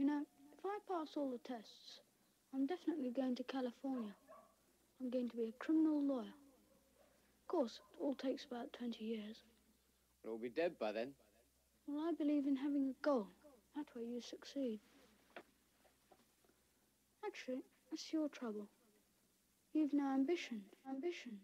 You know, if I pass all the tests, I'm definitely going to California. I'm going to be a criminal lawyer. Of course, it all takes about 20 years. We'll all be dead by then. Well, I believe in having a goal. That way you succeed. Actually, that's your trouble. You've no ambition. Ambition.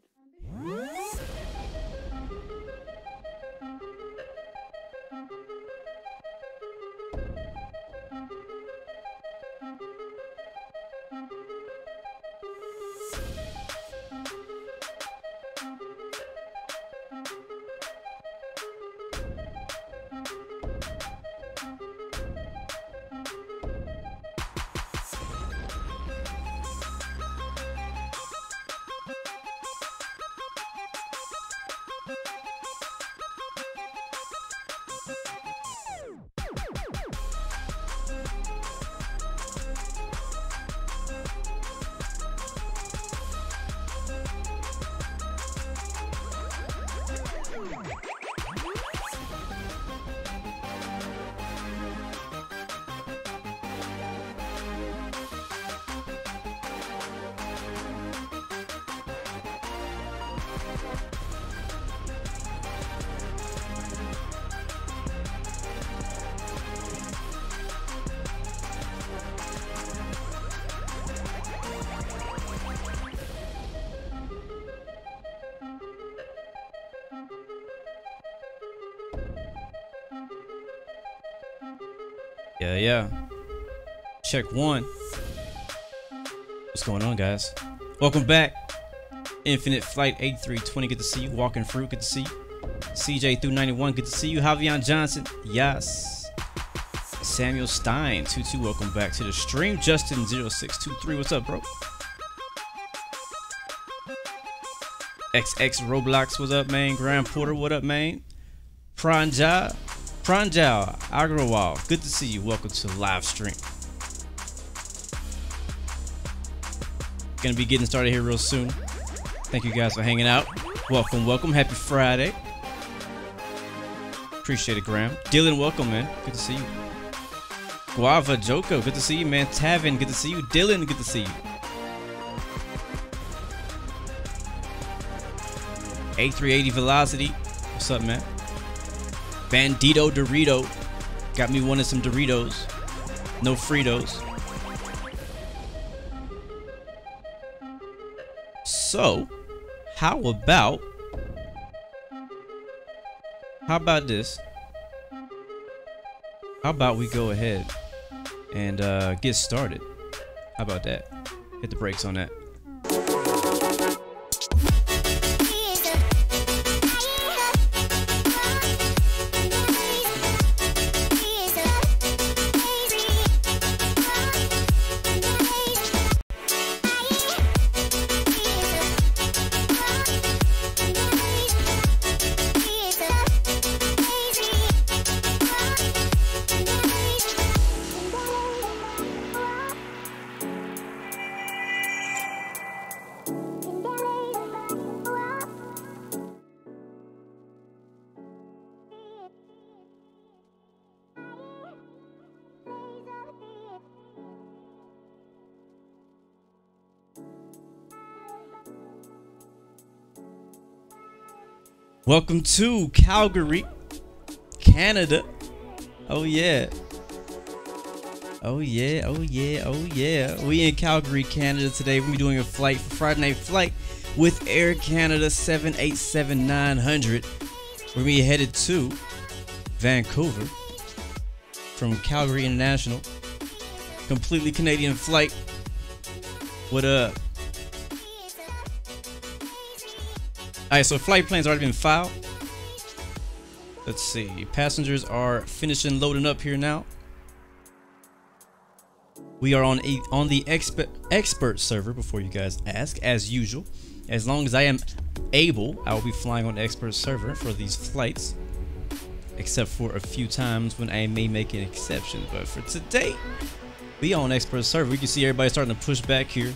Yeah. Check one. What's going on, guys? Welcome back. Infinite Flight 8320, good to see you. Walking Fruit, good to see you. CJ through 91, good to see you. Javion Johnson, yes. Samuel Stein, 22, welcome back to the stream. Justin 0623, what's up, bro? XX Roblox, what's up, man? Graeme Porter, what up, man? Pranjal Agrawal, good to see you. Welcome to the live stream. Gonna be getting started here real soon. Thank you guys for hanging out. Welcome. Happy Friday. Appreciate it, Graham. Dylan, welcome, man. Good to see you. Guava Joko, good to see you, man. Tavin, good to see you. Dylan, good to see you. A380 Velocity, what's up, man? Bandito Dorito, got me wanting some Doritos. No Fritos. So, how about this? How about we go ahead and get started? How about that? Hit the brakes on that. Welcome to Calgary, Canada. Oh yeah. We in Calgary, Canada today. We'll be doing a flight for Friday Night Flight with Air Canada 787-900. We're gonna be headed to Vancouver from Calgary International. Completely Canadian flight. What up? Alright, so flight plan's already been filed. Let's see. Passengers are finishing loading up here now. We are on the expert server, before you guys ask, as usual. As long as I am able, I will be flying on the expert server for these flights. Except for a few times when I may make an exception. But for today, we on expert server. We can see everybody starting to push back here.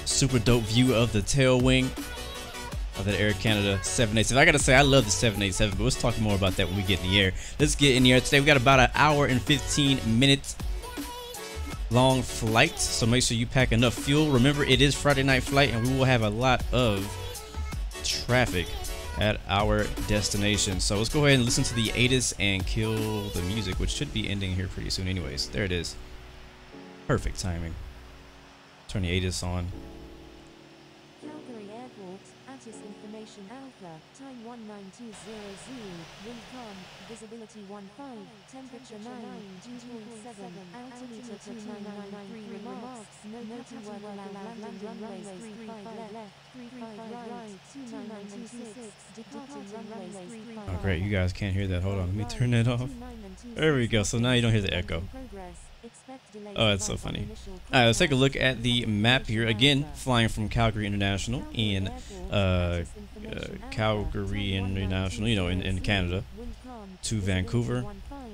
Super dope view of the tail wing of that Air Canada 787. I gotta say, I love the 787, but let's talk more about that when we get in the air. Let's get in the air today. We got about an hour and 15 minutes long flight, so make sure you pack enough fuel. Remember, it is Friday night flight, and we will have a lot of traffic at our destination. So let's go ahead and listen to the ATIS and kill the music, which should be ending here pretty soon anyways. There it is. Perfect timing. Turn the ATIS on. Calgary Airport, ATIS information alpha, time 19200, wind calm, visibility 15, temperature 9, dew point 7, altimeter 2993 remarks, no pattern work allowed, landing runways 35 left, 35 right, 2926, departing runways 35. Oh great, you guys can't hear that. Hold on, let me turn that off. There we go, so now you don't hear the echo. Oh, that's so funny. Alright, let's take a look at the map here. Again, flying from Calgary International in Calgary International, you know, in Canada, to Vancouver.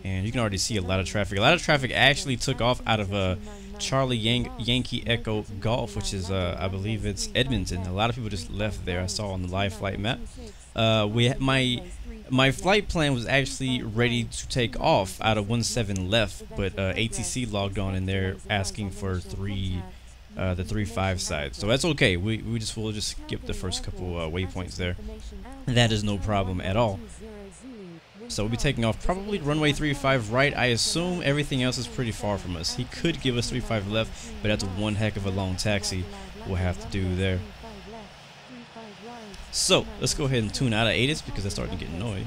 And you can already see a lot of traffic. A lot of traffic actually took off out of Charlie Yankee Echo Golf, which is, I believe it's Edmonton. A lot of people just left there. I saw on the live flight map. My flight plan was actually ready to take off out of 17 left, but ATC logged on in there asking for the 3-5 side. So that's okay. We'll just skip the first couple waypoints there. That is no problem at all. So we'll be taking off probably runway 35 right. I assume everything else is pretty far from us. He could give us 35 left, but that's one heck of a long taxi we'll have to do there. So let's go ahead and tune out of ATIS because that's starting to get annoying.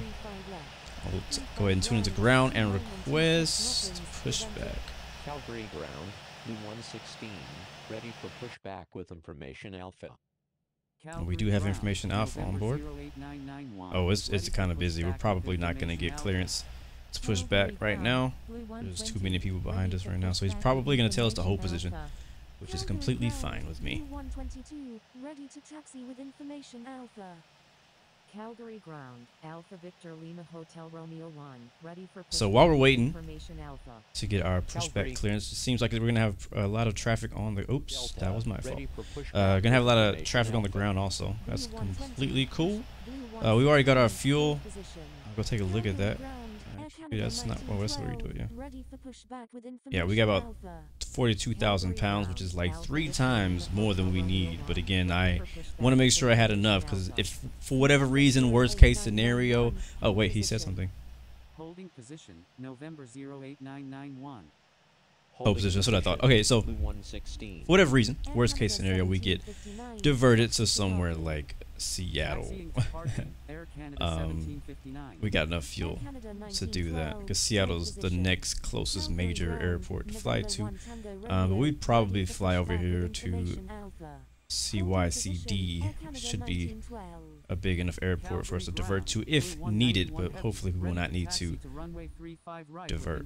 I'll go ahead and tune into ground and request pushback. Calgary ground, Blue 116, ready for pushback with information alpha. We do have information alpha on board. Oh, it's kind of busy. We're probably not going to get clearance to push back right now. There's too many people behind us right now, so he's probably going to tell us to hold position, which is completely fine with me. 122, ready to taxi with information alpha. Calgary ground, Alpha Victor Lima Hotel Romeo 1, ready for so while we're waiting information alpha. to get our pushback clearance, it seems like we're gonna have a lot of traffic on the oops, that was my fault. Gonna have a lot of traffic on the ground also. That's completely cool. We already got our fuel. I'll go take a look at that. Actually, that's not that's what we do it, yeah, we got about 42,000 pounds, which is like 3 times more than we need. But again, I want to make sure I had enough, because if for whatever reason, worst case scenario, oh wait, he said something. Holding position, November 08991. Oh, position, that's what I thought. Okay, so for whatever reason, worst case scenario, we get diverted to somewhere like Seattle. We got enough fuel to do that, because Seattle's the next closest major airport to fly to. But we'd probably fly over here to CYCD. Should be a big enough airport for us to divert to if needed, but hopefully we will not need to divert.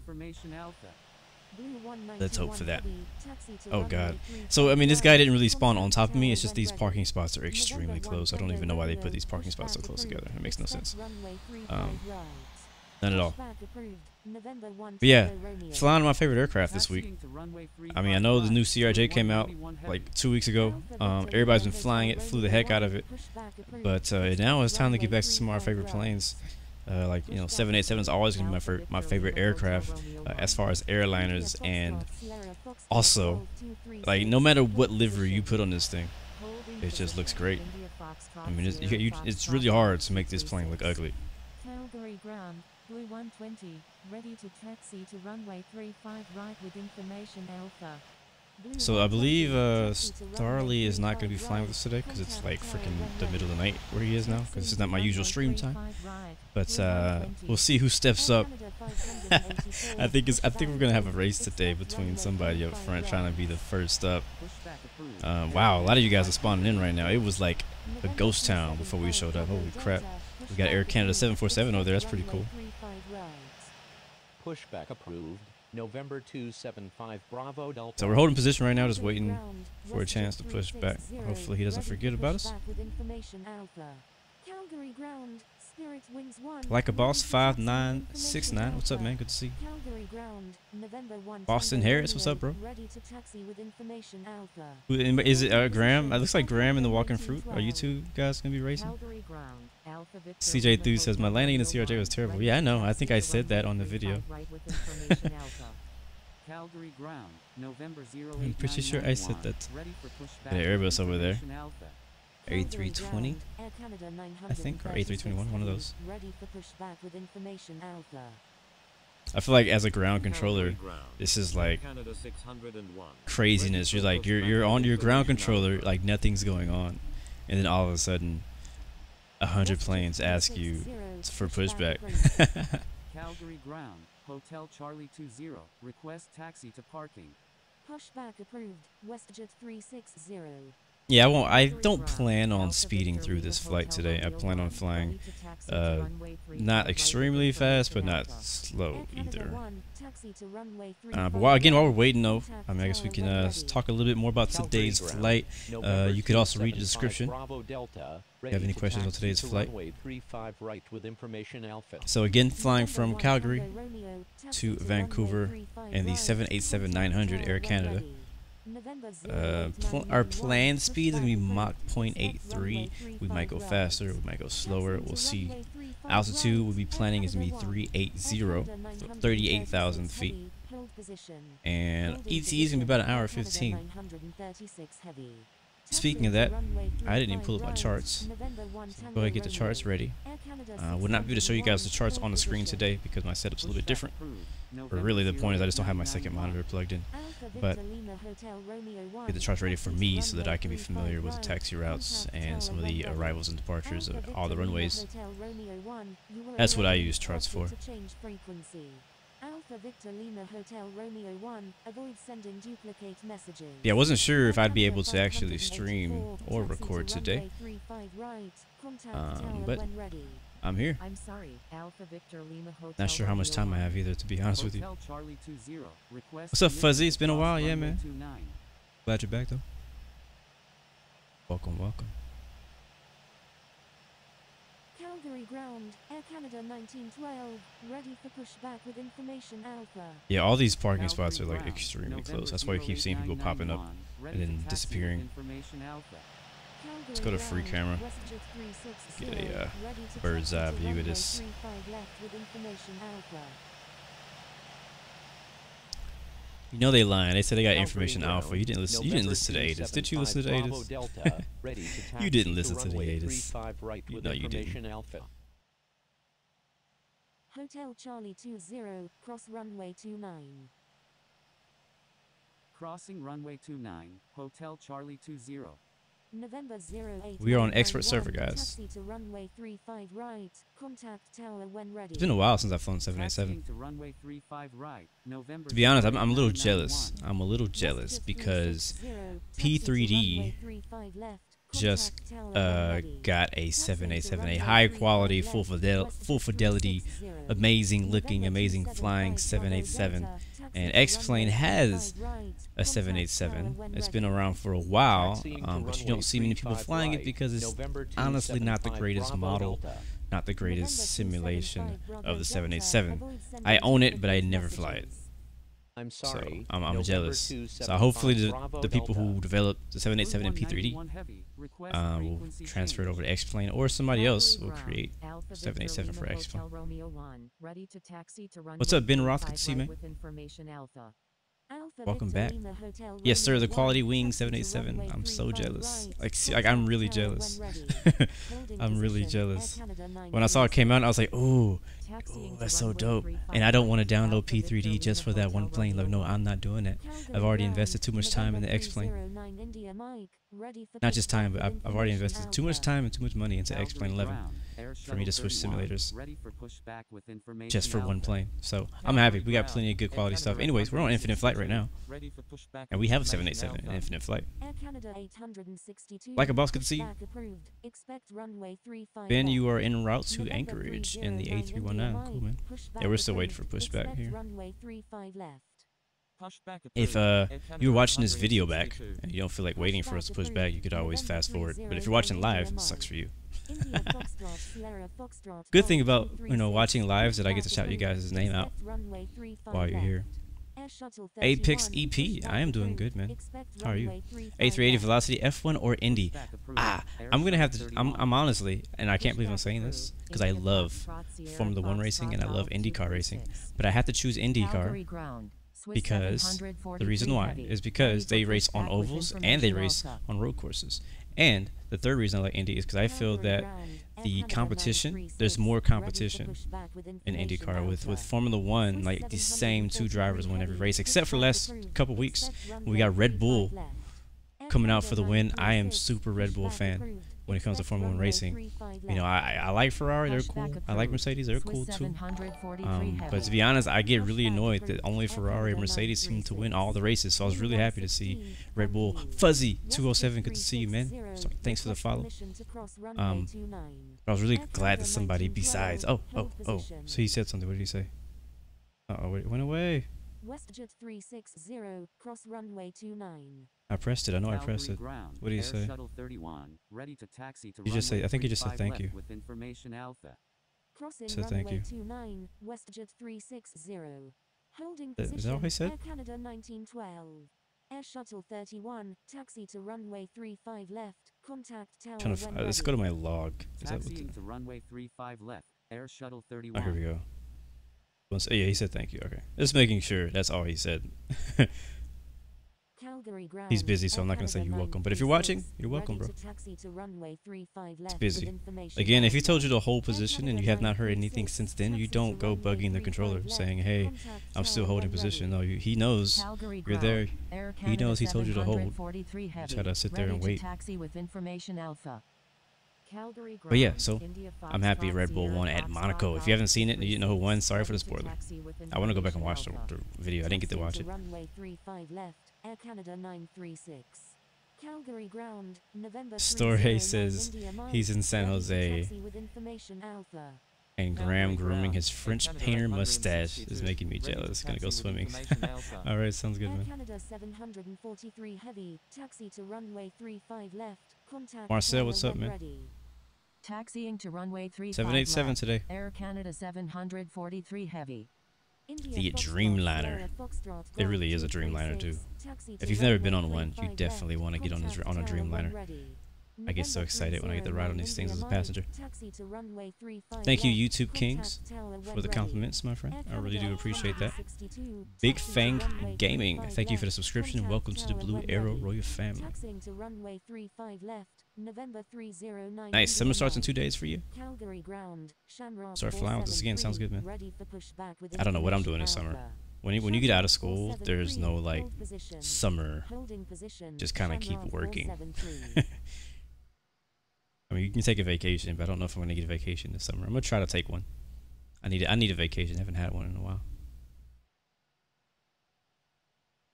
Let's hope for that. Oh god. So I mean, this guy didn't really spawn on top of me. It's just these parking spots are extremely close. I don't even know why they put these parking spots so close together. It makes no sense. None at all. But yeah, flying my favorite aircraft this week. I mean, I know the new CRJ came out like 2 weeks ago. Everybody's been flying it, flew the heck out of it. But now it's time to get back to some of our favorite planes. Like, you know, 787 is always going to be my favorite aircraft as far as airliners, and also, like, no matter what livery you put on this thing, it just looks great. I mean, it's really hard to make this plane look ugly. Calgary ground, Blue 120, ready to taxi to runway 35 right with information alpha. So I believe Starly is not going to be flying with us today, because it's like freaking the middle of the night where he is now, because this is not my usual stream time. But we'll see who steps up. I think we're gonna have a race today between somebody up front trying to be the first up. Wow, a lot of you guys are spawning in right now. It was like a ghost town before we showed up. Holy crap! We got Air Canada 747 over there. That's pretty cool. Pushback approved. November 275 Bravo Delta. So we're holding position right now, just waiting for a chance to push back. Hopefully he doesn't forget about us. Like a boss 5969. What's up, man? Good to see you. Boston Harris, what's up, bro? Is it Graham? It looks like Graham and the Walking Fruit. Are you two guys gonna be racing? CJ Thu says my landing in the CRJ was terrible. Yeah, I know. I think I said that on the video. Calgary ground, November 08 I'm pretty sure I said that. Ready for pushback The with Airbus over there. information Alpha. A320, I think, or A321, one of those. Ready for pushback with information Alpha. I feel like as a ground controller, this is like craziness. You're like you're on your ground controller, like nothing's going on, and then all of a sudden, 100 planes ask you for pushback. Calgary ground, Hotel Charlie 20, request taxi to parking. Pushback approved. WestJet 360. Yeah, I don't plan on speeding through this flight today. I plan on flying not extremely fast, but not slow either. But while we're waiting though, I mean, I guess we can talk a little bit more about today's flight. You could also read the description if you have any questions on today's flight. So again, flying from Calgary to Vancouver in the 787-900 Air Canada. Our planned speed is going to be Mach 0.83. We might go faster, we might go slower, we'll see. Altitude we'll be planning is going to be 380, 38,000 feet. And ET is going to be about an hour 15. Speaking of that, I didn't even pull up my charts. So go ahead and get the charts ready. Would not be able to show you guys the charts on the screen today because my setup's a little bit different. Or really the point is I just don't have my second monitor plugged in. But get the charts ready for me so that I can be familiar with the taxi routes and some of the arrivals and departures of all the runways. That's what I use charts for. Yeah, I wasn't sure if I'd be able to actually stream or record today, but I'm here. Not sure how much time I have either, to be honest with you. What's up, Fuzzy? It's been a while, yeah, man. Glad you're back, though. Welcome, welcome. Calgary ground, Air Canada 1912, ready for pushback with information Alpha. Yeah, all these parking spots are like extremely close. That's why you keep seeing people popping up and then disappearing. Let's go to free camera. Get a bird's eye view of this. You know they lying. They said they got information Alpha. You didn't listen. You didn't listen to the ATIS. Did you listen to the ATIS? You didn't listen to the ATIS. No, you didn't. Hotel Charlie 20, cross runway 29. Crossing runway 29, Hotel Charlie 20. November 08. We are on expert server, guys. Taxi to runway 35 right. Contact tower when ready. It's been a while since I've flown 787. To runway 35 right. November To be honest, I'm a little jealous. I'm a little jealous because P3D just got a 787, a high quality, full fidelity, amazing looking, amazing flying 787. And X-Plane has a 787. It's been around for a while, but you don't see many people flying it because it's honestly not the greatest model, not the greatest simulation of the 787. I own it, but I never fly it. So I'm jealous. So hopefully the people who developed the 787 and P3D will transfer it over to X-Plane, or somebody else will create 787 for X-Plane. What's up, Ben Roth? Good to see you, man. Welcome back. Yes, sir. The quality wing 787. I'm so jealous. Like I'm really jealous. I'm really jealous. When I saw it came out, I was like, "Ooh, that's so dope." And I don't want to download P3D just for that one plane. Like, no, I'm not doing that. I've already invested too much time in the X-Plane. Not just time, but I've already invested too much time and too much money into X-Plane 11 for me to switch simulators just for one plane. So I'm happy. We got plenty of good quality stuff. Anyways, we're on infinite flight right now, and we have a 787 in infinite flight. Like a boss, good to see you. Ben, you are en route to Anchorage in the A319. Cool, man. Yeah, we're still waiting for pushback here. If you were watching this video back and you don't feel like waiting for us to push back, you could always fast forward. But if you're watching live, it sucks for you. Good thing about watching live is that I get to shout you guys' name out while you're here. Apex EP, I am doing good, man. How are you? A380 Velocity, F1 or Indy? I'm gonna have to. I'm honestly, and I can't believe I'm saying this because I love Formula 1 racing and I love IndyCar racing, but I have to choose IndyCar because the reason why is because they race on ovals and they race on road courses. And the third reason I like Indy is because I feel that the competition, there's more competition in IndyCar with Formula One. Like the same two drivers win every race, except for the last couple weeks we got Red Bull coming out for the win. I am super Red Bull fan when it comes to Formula One racing. You know, I like Ferrari, they're cool. I like Mercedes, they're cool too. But to be honest, I get really annoyed that only Ferrari and Mercedes seem to win all the races. So I was really happy to see Red Bull. Fuzzy 207, good to see you, man. So thanks for the follow. I was really glad that somebody besides. Oh. So he said something. What did he say? Oh, it went away. WestJet 360, cross runway 29. I pressed it. I know I pressed it. What did he say? Ready to taxi to he just say, I think he just said thank you. With information alpha. Crossing said thank you. 29, WestJet 360. Holding Is position, that what he said? Air Canada 1912. Air Shuttle 31, taxi to runway 35 left, contact tower when let's go to my log. Taxiing to runway 35 left, Air Shuttle 31. Oh, here we go. Yeah, he said thank you. Okay. Just making sure. That's all he said. He's busy, so I'm not going to say you're welcome. But if you're watching, you're welcome, bro. It's busy. Again, if he told you to hold position and you have not heard anything since then, you don't go bugging the controller saying, hey, I'm still holding position. No, he knows you're there. He knows he told you to hold. You try to sit there and wait. But yeah, so I'm happy Red Bull won at Monaco. If you haven't seen it and you didn't know who won, sorry for the spoiler. I want to go back and watch the video. I didn't get to watch it. Air Canada 936. Calgary ground, November Story says he's in San Jose. And Graeme grooming his French painter mustache is making me jealous. Gonna go swimming. Alright, sounds good, man. Canada 743 heavy, taxi to runway 35 left, contact Marcel, what's up, man? Taxiing to runway 35 787 left. today. Air Canada 743 heavy. The Dreamliner. It really is a Dreamliner too. If you've never been on one, you definitely want to get on a Dreamliner. I get so excited when I get to ride on these things as a passenger. Thank you, YouTube Kings, for the compliments, my friend. I really do appreciate that. Big Fang Gaming, thank you for the subscription and welcome to the Blue Arrow Royal family. Nice. Summer starts in 2 days for you. Start flying with us again. Sounds good, man. I don't know what I'm doing this summer. When you get out of school, there's no like summer. Just kind of keep working. I mean, you can take a vacation, but I don't know if I'm gonna get a vacation this summer. I'm gonna try to take one. I need a vacation. I haven't had one in a while.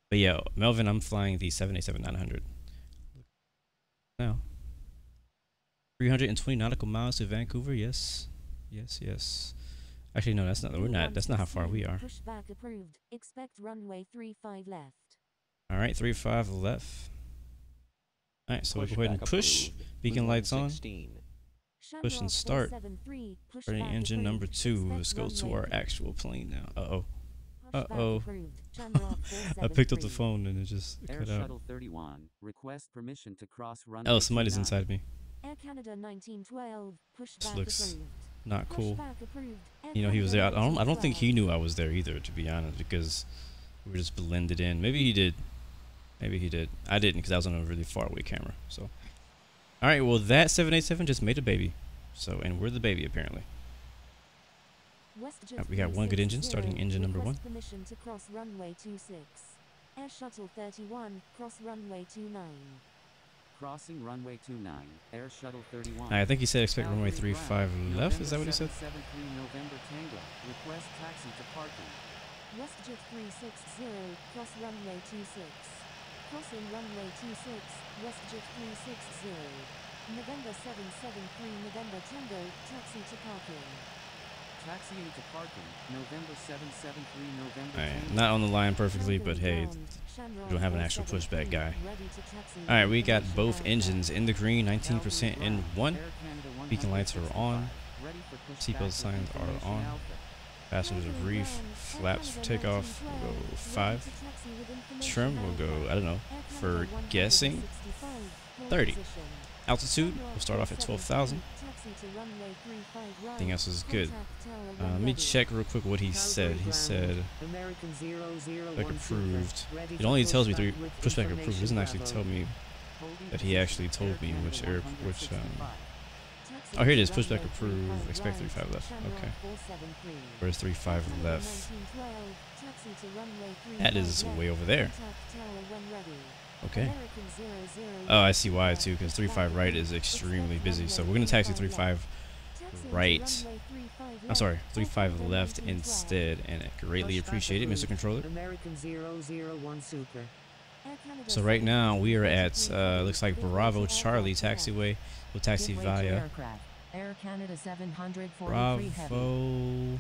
But yeah, Melvin, I'm flying the 787-900 now. 320 nautical miles to Vancouver. Yes. Actually, no, that's not. We're not. That's not how far we are. Pushback approved. Expect runway 35 left. All right, 35 left. All right, so we'll go ahead and push. Beacon lights on. Push and start. Starting engine number 2. Let's go to our actual plane now. Uh-oh. I picked up the phone and it just cut out. Oh, somebody's inside me. This looks not cool. You know, he was there. I don't think he knew I was there either, to be honest, because we were just blended in. Maybe he did. Maybe he did. I didn't, because I was on a really far away camera. So, all right. Well, that 787 just made a baby. So, and we're the baby apparently. Right, we got one good engine. Starting engine number 1. Permission to cross runway 26. Air Shuttle 31, cross runway 29. Crossing runway 29, Air Shuttle 31. I think he said expect runway 35 left. Is that what he said? 773 November Tango. Request taxi to parking. WestJet 360, cross runway 26. Crossing runway 26, WestJet 360. November 773 November Tango, taxi to parking. Taxiing to parking, November 773 November Alright, not on the line perfectly, but hey, we don't have an actual pushback guy. Alright, we got both engines in the green, 19% in 1. Beacon lights are on. Seatbelt signs are on. Passengers of reef. Flaps for takeoff. We'll go 5. Trim, we'll go, I don't know, for guessing, 30. Altitude, we'll start off at 12,000. Everything else is good. Let me check real quick what he said. He said, like approved. It only tells me 3 pushback approved. It doesn't actually tell me that he actually told me which oh, here it is. Pushback approved. Expect 35 left. Okay. Where's 35 left? That is way over there. Okay. Oh, I see why too, because 35 right is extremely busy. So we're gonna taxi 35 right. I'm sorry, 35 left instead, and I greatly appreciate it, Mr. Controller. So right now we are at looks like Bravo Charlie taxiway. We'll taxi via Air Canada 743 Bravo.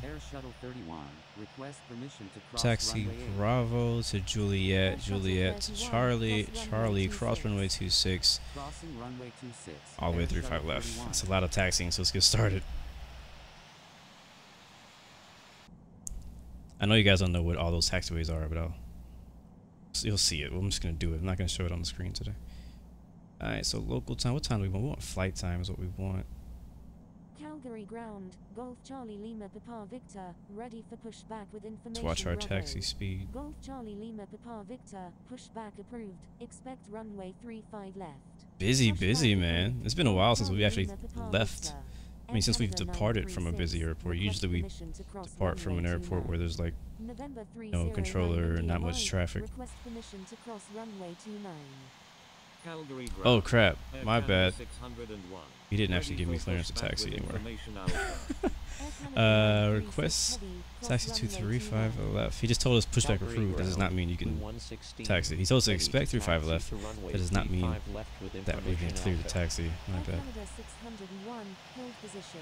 Air Shuttle 31. Request permission to cross Taxi runway 8. Bravo to Juliet, Juliet to Charlie, Charlie cross runway 26, Crossing runway 26. all the way Air 35 Shuttle left. 31. That's a lot of taxiing, so let's get started. I know you guys don't know what all those taxiways are, but you'll see it. I'm just gonna do it. I'm not gonna show it on the screen today. All right, so local time. What time do we want? We want flight time is what we want. Calgary ground, Golf Charlie Lima Papa Victor, ready for pushback with information. Let's watch our Bravo. taxi speed. Golf Charlie Lima Papa Victor, pushback approved. Expect runway 35 left. Busy, Pushback man. approved. It's been a while since Golf we actually Charlie Lima Papa left. Victor. I mean, since we've Air Canada departed from a 936, busy airport. request Usually we permission to cross depart from an runway airport 29. where there's like November no controller, 309 not much India traffic. Request permission to cross runway 29. Calgary ground. Oh crap, Air my Canada bad. 601. He didn't actually Ready give me for clearance to pushback taxi with anywhere. information Alpha. Request taxi 235 left. He just told us pushback approved. That does not mean you can taxi. He told us to expect 35 left. That does not mean that we can clear the taxi. My Air bad. Canada 601, hold position.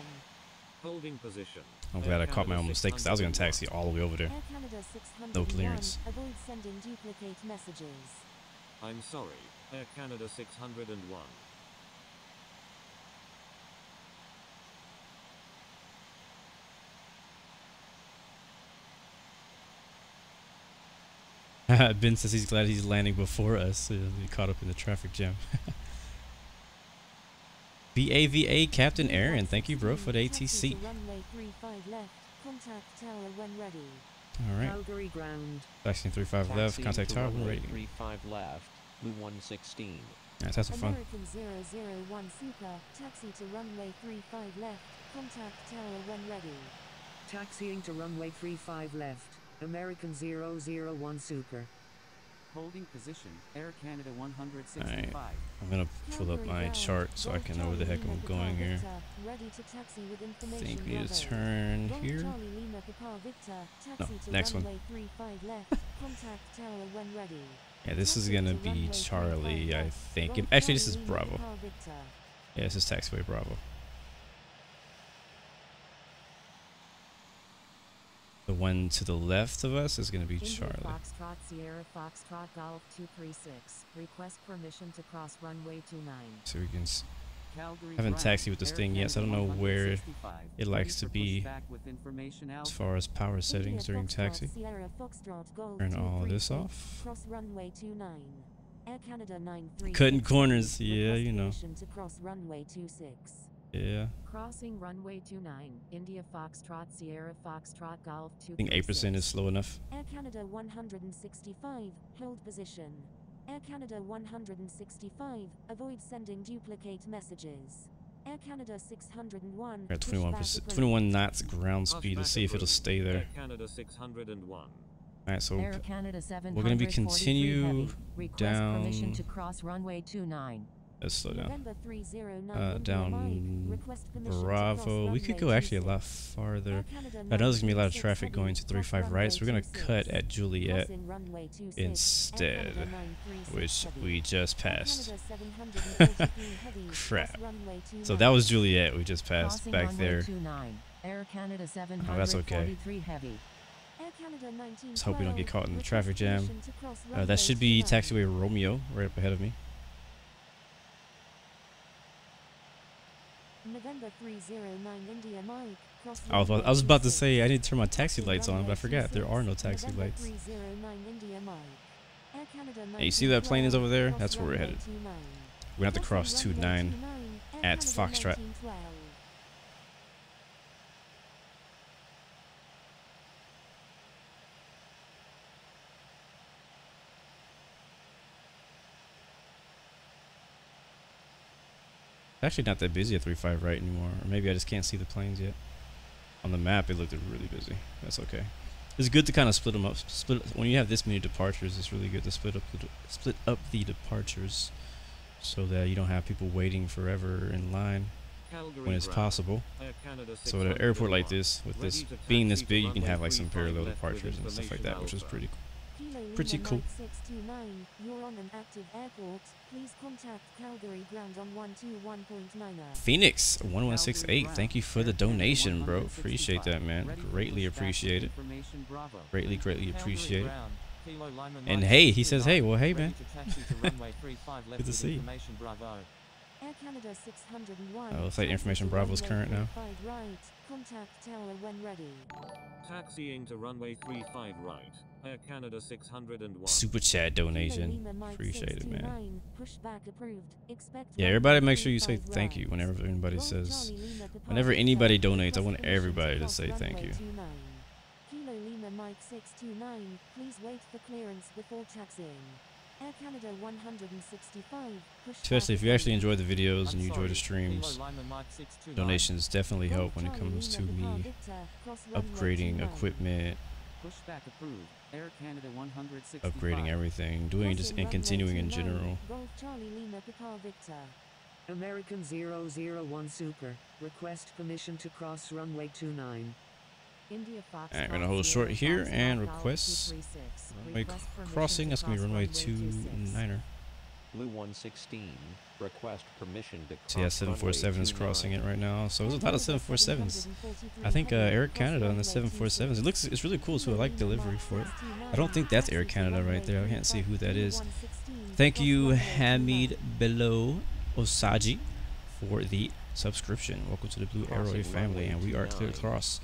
Holding position. I'm glad I caught my own mistake because I was going to taxi all the way over there. Air Canada 601, No clearance. avoid sending duplicate messages. I'm sorry. Air Canada 601. Ben says he's glad he's landing before us. So he caught up in the traffic jam. VAVA Captain Aaron, thank you, bro, for the ATC. Runway 35 left. Contact tower when ready. All right. Calgary ground. Taxiing 35 left. Contact tower when ready. 35 left, Blue 116. Let's have some fun. American 001 Super, taxi to runway 35 left. Contact tower when ready. Taxiing to runway 35 left. American 001 Super. Holding position. Air Canada 165. I'm gonna pull up my chart so I can know where the heck I'm going here. Ready to taxi with I information. think we need to Bravo. turn Golf here. Charlie Lima Papa Victor, No, taxi to next one. runway 35 left. Contact tower when ready. Yeah, this is gonna be Charlie, I think. Actually, this is Bravo. Yeah, this is taxiway Bravo. The one to the left of us is gonna be Charlie. Foxtrot Sierra Foxtrot Golf 236. Request permission to cross runway 29. So we can. Calgary Haven't ground. taxied with this Air thing yet, so I don't Canada know where 165. it likes to Ready for be pushback with information as Alpha. far as power settings during taxi. Sierra Foxtrot Golf Turn all this 236. off. Cross runway 29. Air Canada 936. Cutting corners, yeah, Request you know. permission to cross runway 26. Yeah. Crossing runway 29. India Foxtrot Sierra Foxtrot Golf 236. I think 8% is slow enough. Air Canada 165, hold position. Air Canada 165, avoid sending duplicate messages. Air Canada 601, We're at pushback 21 knots ground speed. Let's see if it'll stay there. Air Canada 601. Alright, so Air Canada 743 we're gonna be continue heavy. Request down. permission to cross runway 29. Let's slow down. November 309, Down Mike, request permission to Bravo. cross We could runway go actually a 26. lot farther. Air Canada I know there's gonna be a lot of 936 traffic going to heavy, 35 cross right, so we're gonna runway cut 26. at Juliet Crossing runway 26. instead, Air Canada 936 which heavy. we just passed. Air Canada 743 heavy, Crap. cross runway So 29. that was Juliet we just passed Crossing back runway there. 29. Air Canada Oh, that's okay. 743 heavy. Air Canada 1912, Let's hope we don't get caught in the request traffic jam. permission to cross runway That should be 29. taxiway Romeo right up ahead of me. November 309 India Mike. Cross I was runway about to 26. say I need to turn my taxi Crossing lights on, but I runway forgot there 26. are no taxi November lights. 309 India Mike. Air Canada Hey, you see that plane is 1912, over there? cross That's where we're runway headed. 29. We're gonna have to cross Crossing 29 runway 29, Air at Canada Foxtrot. 1912. Actually not that busy at 35 right anymore, or maybe I just can't see the planes yet. On the map, it looked really busy. That's okay. It's good to kind of split them up. When you have this many departures, it's really good to split up the departures, so that you don't have people waiting forever in line when it's possible. So at an airport like this, with this being this big, you can have like some parallel departures and stuff like that, which is pretty cool. 629, you're on an active airport. Please contact Calgary ground on 121.9. Phoenix 1168, thank you for the donation, bro. Appreciate that, man. Greatly appreciate it. Greatly appreciate it. And hey, he says, hey, well, hey, man. Good to see you. Air Canada 601. Looks like information Bravo is current now. Right. Contact tower when ready. Taxiing to runway 35 right. Air Canada 601. Super chat donation. Appreciate it, man. Pushback approved. Expect Yeah, everybody make sure you say thank you whenever anybody says. Whenever anybody donates, I want everybody to say thank you. Kilo Lima Mike 629. Please wait for clearance before taxiing. Air Canada 165. Especially if you actually enjoy the videos and you enjoy the streams, donations definitely help when it comes to me upgrading equipment, Pushback approved. Air Canada 165. upgrading everything, doing just and continuing in general. American 001 Super. Request permission to cross runway 29. India Fox. Alright, I'm gonna hold short here and request runway crossing. That's gonna be runway 29er. Blue 116, request permission to cross So yeah, 747 is crossing it right now. So there's a lot of 747s. I think Air Canada on the 747s. It's really cool too. I like delivery for it. I don't think that's Air Canada right there. I can't see who that is. Thank you, Hamid Below Osaji, for the subscription. Welcome to the Blue Arrow family, and we are clear to cross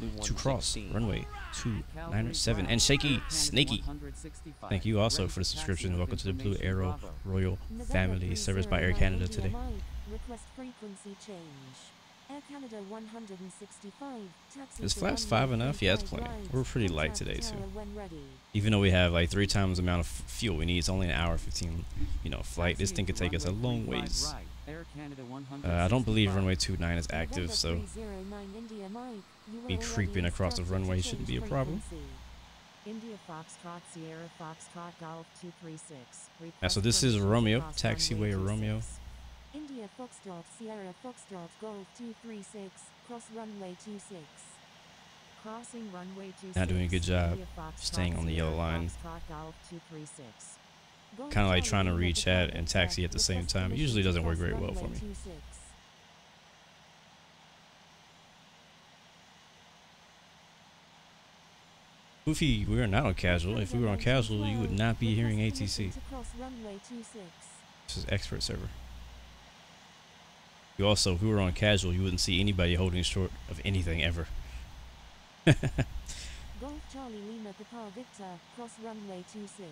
runway 297. And Shaky Snaky, thank you also for the subscription. Welcome to the Blue Arrow Royal family, serviced by Air Canada today. Request frequency change. Air Canada 165. Is flaps 5 enough? Yeah, that's plenty. We're pretty light today too. Even though we have like 3 times the amount of fuel we need, it's only an hour 15, flight. This thing could take us a long ways. I don't believe runway 29 is active, so me creeping across the runway shouldn't be a problem. Yeah, so this is Romeo, taxiway Romeo. India Foxtrot Sierra Foxtrot Golf 236, cross runway 26. Crossing runway 26. Not doing a good job staying on the yellow line. Kind of like trying to read chat and taxi at the same time. It usually doesn't work very well for me. Goofy, we are not on casual. If we were on casual, you would not be hearing ATC. This is expert server. You also, if we were on casual, you wouldn't see anybody holding short of anything ever. Golf Charlie Lima Papa Victor, cross runway 26.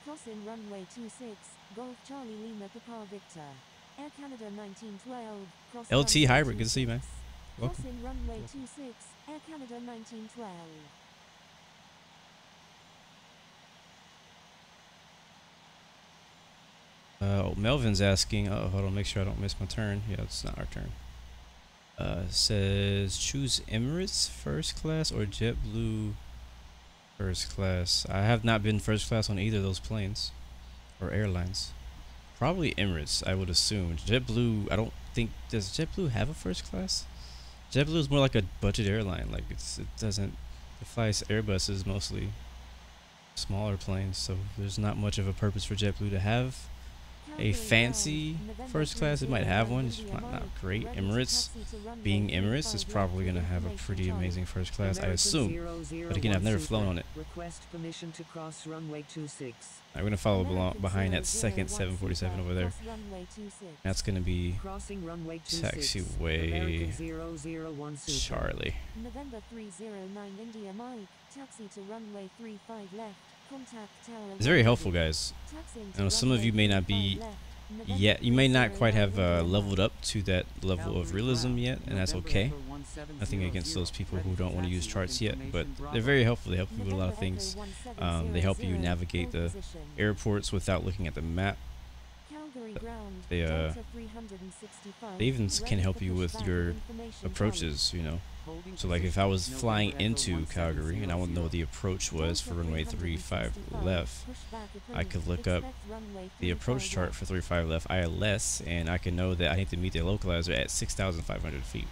Crossing runway 26, Golf Charlie Lima Papa Victor. Air Canada 1912, cross LT Hybrid, good to see you, man. Welcome. Crossing runway 26, Air Canada 1912. Melvin's asking, hold on, make sure I don't miss my turn. Yeah, it's not our turn. Says choose Emirates first class or JetBlue first class. I have not been first class on either of those planes or airlines. Probably Emirates, I would assume. JetBlue, I don't think, does JetBlue have a first class? JetBlue is more like a budget airline. Like it flies Airbuses mostly, smaller planes, so there's not much of a purpose for JetBlue to have a fancy first class. It might have one. It's not great. Emirates, being Emirates, is probably going to have a pretty amazing first class, I assume. But again, I've never flown on it. Request permission to cross runway 26. I'm going to follow behind that second 747 over there. That's going to be taxiway Charlie. November 309 India Mike, taxi to runway 35 left. It's very helpful, guys. I know some of you may not be yet, you may not quite have leveled up to that level of realism yet, and that's okay. Nothing against those people who don't want to use charts yet, but they're very helpful. They help you with a lot of things. They help you navigate the airports without looking at the map. They even can help you with your approaches, you know. So like if I was flying into Calgary and I want to know what the approach was for runway 35 left, I could look up the approach chart for 35 left ILS, and I can know that I need to meet the localizer at 6,500 feet.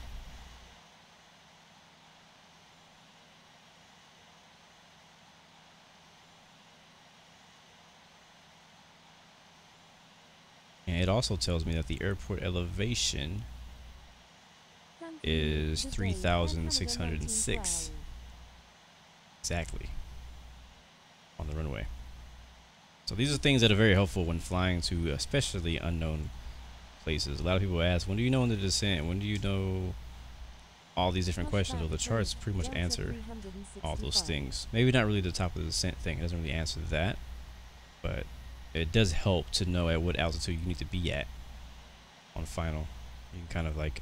And it also tells me that the airport elevation is 3,606 exactly on the runway. So these are things that are very helpful when flying to especially unknown places. A lot of people ask, when do you know when to descend? When do you know all these different questions? Well, the charts pretty much answer all those things. Maybe not really the top of the descent thing. It doesn't really answer that, but it does help to know at what altitude you need to be at on final. You can kind of like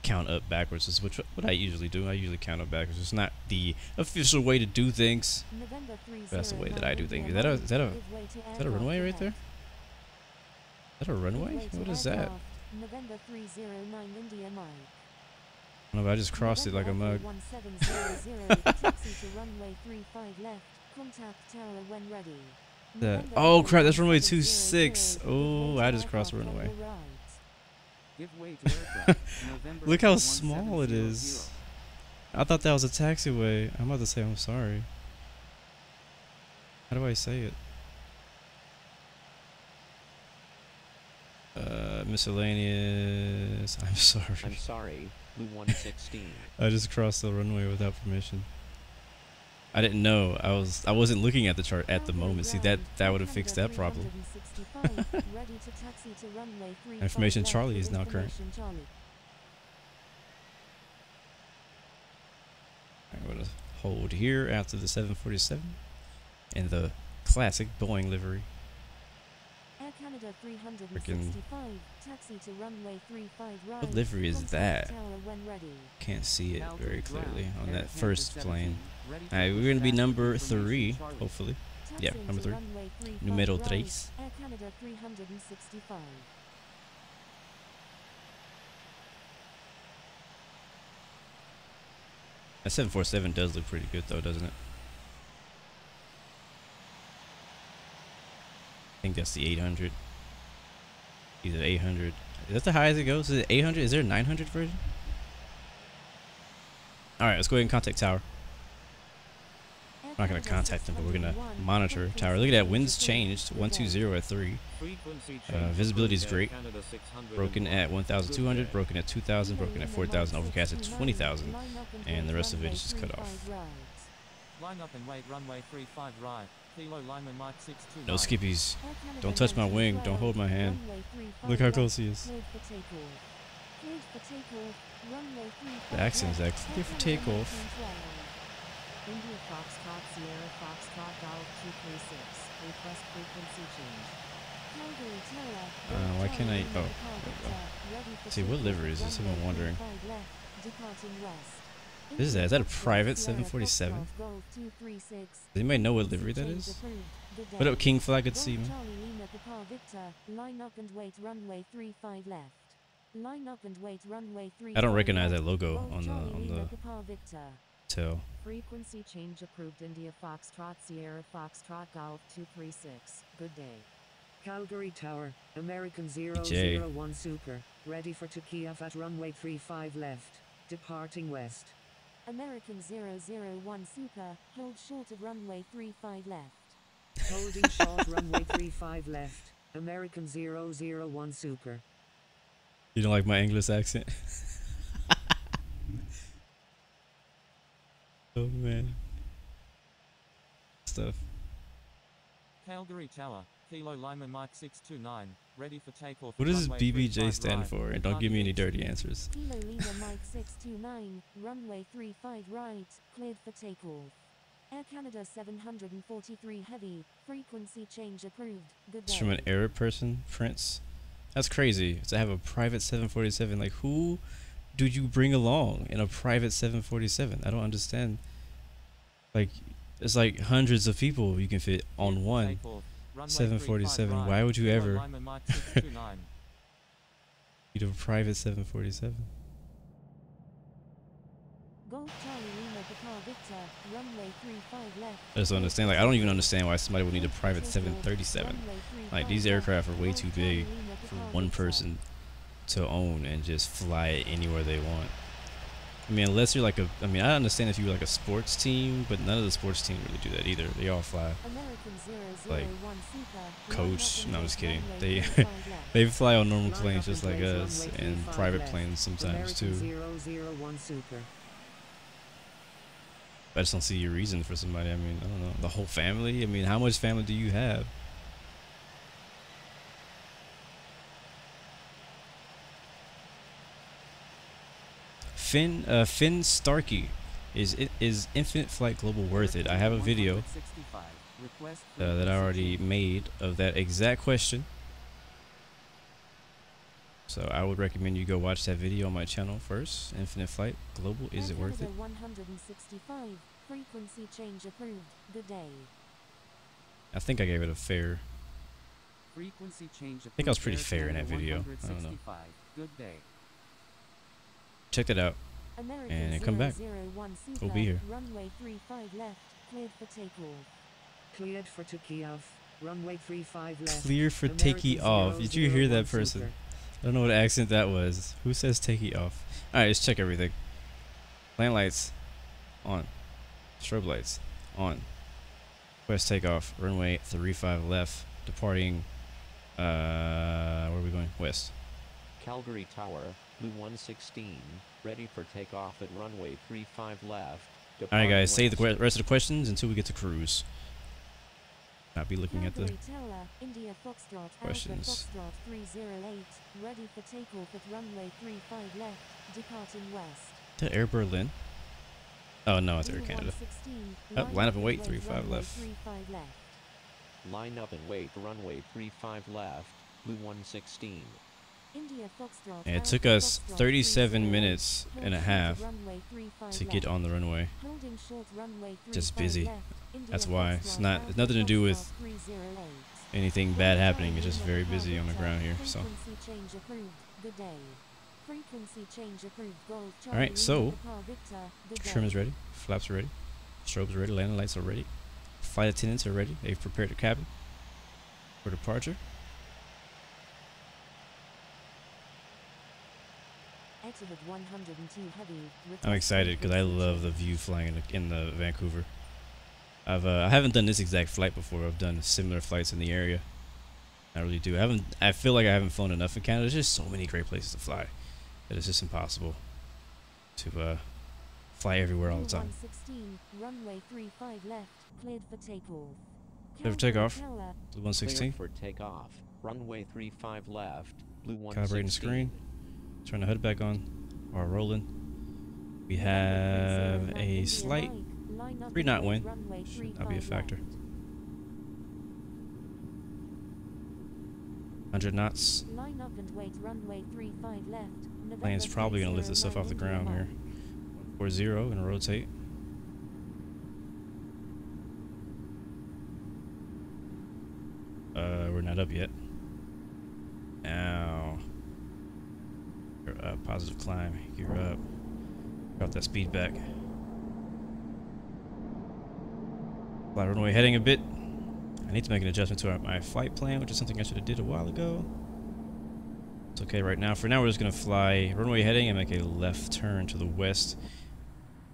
count up backwards, is what I usually do. I usually count up backwards. It's not the official way to do things, but that's the way that I do things. Is that a runway right there? Is that a runway? What is that? I don't know, I just crossed it like a mug. Oh crap, that's runway 26. Oh, I just crossed the runway. Look how small it is. I thought that was a taxiway. I'm about to say I'm sorry. How do I say it? Miscellaneous. I'm sorry. I'm sorry, Blue 116. I just crossed the runway without permission. I didn't know. I wasn't looking at the chart at the moment. See, that would have fixed that problem. Information Charlie is now current. I'm going to hold here after the 747 in the classic Boeing livery. Freaking, what livery is that? Can't see it very clearly on that first plane. Alright, we're going to be number 3, hopefully. Yeah, number 3. Numero 3. That 747 does look pretty good though, doesn't it? I think that's the 800. Either 800. Is that the highest it goes? Is it 800? Is there a 900 version? Alright, let's go ahead and contact tower. I'm not going to contact them, but we're going to monitor tower. Look at that, winds changed. 120 at 3. Visibility is great. Broken at 1,200, broken at 2,000, broken at 4,000, overcast at 20,000, and the rest of it is just cut off. Line up and wait, runway 35 right. Kilo Lima Mike 629. No skippies. Don't touch my wing. Don't hold my hand. Look how close he is. The accent is actually clear for takeoff. India Foxtrot Sierra Foxtrot Golf 236. Request frequency change. Why can't I? Oh, there we go. See, what livery is this? I'm wondering. This is that. Is that a private 747? Does anybody know what livery that is? What up, King Flag? Good to see you, man. Line up and wait, runway 35 left. Line up and wait, runway 35. I don't recognize that logo on the tail. Frequency change approved. India Foxtrot Sierra Foxtrot Golf 236. Good day. Calgary Tower, American 001 Super, ready for Kiev at runway 35 left, departing west. American 001 Super, hold short of runway 35 left. Holding short runway 35 left, American 001 Super. You don't like my English accent? Oh man. Stuff. Calgary Tower, Kilo Lima Mike 629, ready for takeoff. What does runway BBJ 35 stand right, for? And don't give me any departing dirty answers. Kilo Lima Mike 629, runway 35 right, cleared for takeoff. Air Canada 743 heavy, frequency change approved. Good It's day. from an Arab person, Prince. That's crazy. To have a private 747, like who do you bring along in a private 747? I don't understand. Like, it's like hundreds of people you can fit on one takeoff, runway 747. 35 Why would you Kilo ever Lima Mike 629. need a private 747? Golf Charlie Lima Papa Victor, runway 35 left. I just don't understand. Like, I don't even understand why somebody would need a private 737. Like, these aircraft are way too big for one person to own and just fly it anywhere they want. I mean, unless you're like a, I mean, I understand if you were like a sports team, but none of the sports teams really do that either. They all fly. Like, coach, no, I'm just kidding. They they fly on normal planes just like us, and private planes sometimes too. 001 Super. I just don't see your reason for somebody. I mean, I don't know. The whole family? I mean, how much family do you have? Finn Starkey, is Infinite Flight Global worth it? I have a video that I already made of that exact question. So I would recommend you go watch that video on my channel first. Infinite Flight Global, is it worth it? 165, frequency change approved. Good day. I think I gave it a fair. Frequency change. I think I was pretty fair in that video. I don't know. Good day. Check that out. American And then come back. 001 We'll be here. Runway 35 left, cleared for takeoff. Cleared for takeoff. Runway 35 left. Clear for American taking off. Did you hear that 001 person? Super. I don't know what accent that was. Who says taking off? Alright, let's check everything. Land lights on. Strobe lights on. West takeoff. Runway 35 left. Departing. Where are we going? West. Calgary Tower, Blue 116, ready for takeoff at runway 35 left. Alright guys, save the rest of the questions until we get to cruise. I'll be looking at the Calgary Tower, India Foxtrot, questions. Alpha Foxtrot 308, ready for takeoff at runway 35 left, departing west. Is that Air Berlin? Oh no, it's Air Canada. Oh, line up and wait, 35 left. 35 left. Line up and wait, runway 35 left, Blue 116. India Foxtrot, And it took Alpha us Foxtrot 37 308, minutes and a hold half short runway 35 to left. get on the runway. Holding short runway Just 35 busy. left, India That's why. It's Foxtrot, not. It's Alpha nothing to do with Foxtrot 308. anything bad happening. It's just very busy on the ground here. So, Frequency change approved. Good day. Frequency change approved. Gold all right. So, Victor. Good trim day. is ready. Flaps are ready. Strobes are ready. Landing lights are ready. Flight attendants are ready. They've prepared the cabin for departure. Exhibit 102 heavy. I'm excited because I love the view flying in the Vancouver. I haven't done this exact flight before. I've done similar flights in the area. I really do. I feel like I haven't flown enough in Canada. There's just so many great places to fly that it's just impossible to fly everywhere all the time. 116, runway 35 left, cleared for takeoff. Cleared for takeoff. Tower, Blue 116. Clear for takeoff, runway 35 left, Blue 116. Calibrating the screen. Turn the hood back on. Or rolling. We have a slight 3-knot wind. Should not be a factor. 100 knots. Line up and wait, runway 35 left. Plane's probably going to lift itself off the ground here. 40, gonna rotate. We're not up yet. Now. You're up, positive climb. You're up. Got that speed back. Fly runway heading a bit. I need to make an adjustment to my flight plan, which is something I should have did a while ago. It's okay right now. For now, we're just gonna fly runway heading and make a left turn to the west.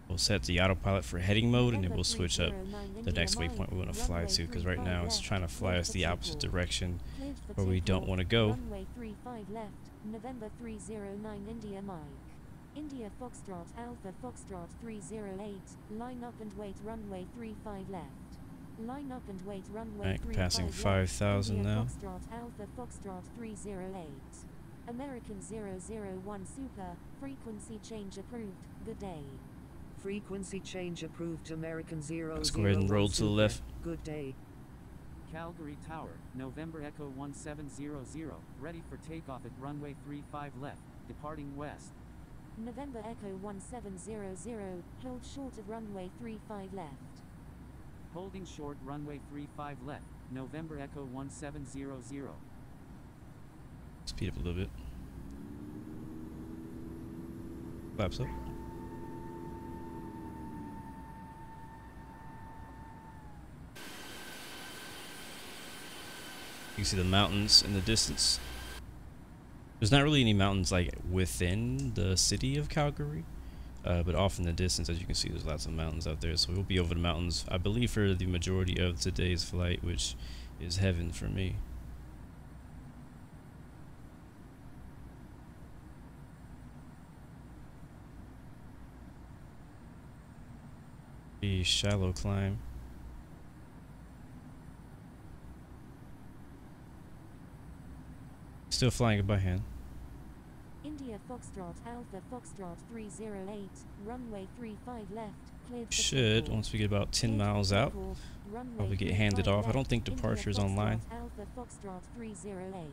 We'll set the autopilot for heading mode, and then we'll switch up the next waypoint we want to fly to, because right now it's trying to fly us the opposite direction where we don't want to go. Runway 35 left, November 309 India Mike. India Foxtrot Alpha Foxtrot 308, line up and wait runway 35 left. Line up and wait runway Right, 35 passing left. 5,000 India now. Foxtrot Alpha Foxtrot 308. American 001 Super, frequency change approved, good day. Frequency change approved. American 001 Let's go ahead and roll to the Super. left. Good day. Calgary Tower, November Echo 1700, ready for takeoff at runway 35 left, departing west. November Echo 1700, hold short at runway 35 left. Holding short runway 35 left, November Echo 1700. Speed up a little bit. Flaps up. You can see the mountains in the distance. There's not really any mountains like within the city of Calgary, but off in the distance, as you can see, there's lots of mountains out there. So we'll be over the mountains, I believe, for the majority of today's flight, which is heaven for me. A shallow climb. Still flying it by hand. India Foxtrot Alpha Foxtrot 308, runway 35 left, cleared for Should, takeoff. once we get about 10 Cleared for miles out, takeoff, runway probably get 35 handed off. I left, don't think India departure is Foxtrot online. Alpha Foxtrot 308.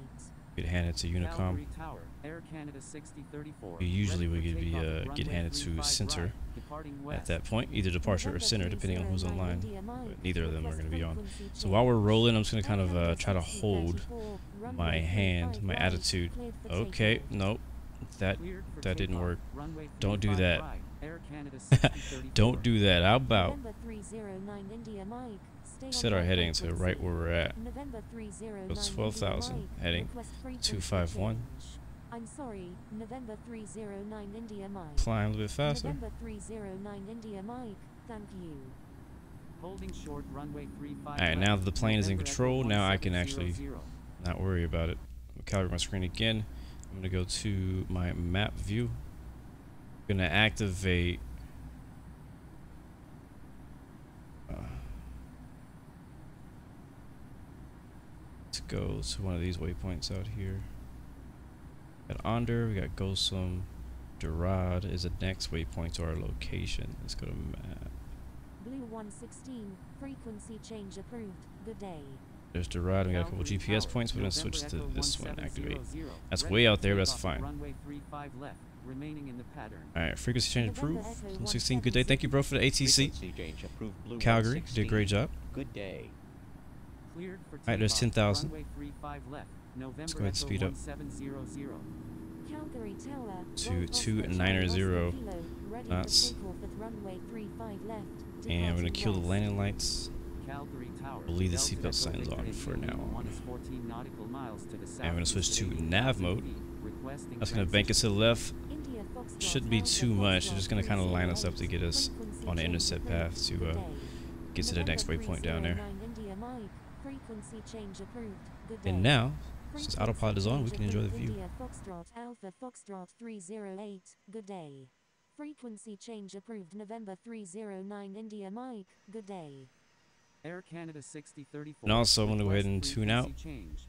Get handed to Unicom. Calgary Tower, Air Canada 6034. We usually ready would for be takeoff at get runway handed to 35 center right, departing at west. that point, either departure or November center, depending on who's 309 online. India Mike, But neither of them are request going to be on. frequency So change. while we're rolling, I'm just going to kind Air of Canada try to hold 6034, runway my hand, 35 my right, attitude. cleared for Okay, takeoff. nope, that Cleared for didn't takeoff, work. runway Don't do 35 that. right, Air Canada 6034. Don't do that. How about November 309 India Mike, stay set on our your heading to frequency. right where we're at? November 309 It's India 12,000 Mike, heading request frequency 251. change. I'm sorry, November 309 India Mike. Climb a little bit faster. November 309 India Mike, thank you. Holding short runway 35 Alright, now that the plane is in November control, Echo now I can actually 1700. not worry about it. I'll calibrate my screen again. I'm going to go to my map view. I'm going to activate let's go to one of these waypoints out here. Got Onder, we got Gosum. Durad is the next waypoint to our location. Let's go to map. Blue 116, frequency change approved, good day. There's Durad, we got a couple Calgary GPS Tower, points. We're going to November switch to Echo this one, activate. 1700, That's ready way for out there, but that's takeoff at fine. Runway 35 left, remaining in the pattern. Alright, frequency change November approved. Echo 116, good day. Thank you, bro, for the ATC. Frequency change approved. Blue Calgary, did a great 116. job. Good day. Cleared for Alright, there's takeoff, 10,000. runway 35 left, November Let's go ahead and Echo speed up. 1700. Calgary Tower, To Golf Oscar 290 Charlie Oscar Kilo, ready knots. for takeoff at runway 35 left, And we're going to departing kill the west. landing lights. Calgary Tower. We'll leave the Delta seatbelt Echo signs Victor on India for now Lima on. 1 is 14 nautical miles to the south. And we're going to switch to nav mode. Requesting That's going to bank us to the left. India Foxtrot Shouldn't be Alpha too much. It's Foxtrot just going to kind of line us up to 308, get us frequency on the change intercept approved, path to good day. get to the next November waypoint down there. 309 India Mike, frequency change approved, good day. And now, since Frequency autopilot is on, we change can enjoy the approved, view. India Foxtrot Alpha Foxtrot 308, good day. Frequency change approved November 309 India Mike, good day. Air Canada 6034. And also, I'm going to go ahead and request tune out. frequency change.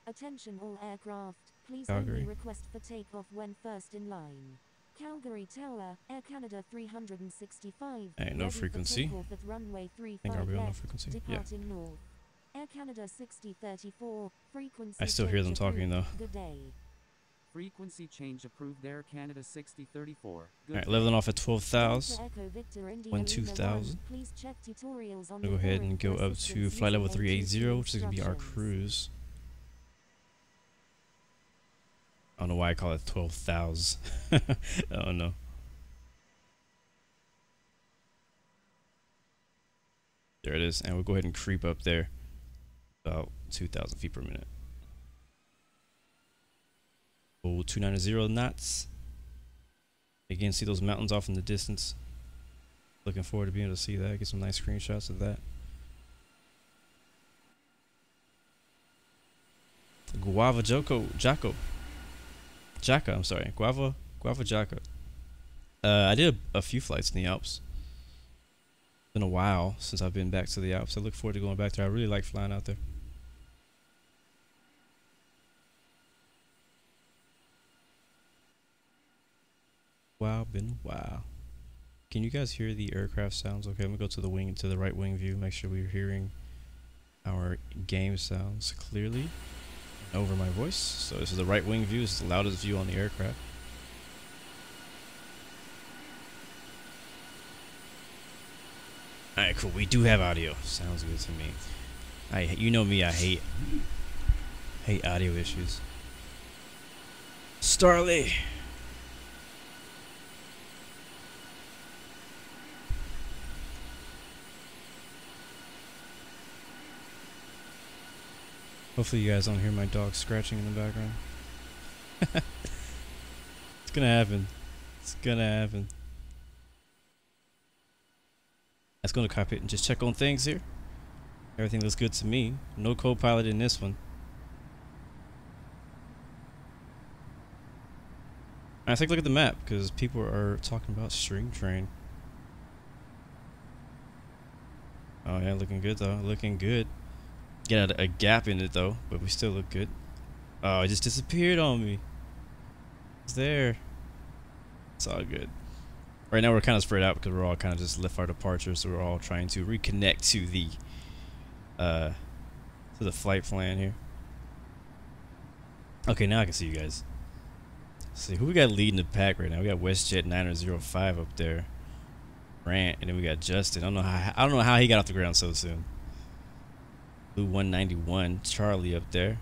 Attention all aircraft, please Calgary. only request for takeoff when first in line. Calgary Tower, Air Canada 365. Hey, no ready for frequency. takeoff at runway I think 35 I'll be on no left, frequency. Yeah. departing north. Air Canada 6034, frequency I still hear them change talking, approved, though. good day. Frequency change approved. Air Canada 6034. Good Alright, day. leveling off at 12,000. Delta Echo Victor India When Lima 2,000. 1, please check tutorials on We'll go the ahead and go bearing up to assistance flight level using 380, which is going to be our instructions. cruise. I don't know why I call it 12,000. I don't know. There it is. And we'll go ahead and creep up there. About 2,000 feet per minute. Oh, 290 knots. Again, see those mountains off in the distance. Looking forward to being able to see that. Get some nice screenshots of that. Guava Jacka, I'm sorry. Guava Jacka. I did a few flights in the Alps. Been a while since I've been back to the Alps. I look forward to going back there. I really like flying out there. Wow, been a while. Can you guys hear the aircraft sounds? Okay, I'm gonna go to the wing, to the right wing view. Make sure we're hearing our game sounds clearly over my voice. So this is the right wing view. It's the loudest view on the aircraft. Alright, cool. We do have audio. Sounds good to me. You know me, I hate audio issues. Starly. Hopefully you guys don't hear my dog scratching in the background. It's gonna happen. It's gonna happen. Let's go to cockpit and just check on things here. Everything looks good to me. No co-pilot in this one. Alright, take a look at the map because people are talking about string train. Oh yeah, looking good though. Looking good. Get a gap in it though, but we still look good. Oh, it just disappeared on me. It's there. It's all good. Right now we're kind of spread out because we're all kind of just left our departure, so we're all trying to reconnect to the flight plan here. Okay, now I can see you guys. Let's see who we got leading the pack right now. We got WestJet 905 up there, Grant, and then we got Justin. I don't know how he got off the ground so soon. Blue 191, Charlie up there.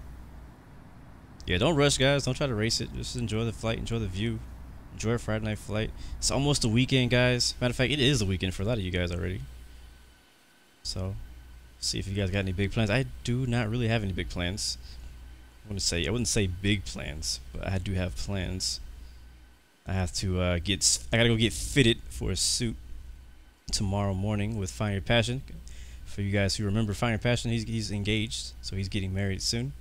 Yeah, don't rush, guys. Don't try to race it. Just enjoy the flight, enjoy the view, enjoy a Friday night flight. It's almost the weekend, guys. Matter of fact, it is the weekend for a lot of you guys already. So, see if you guys got any big plans. I do not really have any big plans. I wouldn't say big plans, but I do have plans. I have to I gotta go get fitted for a suit tomorrow morning with Find Your Passion. For you guys who remember Find Your Passion, he's engaged, so he's getting married soon,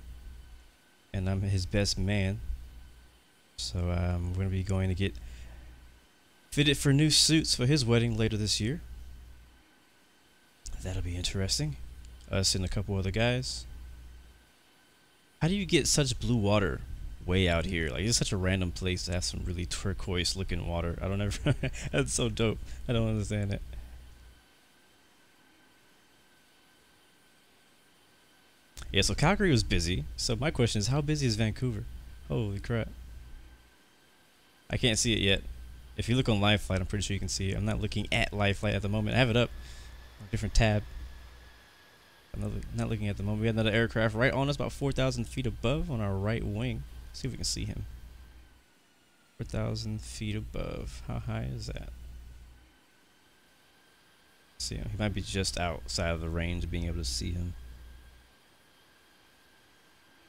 and I'm his best man. So we're gonna be going to get fitted for new suits for his wedding later this year. That'll be interesting. Us and a couple other guys. How do you get such blue water way out here? Like, it's such a random place to have some really turquoise looking water. I don't ever. That's so dope. I don't understand that. Yeah, so Calgary was busy. So my question is, how busy is Vancouver? Holy crap. I can't see it yet. If you look on Live Flight, I'm pretty sure you can see it. I'm not looking at Live Flight at the moment. I have it up. A different tab. I'm not looking at the moment. We have another aircraft right on us, about 4,000 feet above on our right wing. Let's see if we can see him. 4,000 feet above. How high is that? See him. He might be just outside of the range of being able to see him.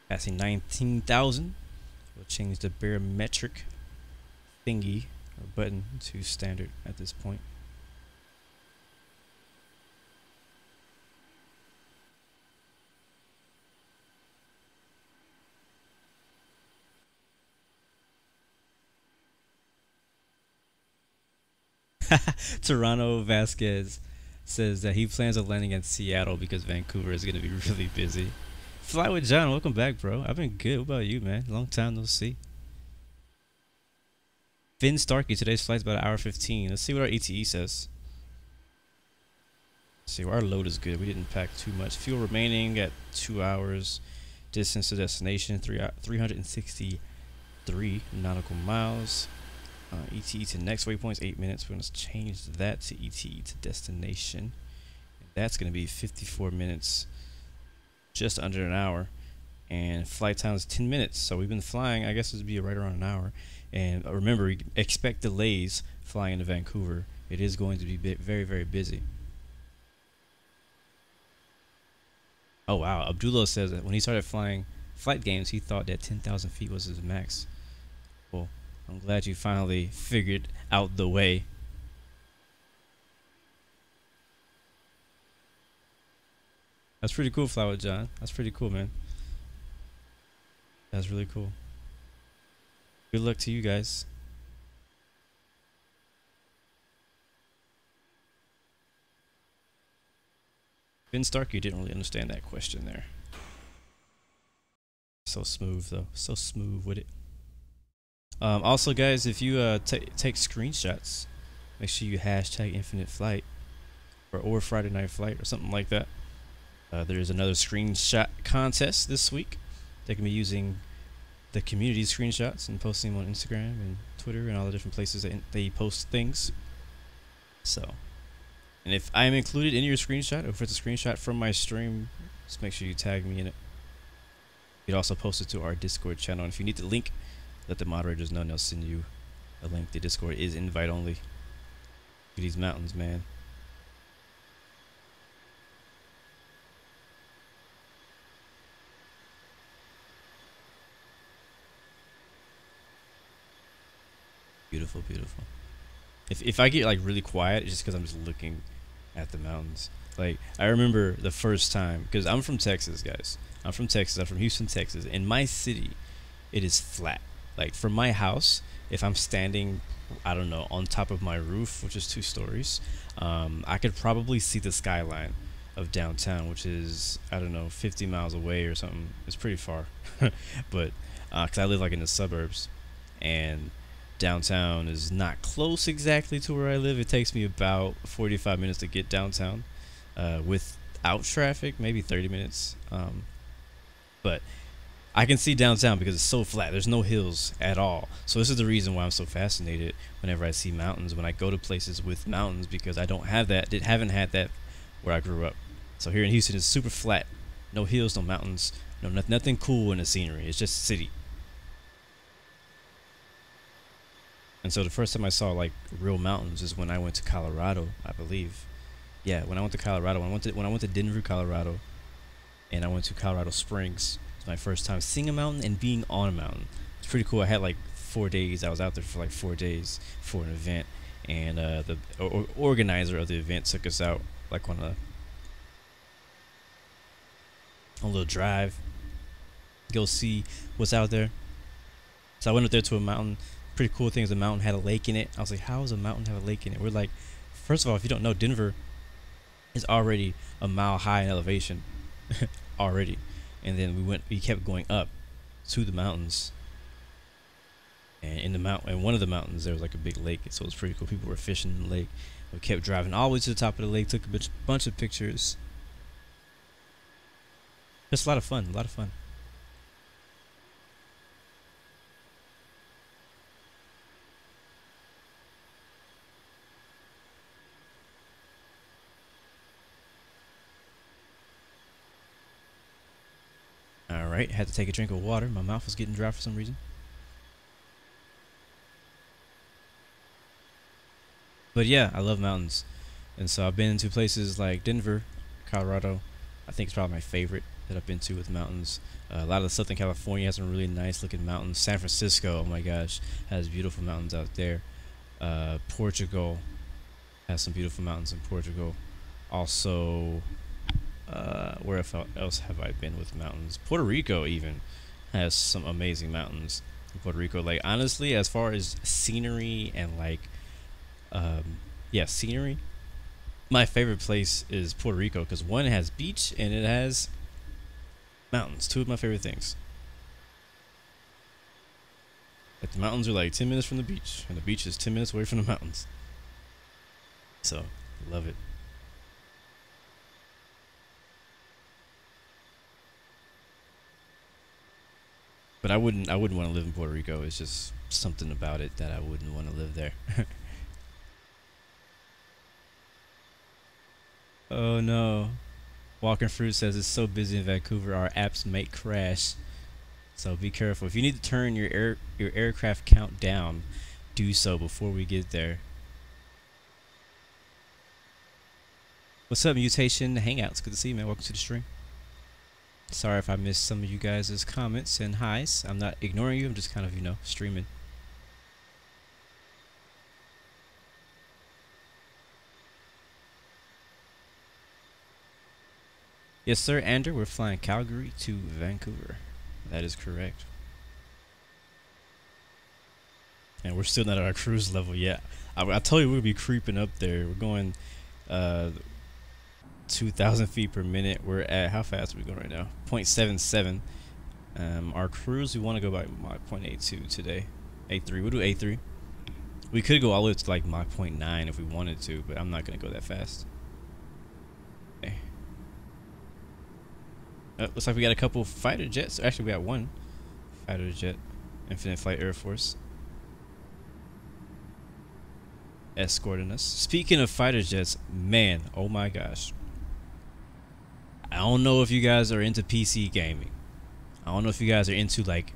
Passing 19,000. We'll change the barometric thingy or button to standard at this point. Toronto Vasquez says that he plans on landing in Seattle because Vancouver is going to be really busy. Fly with John, welcome back, bro. I've been good. What about you, man? Long time no see. Finn Starkey, today's flight's about 1:15. Let's see what our ETE says. Let's see, our load is good. We didn't pack too much. Fuel remaining at 2 hours. Distance to destination, 363 nautical miles. ETE to next waypoint's 8 minutes. We're going to change that to ETE to destination. That's going to be 54 minutes, just under an hour. And flight time is 10 minutes. So we've been flying, I guess it would be right around an hour. And remember, expect delays flying into Vancouver. It is going to be very, very busy. Oh, wow. Abdullah says that when he started flying flight games, he thought that 10,000 feet was his max. Well, I'm glad you finally figured out the way. That's pretty cool, Flower John. That's pretty cool, man. That's really cool. Good luck to you guys. Ben Starkey didn't really understand that question there. So smooth though, so smooth with it. Also guys, if you take screenshots, make sure you hashtag Infinite Flight or Friday Night Flight or something like that. There is another screenshot contest this week. They can be using the community screenshots and posting them on Instagram and Twitter and all the different places that they post things. So, and if I am included in your screenshot, or if it's a screenshot from my stream, just make sure you tag me in it. You can also post it to our Discord channel. And if you need the link, let the moderators know and they'll send you a link. The Discord is invite only. Look at these mountains, man. Beautiful, beautiful. If I get like really quiet, it's just because I'm just looking at the mountains. Like, I remember the first time, because I'm from Texas, guys. I'm from Texas. I'm from Houston, Texas. In my city, it is flat. Like, from my house, if I'm standing, I don't know, on top of my roof, which is 2 stories, I could probably see the skyline of downtown, which is, I don't know, 50 miles away or something. It's pretty far. But, because I live like in the suburbs, and downtown is not close exactly to where I live. It takes me about 45 minutes to get downtown, without traffic, maybe 30 minutes. But I can see downtown because it's so flat. There's no hills at all. So this is the reason why I'm so fascinated whenever I see mountains, when I go to places with mountains, because I don't have that. Haven't had that where I grew up. So here in Houston, it's super flat. No hills, no mountains, nothing cool in the scenery. It's just city. And so the first time I saw like real mountains is when I went to Colorado, I believe. Yeah, when I went to Colorado, when I went to Denver, Colorado, and I went to Colorado Springs. It was my first time seeing a mountain and being on a mountain. It's pretty cool. I had like 4 days. I was out there for like 4 days for an event, and the organizer of the event took us out like on a little drive, go see what's out there. So I went up there to a mountain. Pretty cool thing is the mountain had a lake in it. I was like, how does a mountain have a lake in it? We're like, first of all, if you don't know, Denver is already a mile high in elevation already, and then we kept going up to the mountains, and in one of the mountains there was like a big lake, so it was pretty cool. People were fishing in the lake. We kept driving all the way to the top of the lake, took a bunch of pictures. Just a lot of fun, a lot of fun. Alright, had to take a drink of water. My mouth was getting dry for some reason. But yeah, I love mountains. And so I've been to places like Denver, Colorado. I think it's probably my favorite that I've been to with mountains. A lot of Southern California has some really nice looking mountains. San Francisco, oh my gosh, has beautiful mountains out there. Portugal has some beautiful mountains in Portugal. Also, where else have I been with mountains? Puerto Rico even has some amazing mountains in Puerto Rico. Like, honestly, as far as scenery and like, yeah, scenery, my favorite place is Puerto Rico, because one, it has beach and it has mountains. 2 of my favorite things. Like, the mountains are like 10 minutes from the beach, and the beach is 10 minutes away from the mountains. So, love it. But I wouldn't want to live in Puerto Rico. It's just something about it that I wouldn't want to live there. Oh no. Walking Fruit says it's so busy in Vancouver, our apps might crash. So be careful. If you need to turn your aircraft count down, do so before we get there. What's up, Mutation Hangouts? Good to see you, man. Welcome to the stream. Sorry if I missed some of you guys' comments and highs. I'm not ignoring you. I'm just kind of, streaming. Yes, sir, Andrew. We're flying Calgary to Vancouver. That is correct. and we're still not at our cruise level yet. I told you we'll be creeping up there. We're going 2,000 feet per minute. We're at, how fast are we going right now? 0.77. Our cruise, we want to go by Mach 0.82 today. A3, we'll do A3. We could go all the way to like Mach 0.9 if we wanted to, but I'm not going to go that fast. Okay. Looks like we got a couple fighter jets. Actually, we got one fighter jet, Infinite Flight Air Force, escorting us. Speaking of fighter jets, man, oh my gosh. I don't know if you guys are into PC gaming. I don't know if you guys are into like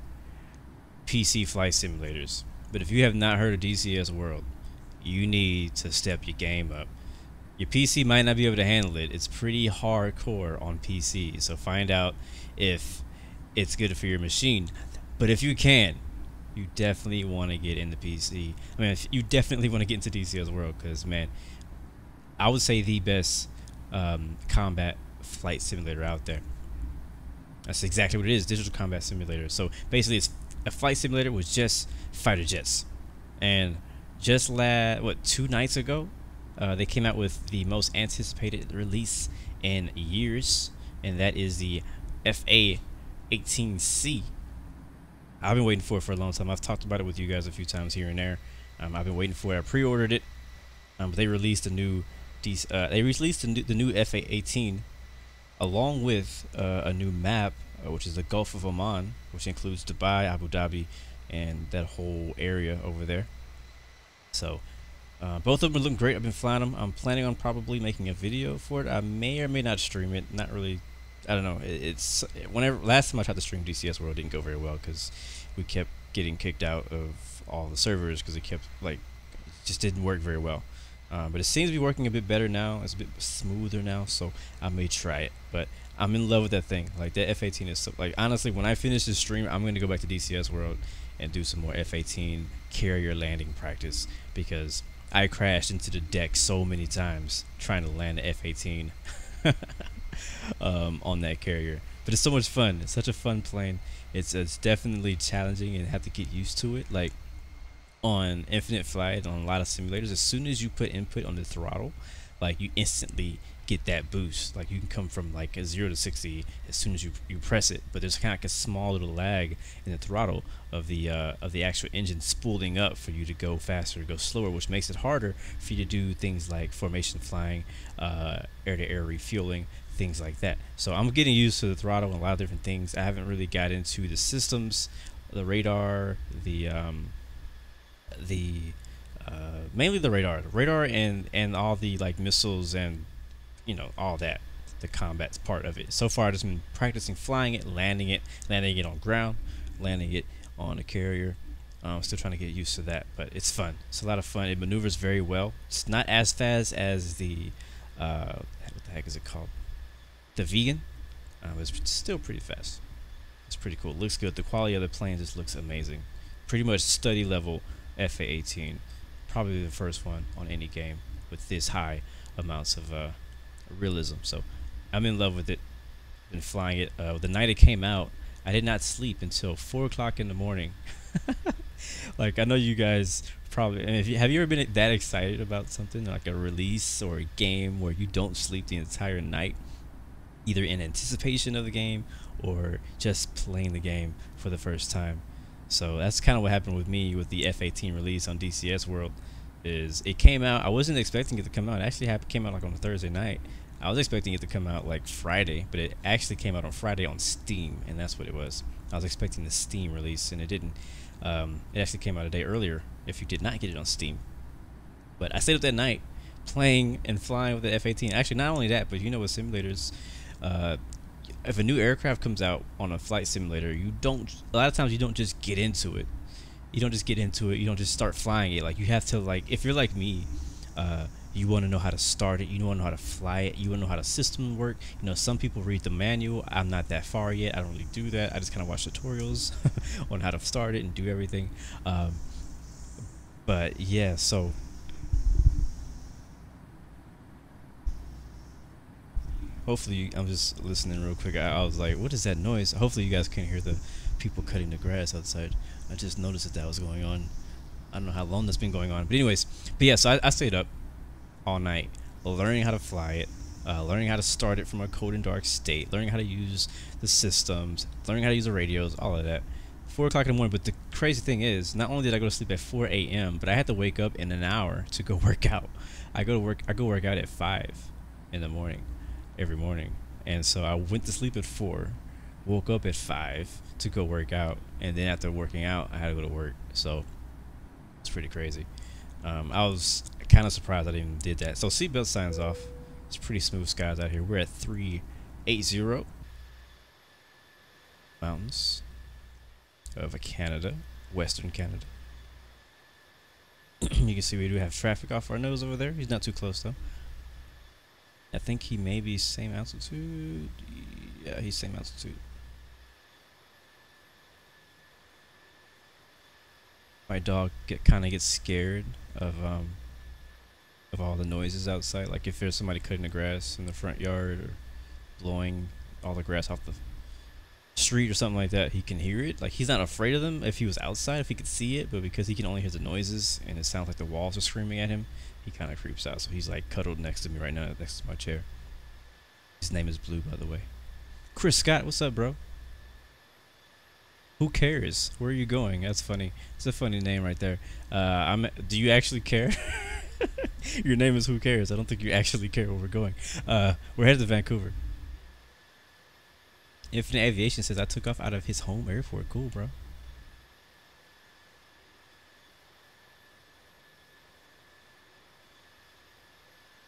PC flight simulators, but if you have not heard of DCS World, you need to step your game up. Your PC might not be able to handle it. It's pretty hardcore on PC, so find out if it's good for your machine. But if you can, you definitely want to get into PC. I mean, you definitely want to get into DCS World, because man, I would say the best combat flight simulator out there. That's exactly what it is, digital combat simulator. So basically it's a flight simulator with just fighter jets. And just 2 nights ago, they came out with the most anticipated release in years, and that is the FA-18C. I've been waiting for it for a long time. I've talked about it with you guys a few times here and there. I've been waiting for it. I pre-ordered it. But they released a new the new FA-18 along with a new map, which is the Gulf of Oman, which includes Dubai, Abu Dhabi, and that whole area over there. So both of them are looking great. I've been flying them. I'm planning on probably making a video for it. I may or may not stream it. Not really. I don't know. It's last time I tried to stream DCS World, it didn't go very well because we kept getting kicked out of all the servers because it kept just didn't work very well. But it seems to be working a bit better now. It's a bit smoother now, so I may try it. But I'm in love with that thing. Like, that F-18 is so, like, honestly, when I finish this stream, I'm going to go back to DCS World and do some more F-18 carrier landing practice, because I crashed into the deck so many times trying to land the F-18 on that carrier. But it's so much fun. It's such a fun plane. It's definitely challenging and have to get used to it. Like, on Infinite Flight, on a lot of simulators, as soon as you put input on the throttle, like, you instantly get that boost. Like, you can come from like a 0 to 60 as soon as you press it, but there's kind of like a small little lag in the throttle of the actual engine spooling up for you to go faster or go slower, which makes it harder for you to do things like formation flying, air-to-air refueling, things like that. So I'm getting used to the throttle and a lot of different things. I haven't really got into the systems, the radar, mainly the radar and all the like missiles and, you know, all that, the combat's part of it. So far I've just been practicing flying it, landing it on ground, landing it on a carrier. Still trying to get used to that, but it's fun. It's a lot of fun. It maneuvers very well. It's not as fast as the what the heck is it called, the Vegan. It's still pretty fast. It's pretty cool. It looks good. The quality of the plane just looks amazing. Pretty much study level FA-18, probably the first one on any game with this high amounts of realism. So I'm in love with it. Been flying it. The night it came out, I did not sleep until 4 o'clock in the morning. Like, I know you guys probably, I mean, have you ever been that excited about something like a release or a game where you don't sleep the entire night, either in anticipation of the game or just playing the game for the first time? So that's kind of what happened with me with the F-18 release on DCS World. Is it came out, I wasn't expecting it to come out. It actually came out like on a Thursday night. I was expecting it to come out like Friday, but it actually came out on Friday on Steam, and that's what it was. I was expecting the Steam release, and it didn't. It actually came out a day earlier if you did not get it on Steam. But I stayed up that night playing and flying with the F-18. Actually, not only that, but you know, with simulators, if a new aircraft comes out on a flight simulator, a lot of times you don't just get into it. You don't just get into it. You don't just start flying it. Like, you have to, like, if you're like me, you want to know how to start it. You want to know how to fly it. You want to know how the system work. You know, some people read the manual. I'm not that far yet. I don't really do that. I just kind of watch tutorials on how to start it and do everything. But yeah, so hopefully, I'm just listening real quick. I was like, what is that noise? Hopefully you guys can't hear the people cutting the grass outside. I just noticed that was going on. I don't know how long that's been going on. But anyways, but yeah, so I stayed up all night learning how to fly it, learning how to start it from a cold and dark state, learning how to use the systems, learning how to use the radios, all of that. 4 o'clock in the morning. But the crazy thing is, not only did I go to sleep at 4 a.m., but I had to wake up in an hour to go work out. I go work out at 5 in the morning, every morning. And so I went to sleep at 4, woke up at 5 to go work out, and then after working out, I had to go to work. So it's pretty crazy. I was kind of surprised I even did that. So seatbelt signs off. It's pretty smooth skies out here. We're at 380 mountains of Canada, Western Canada. You can see we do have traffic off our nose over there. He's not too close though. I think he may be same altitude. Yeah, he's same altitude. My dog kind of gets scared of all the noises outside. Like if there's somebody cutting the grass in the front yard or blowing all the grass off the street or something like that, he can hear it. Like he's not afraid of them if he was outside, if he could see it, but because he can only hear the noises and it sounds like the walls are screaming at him, he kind of creeps out. So he's like cuddled next to me right now, next to my chair. His name is Blue, by the way. Chris Scott, what's up, bro? Who cares? Where are you going? That's funny. It's a funny name right there. Do you actually care? Your name is Who Cares. I don't think you actually care where we're going. We're headed to Vancouver. Infinite Aviation says I took off out of his home airport. Cool, bro.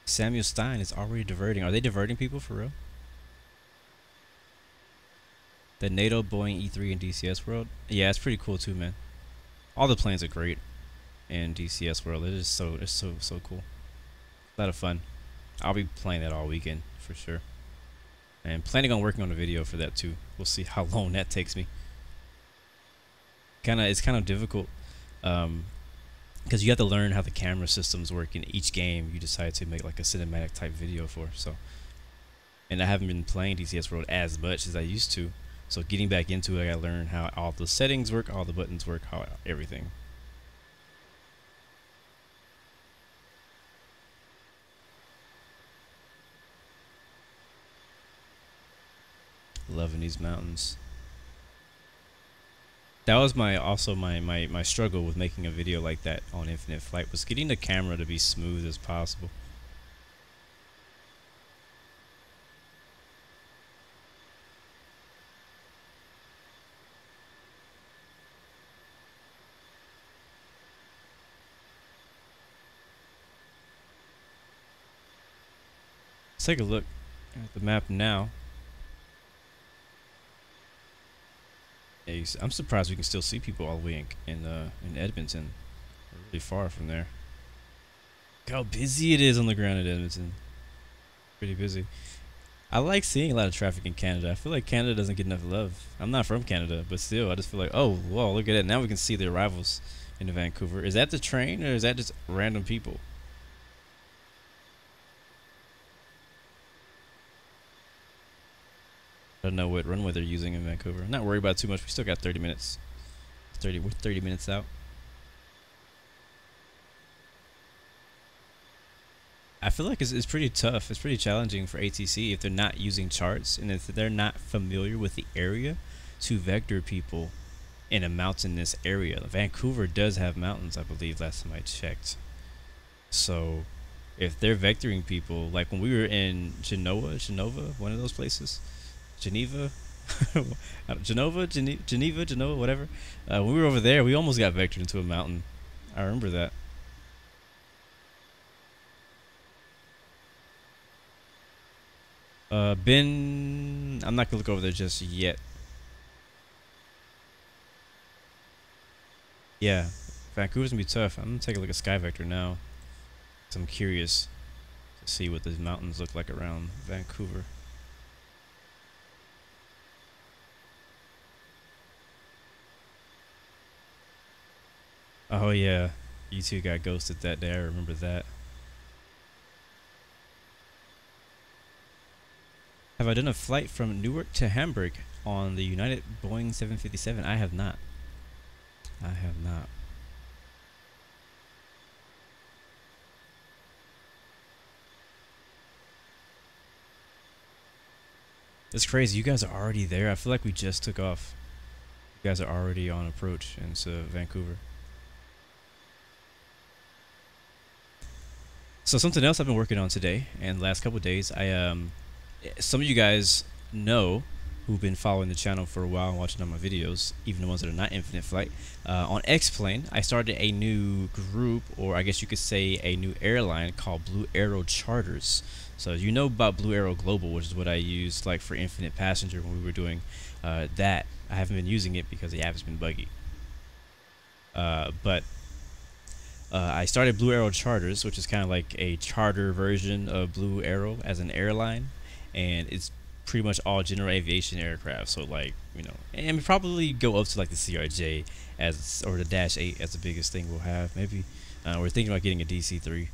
Samuel Stein is already diverting. Are they diverting people for real? The NATO Boeing E3 in DCS World. Yeah, it's pretty cool too, man. All the planes are great in DCS World. It's so cool. A lot of fun. I'll be playing that all weekend for sure. And planning on working on a video for that too. We'll see how long that takes me. It's kind of difficult because you have to learn how the camera systems work in each game you decide to make like a cinematic type video for. So, and I haven't been playing DCS World as much as I used to. So getting back into it, I gotta learn how all the settings work, all the buttons work, how everything. Loving these mountains. That was my struggle with making a video like that on Infinite Flight, was getting the camera to be smooth as possible. Let's take a look at the map now. Yeah, I'm surprised we can still see people all the way in Edmonton. We're really far from there. Look how busy it is on the ground at Edmonton. Pretty busy. I like seeing a lot of traffic in Canada. I feel like Canada doesn't get enough love. I'm not from Canada, but still, I just feel like, oh, whoa, look at that. Now we can see the arrivals into Vancouver. Is that the train or is that just random people? I don't know what runway they're using in Vancouver. I'm not worried about it too much. We still got 30 minutes. We're 30 minutes out. I feel like it's pretty tough. It's pretty challenging for ATC if they're not using charts and if they're not familiar with the area to vector people in a mountainous area. Vancouver does have mountains, I believe, last time I checked. So if they're vectoring people, like when we were in Genova, one of those places, Geneva, whatever. When we were over there, we almost got vectored into a mountain. I remember that. I'm not gonna look over there just yet. Yeah, Vancouver's gonna be tough. I'm gonna take a look at Sky Vector now, 'cause I'm curious to see what these mountains look like around Vancouver. Oh yeah, you two got ghosted that day. I remember that. Have I done a flight from Newark to Hamburg on the United Boeing 757? I have not. I have not. It's crazy. You guys are already there. I feel like we just took off. You guys are already on approach into Vancouver. So something else I've been working on today and the last couple of days, some of you guys know who've been following the channel for a while and watching all my videos, even the ones that are not Infinite Flight. On X-Plane, I started a new group, or I guess you could say a new airline called Blue Arrow Charters. So you know about Blue Arrow Global, which is what I used like for Infinite Passenger when we were doing that. I haven't been using it because the app has been buggy. But I started Blue Arrow Charters, which is kind of like a charter version of Blue Arrow as an airline, and it's pretty much all general aviation aircraft. So like, you know, and probably go up to like the CRJ as, or the Dash 8 as the biggest thing we'll have. Maybe we're thinking about getting a DC-3,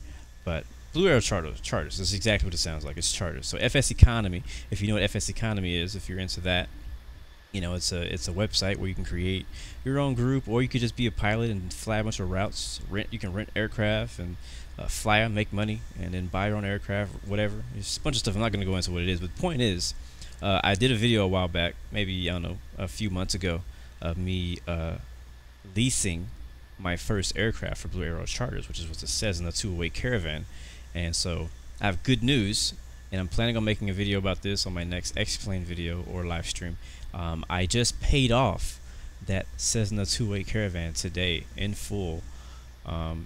but Blue Arrow Charters. That's exactly what it sounds like. It's charters. So FS Economy, if you know what FS Economy is, if you're into that, you know, it's a website where you can create your own group, or you could just be a pilot and fly a bunch of routes. You can rent aircraft and fly them, make money, and then buy your own aircraft, whatever. There's a bunch of stuff. I'm not going to go into what it is, but the point is, I did a video a while back, maybe, I don't know, a few months ago, of me leasing my first aircraft for Blue Arrow Charters, which is what it says in the 208 Caravan. And so I have good news, and I'm planning on making a video about this on my next X-Plane video or live stream. I just paid off that Cessna 208 Caravan today in full,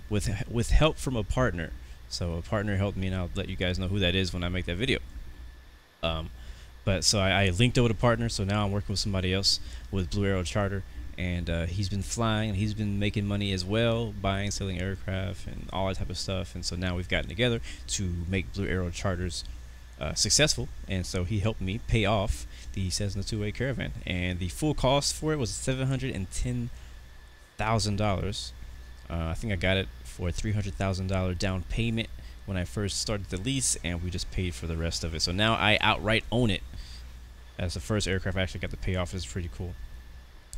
with help from a partner. So a partner helped me, and I'll let you guys know who that is when I make that video. But so I linked over to partner, so now I'm working with somebody else with Blue Arrow Charter, and he's been flying, and he's been making money as well, buying, selling aircraft, and all that type of stuff. And so now we've gotten together to make Blue Arrow Charters successful, and so he helped me pay off the Cessna 208 Caravan, and the full cost for it was $710,000. I think I got it for a $300,000 down payment when I first started the lease, and we just paid for the rest of it. So now I outright own it. As the first aircraft I actually got to pay off. Is pretty cool.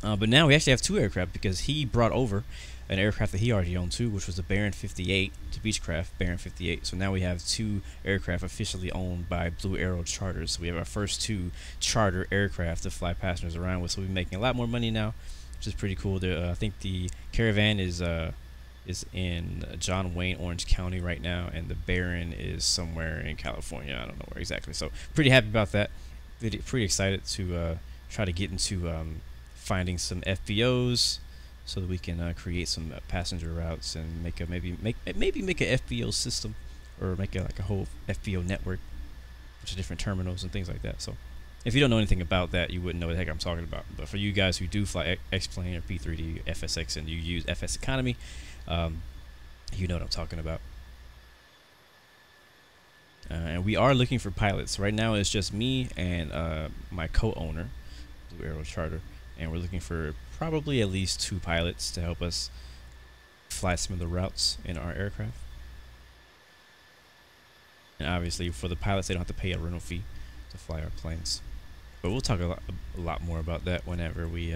But now we actually have two aircraft, because he brought over an aircraft that he already owned too, which was the Baron 58, the Beechcraft Baron 58. So now we have two aircraft officially owned by Blue Arrow Charters. So we have our first two charter aircraft to fly passengers around with. So we're making a lot more money now, which is pretty cool. I think the Caravan is in John Wayne, Orange County right now, and the Baron is somewhere in California. I don't know where exactly. So pretty happy about that. Pretty excited to try to get into finding some FBOs, so that we can create some passenger routes and make a maybe make a FBO system, or make like a whole FBO network, which is different terminals and things like that. So if you don't know anything about that, you wouldn't know what the heck I'm talking about. But for you guys who do fly X-Plane or P3D, FSX, and you use FS Economy, you know what I'm talking about. And we are looking for pilots. Right now it's just me and my co-owner, Blue Arrow Charter, and we're looking for probably at least 2 pilots to help us fly some of the routes in our aircraft. And obviously for the pilots, they don't have to pay a rental fee to fly our planes. But we'll talk a lot more about that whenever we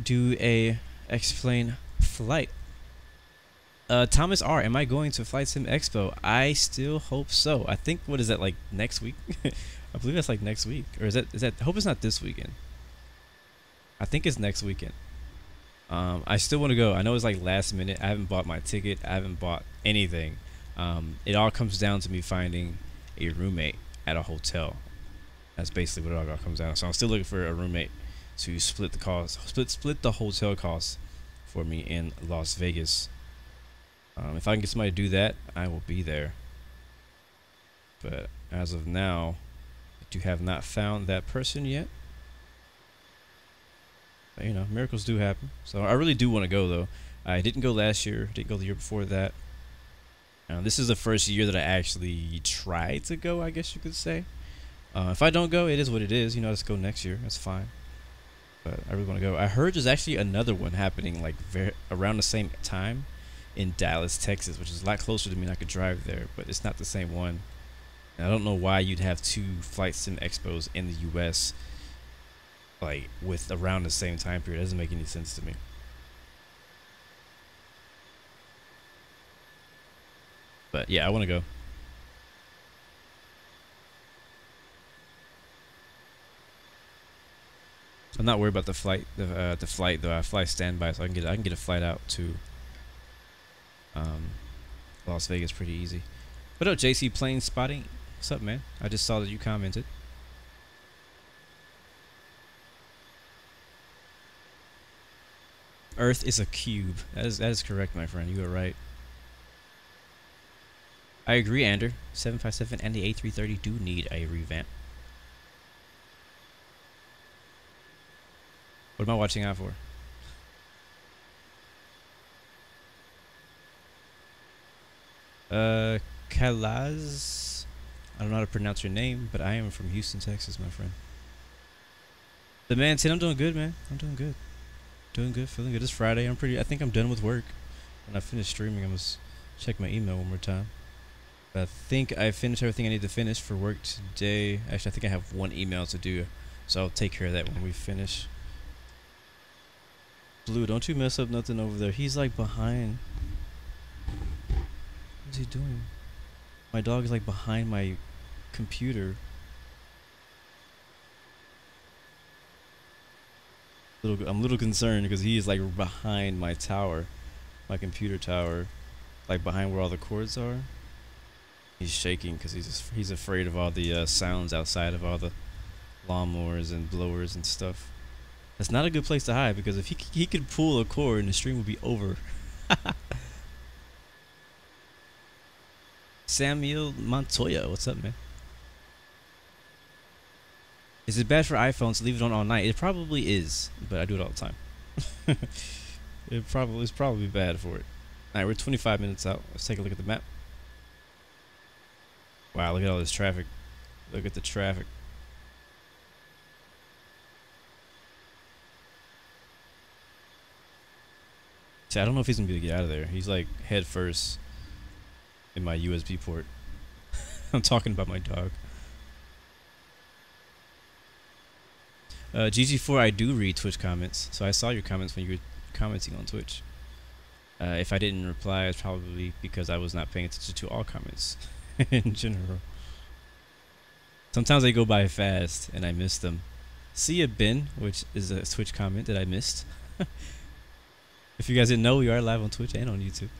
do a X-Plane flight. Thomas R, am I going to Flight Sim Expo? I still hope so. I think, what is that, like next week? I believe that's like next week, or is that I hope it's not this weekend. I think it's next weekend. I still want to go. I know it's like last minute. I haven't bought my ticket. I haven't bought anything. It all comes down to me finding a roommate at a hotel. That's basically what it all comes down to. So I'm still looking for a roommate to split the cost, split the hotel costs for me in Las Vegas. If I can get somebody to do that, I will be there. But as of now, I have not found that person yet. But, you know, miracles do happen. So I really do want to go, though. I didn't go last year. Didn't go the year before that. This is the first year that I actually tried to go, I guess you could say. If I don't go, it is what it is. You know, let's go next year. That's fine. But I really want to go. I heard there's actually another one happening like around the same time in Dallas, Texas, which is a lot closer to me and I could drive there, but it's not the same one. And I don't know why you'd have 2 Flight Sim Expos in the US like with around the same time period. It doesn't make any sense to me. But yeah, I want to go. I'm not worried about the flight. The flight though. I fly standby, so I can get a flight out to Las Vegas pretty easy. What up, JC Plane Spotting? What's up, man? I just saw that you commented. Earth is a cube. That is correct, my friend. You are right. I agree, Ander. 757 and the A330 do need a revamp. What am I watching out for? Kalaz. I don't know how to pronounce your name, but I am from Houston, Texas, my friend. The man said, I'm doing good, man. I'm doing good. Doing good, feeling good. It's Friday. I think I'm done with work. When I finish streaming, I must check my email one more time. But I think I finished everything I need to finish for work today. Actually, I think I have one email to do, so I'll take care of that when we finish. Blue, don't you mess up nothing over there. He's like behind. What's he doing? My dog is like behind my computer. I'm a little concerned because he is like behind my tower, my computer tower, like behind where all the cords are. He's shaking because he's afraid of all the sounds outside of all the lawnmowers and blowers and stuff. That's not a good place to hide because if he could pull a cord and the stream would be over. Samuel Montoya, what's up, man? Is it bad for iPhones to leave it on all night? It probably is, but I do it all the time. It's probably bad for it. Alright, we're 25 minutes out. Let's take a look at the map. Wow, look at all this traffic. Look at the traffic. See, I don't know if he's gonna be able to get out of there. He's like head first in my USB port. I'm talking about my dog. GG4, I do read Twitch comments, so I saw your comments when you were commenting on Twitch. If I didn't reply, it's probably because I was not paying attention to all comments in general. Sometimes they go by fast and I miss them. See ya, Ben, which is a Twitch comment that I missed. If you guys didn't know, we are live on Twitch and on YouTube.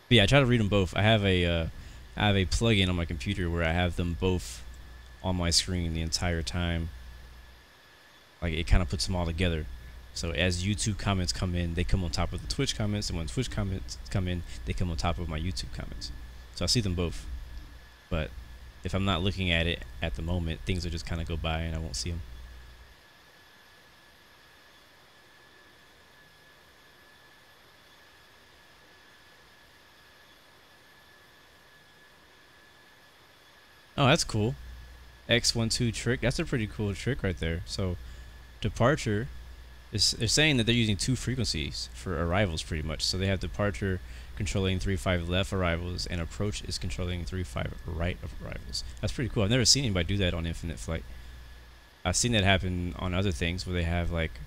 But yeah, I try to read them both. I have a plugin on my computer where I have them both on my screen the entire time. Like it kind of puts them all together. So as YouTube comments come in, they come on top of the Twitch comments, and when Twitch comments come in, they come on top of my YouTube comments. So I see them both. But if I'm not looking at it at the moment, things will just kind of go by and I won't see them. Oh, that's cool. X12 trick. That's a pretty cool trick right there. So departure is, they're saying that they're using two frequencies for arrivals pretty much. So they have departure controlling 3-5 left arrivals and approach is controlling 3-5 right of arrivals. That's pretty cool. I've never seen anybody do that on Infinite Flight. I've seen that happen on other things where they have like,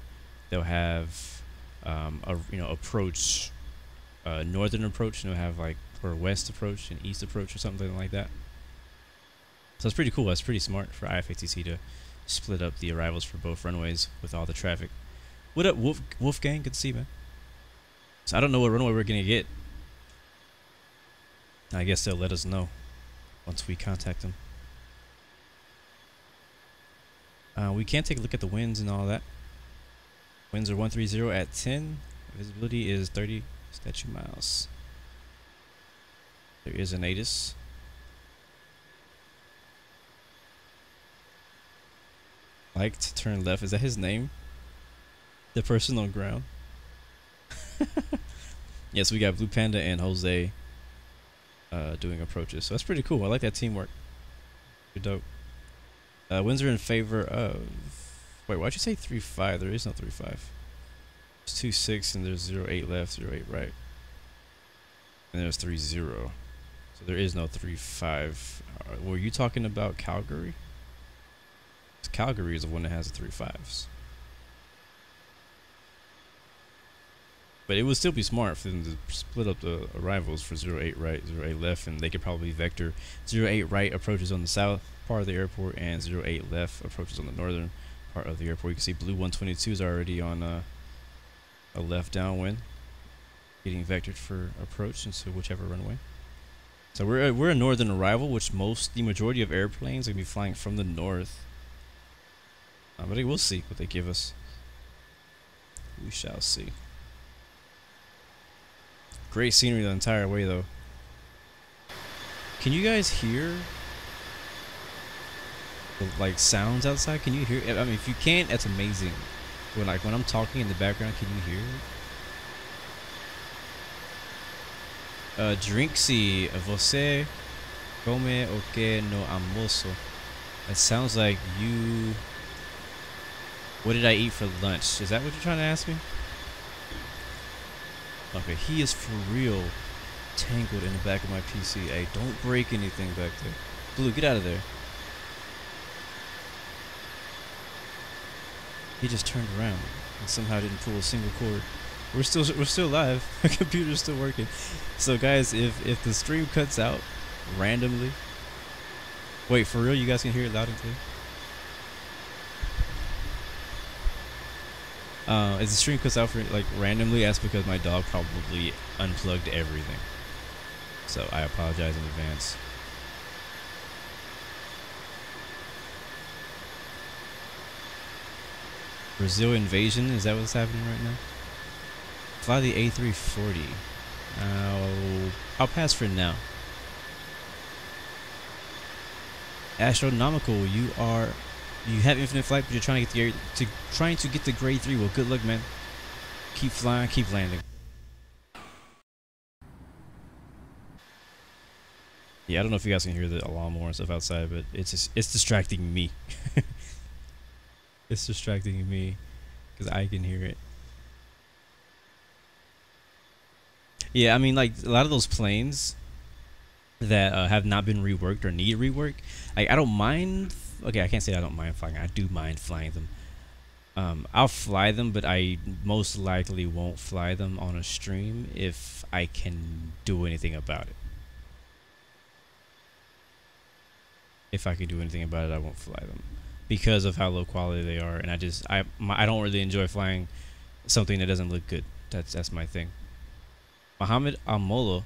they'll have approach, northern approach, and they'll have like, or west approach and east approach or something like that. So it's pretty cool. That's pretty smart for IFATC to split up the arrivals for both runways with all the traffic. What up, Wolfgang? Good to see you, man. So I don't know what runway we're gonna get. I guess they'll let us know once we contact them. We can take a look at the winds and all that. Winds are 130 at 10. Visibility is 30 statute miles. There is an ATIS. Like to turn left. Is that his name? The person on ground? Yes, we got Blue Panda and Jose doing approaches. So that's pretty cool. I like that teamwork. Good dope. Winds are in favor of... Wait, why'd you say 3-5? There is no 3-5. There's 2-6 and there's 0-8 left, 0-8 right. And there's 3-0. So there is no 3-5. Were you talking about Calgary? Calgary is the one that has the 3-5s. But it would still be smart for them to split up the arrivals for 0-8 right, 0-8 left, and they could probably vector 0-8 right approaches on the south, part of the airport, and 08 left approaches on the northern part of the airport. You can see blue 122 is already on a left downwind, getting vectored for approach into whichever runway. So we're a northern arrival, which the majority of airplanes are gonna be flying from the north. But we'll see what they give us. We shall see. Great scenery the entire way, though. Can you guys hear the like sounds outside? Can you hear? I mean, if you can't, that's amazing. When I'm talking in the background, can you hear it? Drinksy, você come o que no almoço? That sounds like you. What did I eat for lunch? Is that what you're trying to ask me? Okay, he is for real tangled in the back of my PC. Hey, don't break anything back there. Blue, get out of there. He just turned around and somehow didn't pull a single cord. We're still live. My computer's still working. So guys, if the stream cuts out randomly, wait, for real, you guys can hear it loud and clear? If the stream cuts out for like randomly, that's because my dog probably unplugged everything. So I apologize in advance. Brazil invasion, is that what's happening right now? Fly the A340. I'll pass for now. Astronomical, you have infinite flight, but you're trying to get the grade 3. Well, good luck, man. Keep flying, keep landing. Yeah, I don't know if you guys can hear the lawnmower and stuff outside, but it's distracting me. It's distracting me because I can hear it. Yeah, I mean, like a lot of those planes that have not been reworked or need rework, I don't mind. Okay, I can't say I don't mind flying. I do mind flying them. I'll fly them, but I most likely won't fly them on a stream if I can do anything about it. If I can do anything about it, I won't fly them because of how low quality they are, and I don't really enjoy flying something that doesn't look good. That's my thing. Mohammed Amola,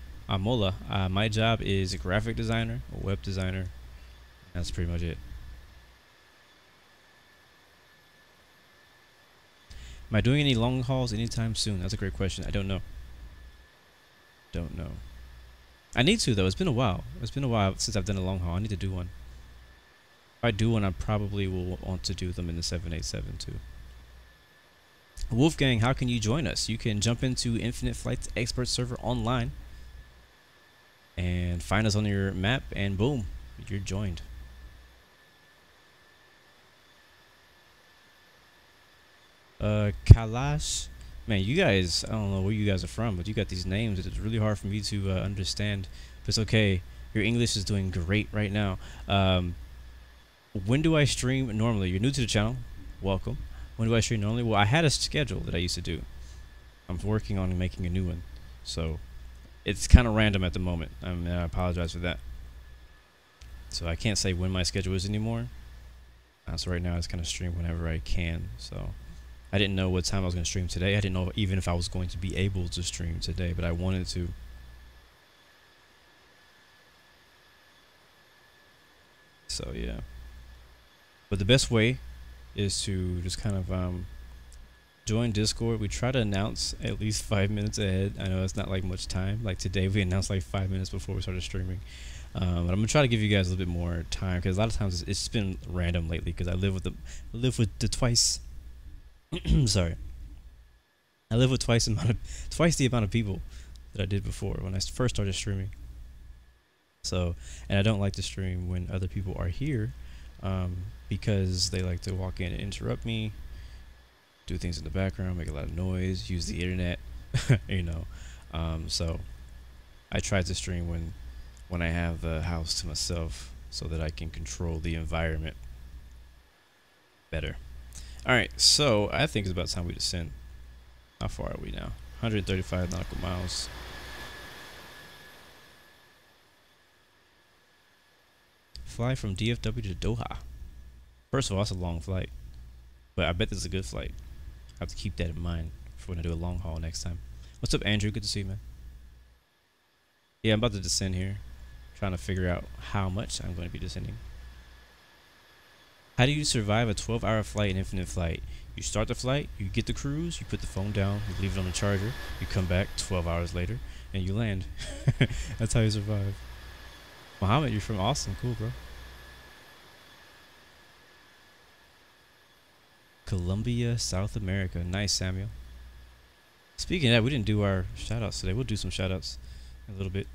my job is a graphic designer, a web designer. That's pretty much it. Am I doing any long hauls anytime soon? That's a great question. I don't know. Don't know. I need to though. It's been a while. It's been a while since I've done a long haul. I need to do one. If I do one, I probably will want to do them in the 787 too. Wolfgang, how can you join us? You can jump into Infinite Flight's expert server online and find us on your map, and boom, you're joined. Kalash, man, you guys, I don't know where you guys are from, but you got these names. It's really hard for me to understand, but it's okay. Your English is doing great right now. When do I stream normally? You're new to the channel, welcome. When do I stream normally? Well, I had a schedule that I used to do. I'm working on making a new one, so it's kind of random at the moment. I apologize for that. So I can't say when my schedule is anymore. So right now it's kind of stream whenever I can. So I didn't know what time I was going to stream today. I didn't know even if I was going to be able to stream today, but I wanted to. So yeah. But the best way is to just kind of join Discord. We try to announce at least 5 minutes ahead. I know it's not like much time. Like today we announced like 5 minutes before we started streaming. But I'm gonna try to give you guys a little bit more time because a lot of times it's just been random lately because I live with the twice. Sorry. I live with twice the amount of people that I did before when I first started streaming. So, and I don't like to stream when other people are here. Because they like to walk in and interrupt me, do things in the background, make a lot of noise, use the internet, you know. So I try to stream when I have the house to myself so that I can control the environment better. Alright, so I think it's about time we descend. How far are we now? 135 nautical miles. fly from DFW to Doha. First of all, it's a long flight, but I bet this is a good flight. I have to keep that in mind for when I do a long haul next time. What's up, Andrew? Good to see you, man. Yeah, I'm about to descend here. Trying to figure out how much I'm going to be descending. How do you survive a 12-hour flight in infinite flight? You start the flight, you get the cruise, you put the phone down, you leave it on the charger, you come back 12 hours later, and you land. That's how you survive. Mohammed, you're from Austin. Cool, bro. Colombia, South America. Nice, Samuel. Speaking of that, we didn't do our shout-outs today. We'll do some shout-outs in a little bit.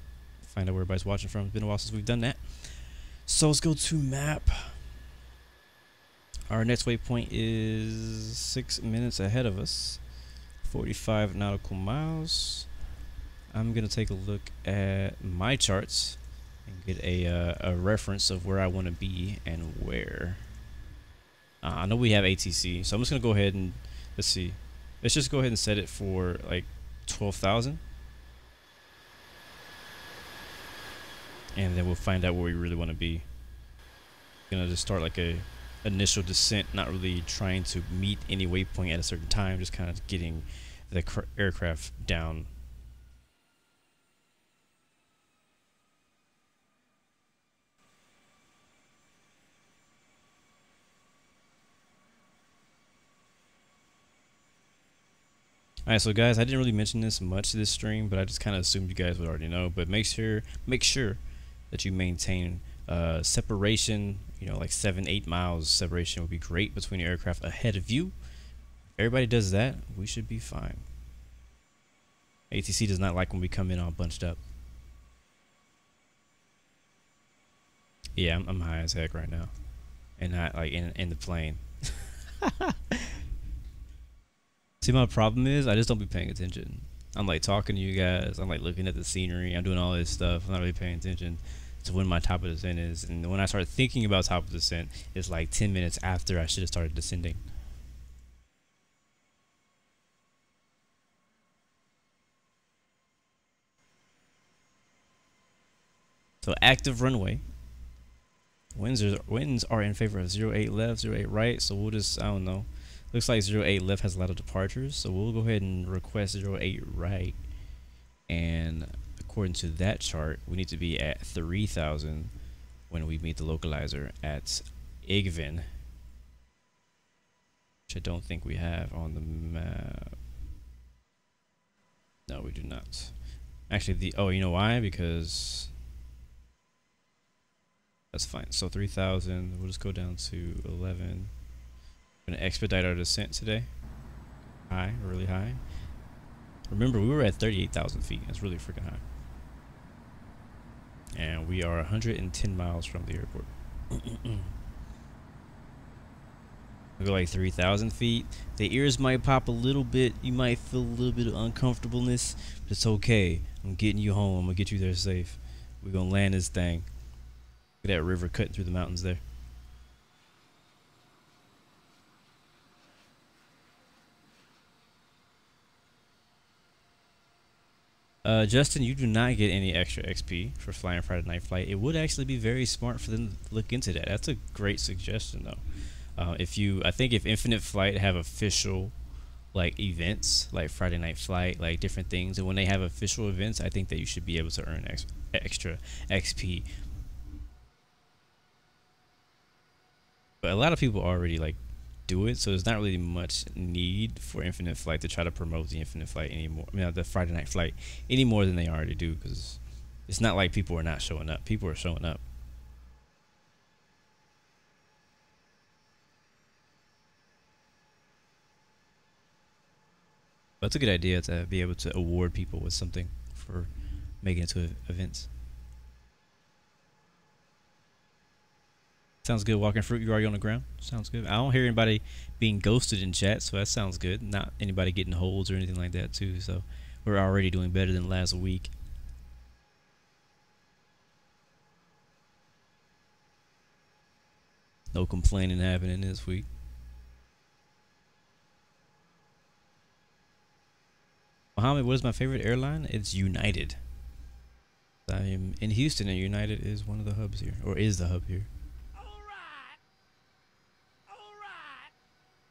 Find out where everybody's watching from. It's been a while since we've done that. So let's go to map. Our next waypoint is 6 minutes ahead of us. 45 nautical miles. I'm going to take a look at my charts and get a reference of where I want to be and where. I know we have ATC, so I'm just going to go ahead and, let's see. Let's just go ahead and set it for like 12,000. And then we'll find out where we really want to be. Gonna just start like a initial descent, not really trying to meet any waypoint at a certain time, just kind of getting the aircraft down. Alright, so guys, I didn't really mention this much this stream, but I just kind of assumed you guys would already know. But make sure that you maintain separation. You know, like 7-8 miles separation would be great between your aircraft ahead of you. If everybody does that, we should be fine. ATC does not like when we come in all bunched up. Yeah, I'm high as heck right now, and not like in the plane. See, my problem is I just don't be paying attention. I'm like talking to you guys. I'm like looking at the scenery. I'm doing all this stuff. I'm not really paying attention to when my top of descent is. And when I start thinking about top of descent, it's like 10 minutes after I should have started descending. So active runway. Winds are in favor of 08 left, 08 right. So we'll just, I don't know. Looks like 08 left has a lot of departures, so we'll go ahead and request 08 right. And according to that chart, we need to be at 3,000 when we meet the localizer at Igvin, which I don't think we have on the map. No, we do not. Actually, oh, you know why? Because that's fine. So 3,000. We'll just go down to 11. Gonna expedite our descent today. High, really high. Remember, we were at 38,000 feet. That's really freaking high. And we are 110 miles from the airport. We go like 3,000 feet. The ears might pop a little bit. You might feel a little bit of uncomfortableness, but it's okay. I'm getting you home. I'm gonna get you there safe. We're gonna land this thing. Look at that river cutting through the mountains there. Justin, you do not get any extra XP for flying Friday Night Flight. It would actually be very smart for them to look into that. That's a great suggestion, though. I think if Infinite Flight have official like events, like Friday Night Flight, like different things, and when they have official events, I think that you should be able to earn extra XP. But a lot of people already like do it, so there's not really much need for Infinite Flight to try to promote the Infinite Flight anymore. I mean, the Friday Night Flight any more than they already do, because it's not like people are not showing up. People are showing up. But it's a good idea to be able to award people with something for making it to events. Sounds good. Walking fruit, you already on the ground? Sounds good. I don't hear anybody being ghosted in chat, so that sounds good. Not anybody getting holds or anything like that, too. So we're already doing better than last week. No complaining happening this week. Mohammed, what is my favorite airline? It's United. I'm in Houston, and United is one of the hubs here, or is the hub here.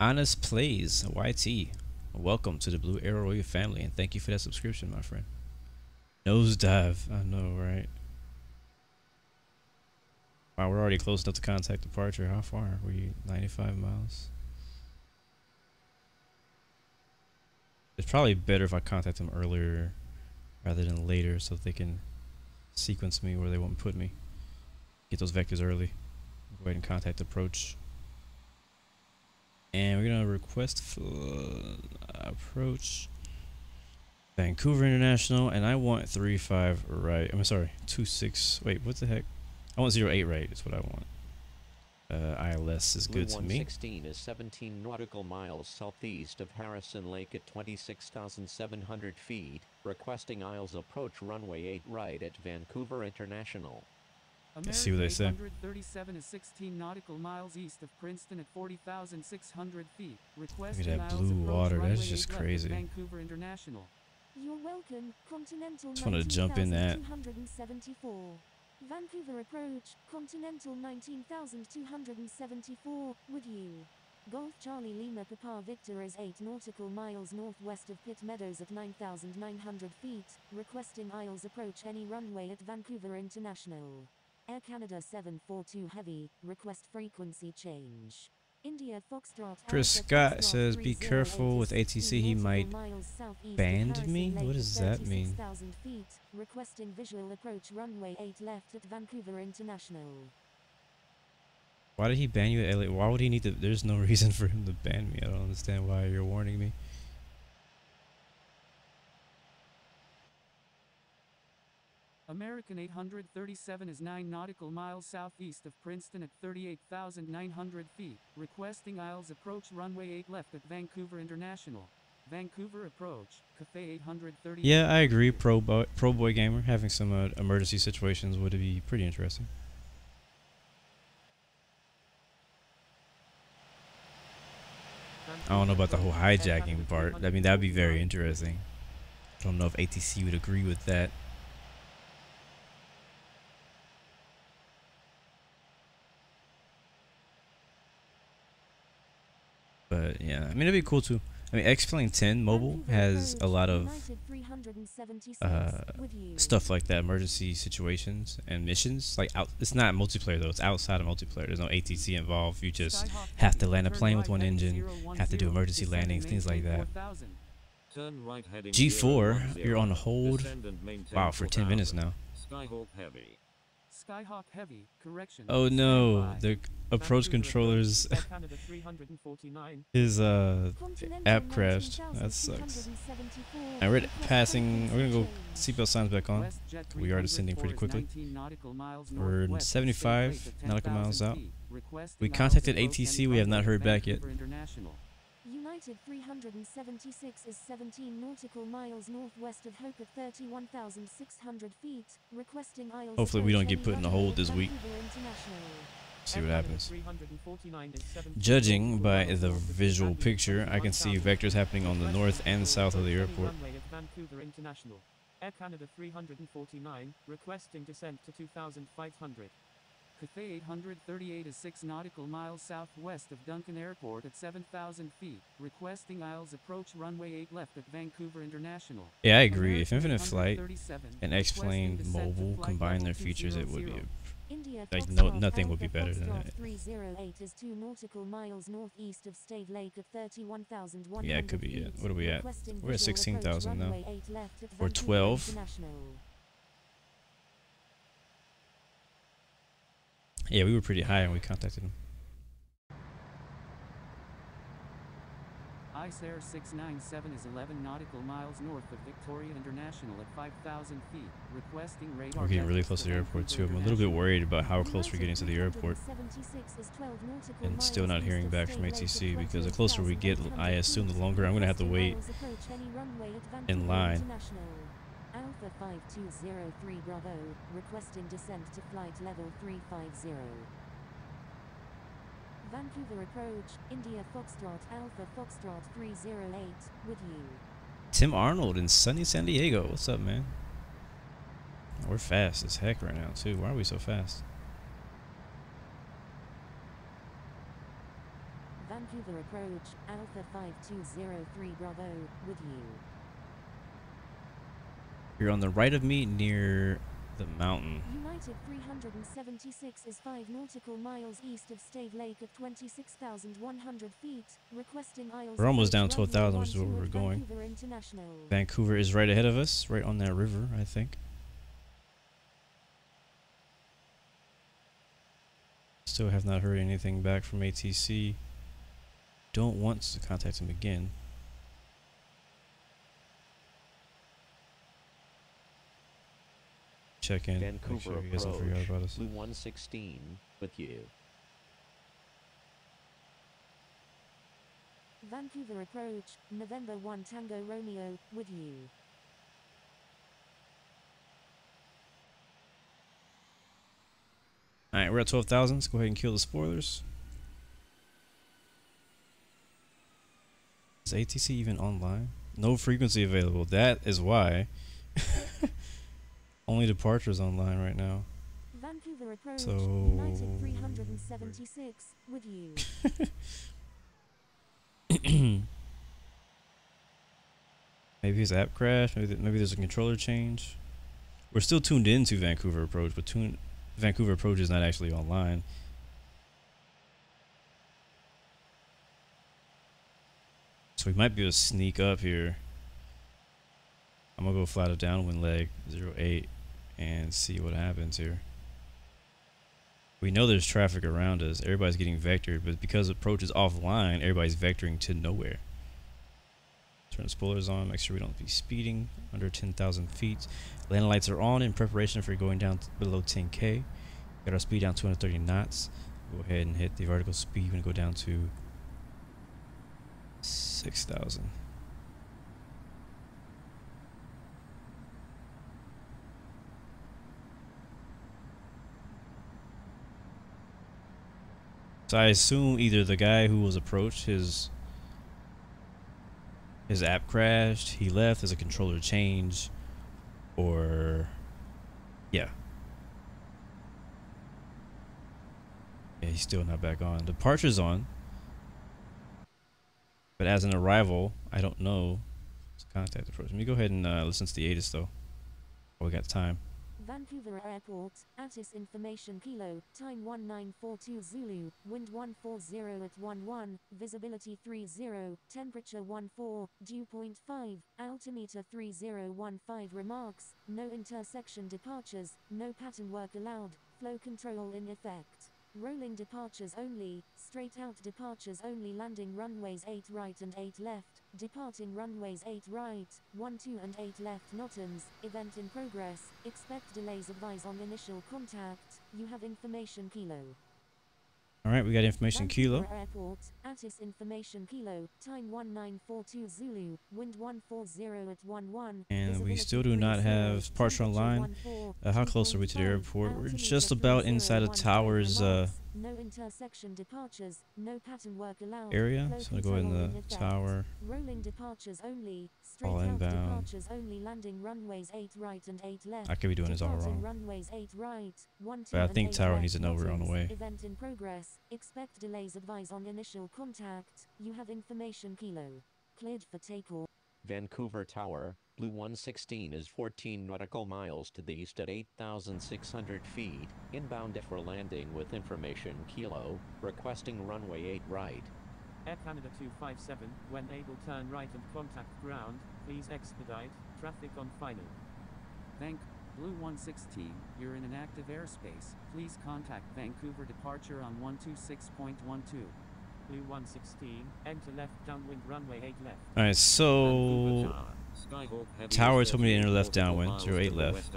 Honest Plays YT, welcome to the Blue Arrow Royal family, and thank you for that subscription, my friend. Nosedive, I know, right? Wow, we're already close enough to contact departure. How far were you? 95 miles. It's probably better if I contact them earlier rather than later, so that they can sequence me where they won't put me. Get those vectors early. Go ahead and contact approach. And we're gonna request approach Vancouver International, and I want 35 right. I'm sorry, 26. Wait, what the heck? I want 08 right. Is what I want. ILS is good to me. 116 is 17 nautical miles southeast of Harrison Lake at 26,700 feet, requesting ILS approach runway 8 right at Vancouver International. Let's see what they say. 837 is 16 nautical miles east of Princeton at 40,600 feet. Look at that blue water. That is just crazy. Vancouver International. You're welcome, Continental. Just want to jump in that. 274. Vancouver approach, Continental 19,274, with you. Golf Charlie Lima Papa Victor is 8 nautical miles northwest of Pitt Meadows at 9,900 feet, requesting ILS approach any runway at Vancouver International. Air Canada 742 Heavy, request frequency change. India Foxtrot. Chris Scott says, be careful with ATC, he might ban me? What does that mean? Feet, requesting visual approach runway 8 left at Vancouver International. Why did he ban you at LA? Why would he need to? There's no reason for him to ban me. I don't understand why you're warning me. American 837 is 9 nautical miles southeast of Princeton at 38,900 feet, requesting ILS approach runway 8 left at Vancouver International. Vancouver approach, Cafe 830. Yeah, I agree. Pro boy gamer, having some emergency situations would be pretty interesting. I don't know about the whole hijacking part. I mean, that'd be very interesting. I don't know if ATC would agree with that. But yeah, I mean, it'd be cool too. I mean, X-Plane 10 mobile has a lot of stuff like that, emergency situations and missions. Like, it's not multiplayer though; it's outside of multiplayer. There's no ATC involved. You just have to land a plane with one engine, have to do emergency landings, things like that. G4, you're on hold. Wow, for 10 minutes now. Skyhawk Heavy, correction. Oh no, the approach controllers. His app crashed. That sucks. And we're passing. We're gonna go seatbelt signs back on. We are descending pretty quickly. We're 75 nautical miles out. We contacted ATC. We have not heard back yet. United 376 is 17 nautical miles northwest of Hope at 31,600 feet, requesting ILS. Hopefully we don't get put in a hold this week. See what happens. Judging by the visual picture, I can see vectors happening on the north and south of the airport. Air Canada 349, requesting descent to 2,500. Cathay 838 is 6 nautical miles southwest of Duncan Airport at 7,000 feet, requesting ILS approach runway 8 left at Vancouver International. Yeah, I agree. If Infinite Flight and X-Plane Mobile combine their features, it would be like nothing would be better than it. 308 is 2 nautical miles northeast of Stave Lake at 31,100. Yeah, it could be it. What are we at? We're at 16,000 now. Or 12. Yeah, we were pretty high when we contacted him. ICE Air 697 is 11 nautical miles north of Victoria International at 5,000 feet, requesting radar. We're getting really close to the airport too. I'm a little bit worried about how close we're getting to the airport. And still not hearing back from ATC, because the closer we get, I assume the longer I'm going to have to wait in line. Alpha 5203 Bravo, requesting descent to flight level 350. Vancouver approach, India Foxtrot Alpha Foxtrot 308, with you. Tim Arnold in sunny San Diego. What's up, man? We're fast as heck right now too. Why are we so fast? Vancouver approach, Alpha 5203 Bravo, with you. You're on the right of me near the mountain. United 376 is 5 nautical miles east of Stave Lake at 26,100 feet, requesting Isles. We're almost down approach to 1,000, runway which is where 12 we're at going. Vancouver International. Vancouver is right ahead of us, right on that river, I think. Still have not heard anything back from ATC. Don't want to contact him again. Check in, Vancouver make sure he hasn't approach, forgot about us. Blue 116 with you. Vancouver approach, November 1 Tango Romeo, with you. Alright, we're at 12,000. Let's go ahead and kill the spoilers. Is ATC even online? No frequency available. That is why. Only departures online right now. Vancouver approach, So United 376, with you. Maybe his app crashed. Maybe there's a controller change. We're still tuned into Vancouver approach, but Vancouver approach is not actually online. So we might be able to sneak up here. I'm gonna go fly to downwind leg 08 and see what happens here. We know there's traffic around us. Everybody's getting vectored, but because approach is offline, everybody's vectoring to nowhere. Turn the spoilers on, make sure we don't be speeding under 10,000 feet. Landing lights are on in preparation for going down below 10K. Got our speed down 230 knots. Go ahead and hit the vertical speed. We're gonna go down to 6,000. So I assume either the guy who was approached, his app crashed, he left, there's a controller change, or yeah. Yeah, he's still not back on. Departure's on. But as an arrival, I don't know. Let's contact approach. Let me go ahead and listen to the ATIS though. Oh, we got time. Vancouver Airport, ATIS Information Kilo, time 1942 Zulu, wind 140 at 11, visibility 30, temperature 14, dew point 5, altimeter 3015. Remarks, no intersection departures, no pattern work allowed, flow control in effect. Rolling departures only, straight out departures only, landing runways 8 right and 8 left, departing runways 8 right, 1, 2 and 8 left. NOTAMS, event in progress, expect delays, advise on initial contact, you have information Kilo. Alright, we got information Kilo. Vancouver Airport, ATIS Information Kilo, time 1942 Zulu, wind 140 at 11, and we still do not have departure online. How close are we to the airport? We're just about inside of Towers no intersection departures, no pattern work allowed, area. So I'm gonna go in the tower. Rolling departures only, straight All out inbound. departures only, landing runways 8 right and 8 left. I could be doing this all Departing wrong. runways 8 right, 1, 2 But I and think 8 tower left. needs to know we're on the NOTAMS, way. event in progress, expect delays, advise on initial contact, you have information Kilo. Cleared for takeoff. Vancouver Tower, Blue 116 is 14 nautical miles to the east at 8,600 feet, inbound for landing with information Kilo, requesting runway 8 right. Air Canada 257, when able turn right and contact ground, please expedite, traffic on final. Blue 116, you're in an active airspace. Please contact Vancouver departure on 126.12. Blue 116, enter left downwind runway 8 left. Alright, so tower told me to enter left downwind, 08 left.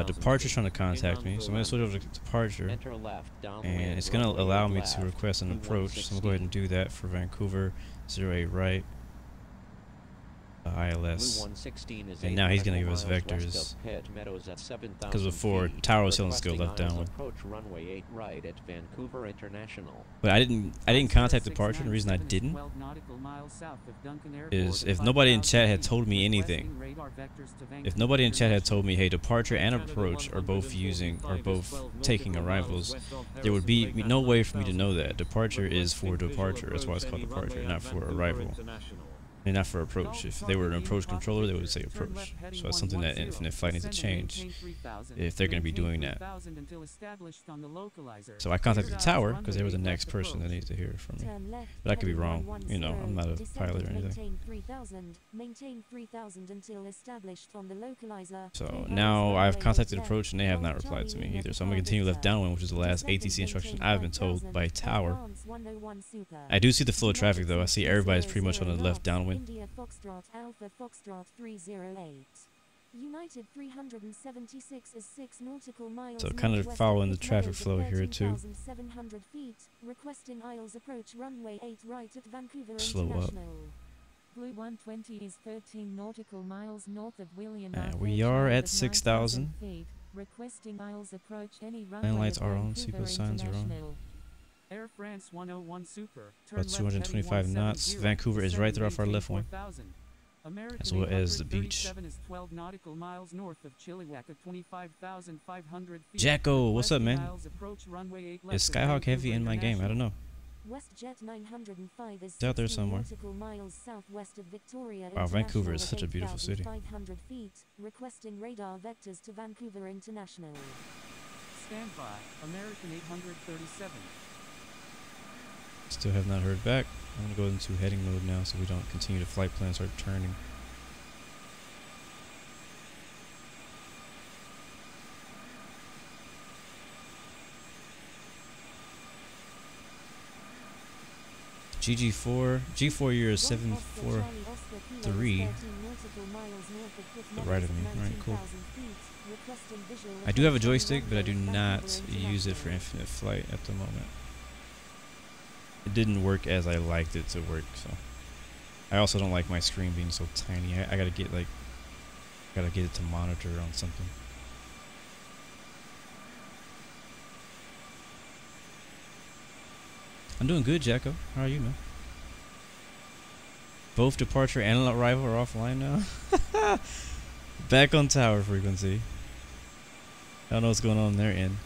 Departure's trying to contact me, so I'm gonna switch over to departure. Enter left downwind. And it's gonna allow me to left. request an Blue approach, so I'm gonna go ahead and do that for Vancouver 08 right. ILS. 116 is And 8 now he's gonna nautical give us miles west vectors. of Pitt Meadows at 7,000 Because before feet, tower was telling us to go requesting left downwind. approach runway 8 right at Vancouver International. But I didn't contact departure, and the reason I didn't is if nobody in chat had told me anything. If nobody in chat had told me, hey, departure and approach are both taking arrivals, there would be no way for me to know that. Departure is for departure. That's why it's called departure, not for arrival. And not for approach. If they were an approach controller, they would say approach. So that's something that Infinite Flight needs to change if they're going to be doing that. So I contacted the tower because they were the next person that needs to hear from me. But I could be wrong. You know, I'm not a pilot or anything. So now I've contacted approach and they have not replied to me either. So I'm going to continue left downwind, which is the last ATC instruction I've been told by tower. I do see the flow of traffic though. I see everybody's pretty much on the left downwind. India Foxtrot Alpha Foxtrot 308. United 376 is 6 nautical miles. So kind of following the traffic flow here too. 700 feet, requesting Isles approach runway 8 right at Vancouver Slow International. up. Blue 120 is 13 nautical miles north of William. And we are at 6,000. Requesting Isles approach any Lane lights are on, sequence signs are on. Air France 101 Super. About 225 knots. Vancouver is right there off our left wing, as well as the beach. Is 12 nautical miles north of Chilliwack at 25,500 feet. Jacko, what's up, man? Is Is Skyhawk heavy in my game? I don't know. WestJet 905 is It's out there 16 somewhere. nautical miles southwest of Victoria Wow, Vancouver is International such a at beautiful city. 8,500 feet, requesting radar vectors to Vancouver International. Stand by. American 837. Still have not heard back. I'm going to go into heading mode now so we don't continue the flight plan start turning. G4 year is 743. The right of me. Alright, cool. I do have a joystick, but I do not use it for Infinite Flight at the moment. It didn't work as I liked it to work, so I also don't like my screen being so tiny. I gotta get it to monitor on something. I'm doing good, Jacko. How are you, man? Both departure and arrival are offline now. Back on tower frequency. I don't know what's going on their end.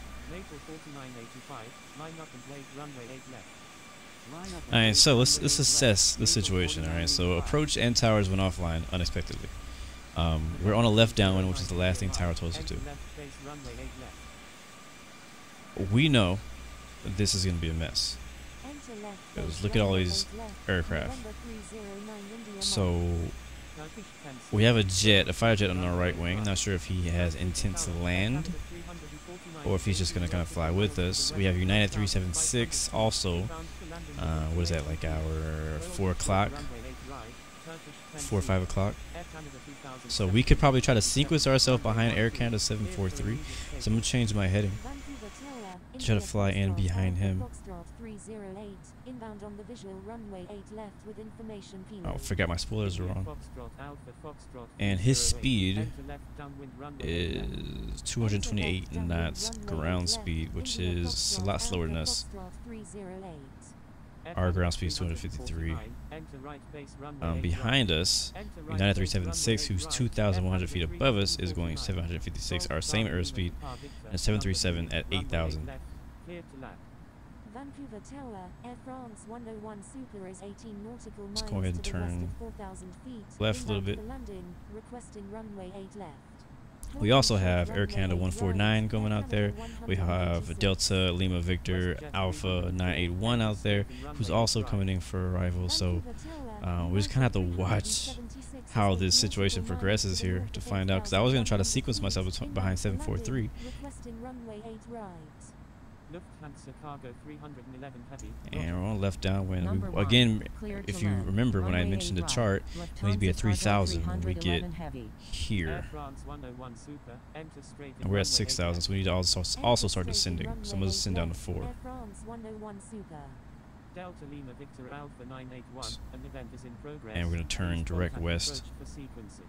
Alright, so let's assess the situation. Alright, so approach and towers went offline unexpectedly. We're on a left downwind, which is the last thing tower told us to do. We know that this is going to be a mess. Because look at all these aircraft. So we have a fire jet on our right wing. Not sure if he has intent to land or if he's just going to kind of fly with us. We have United 376 also. What is that, like our 4 o'clock? 4 or 5 o'clock. So we could probably try to sequence ourselves behind Air Canada 743. So I'm going to change my heading. Try to fly in behind him. Oh, forgot my spoilers are wrong. And his speed is 228 knots ground speed, which is a lot slower than us. Our ground speed is 253. Behind us, United 376, who's 2,100 feet above us, is going 756, our same airspeed, and 737 at 8,000. Vancouver Tower, Air France 101 Super is 18 nautical miles Let's go ahead and turn left a little bit. Requesting runway 8 left. We also have Air Canada 149 going out there. We have Delta Lima Victor Alpha 981 out there, who's also coming in for arrival. So we just kind of have to watch how this situation progresses here to find out. Because I was going to try to sequence myself behind 743. And we're on left downwind. Again, if you remember when I mentioned the chart, we need to be at 3,000 when we get here. And we're at 6,000, so we need to also start descending. So I'm going to descend down to 4. Delta Lima Victor Alpha 981, an event is in progress. And we're gonna turn direct west. For sequencing.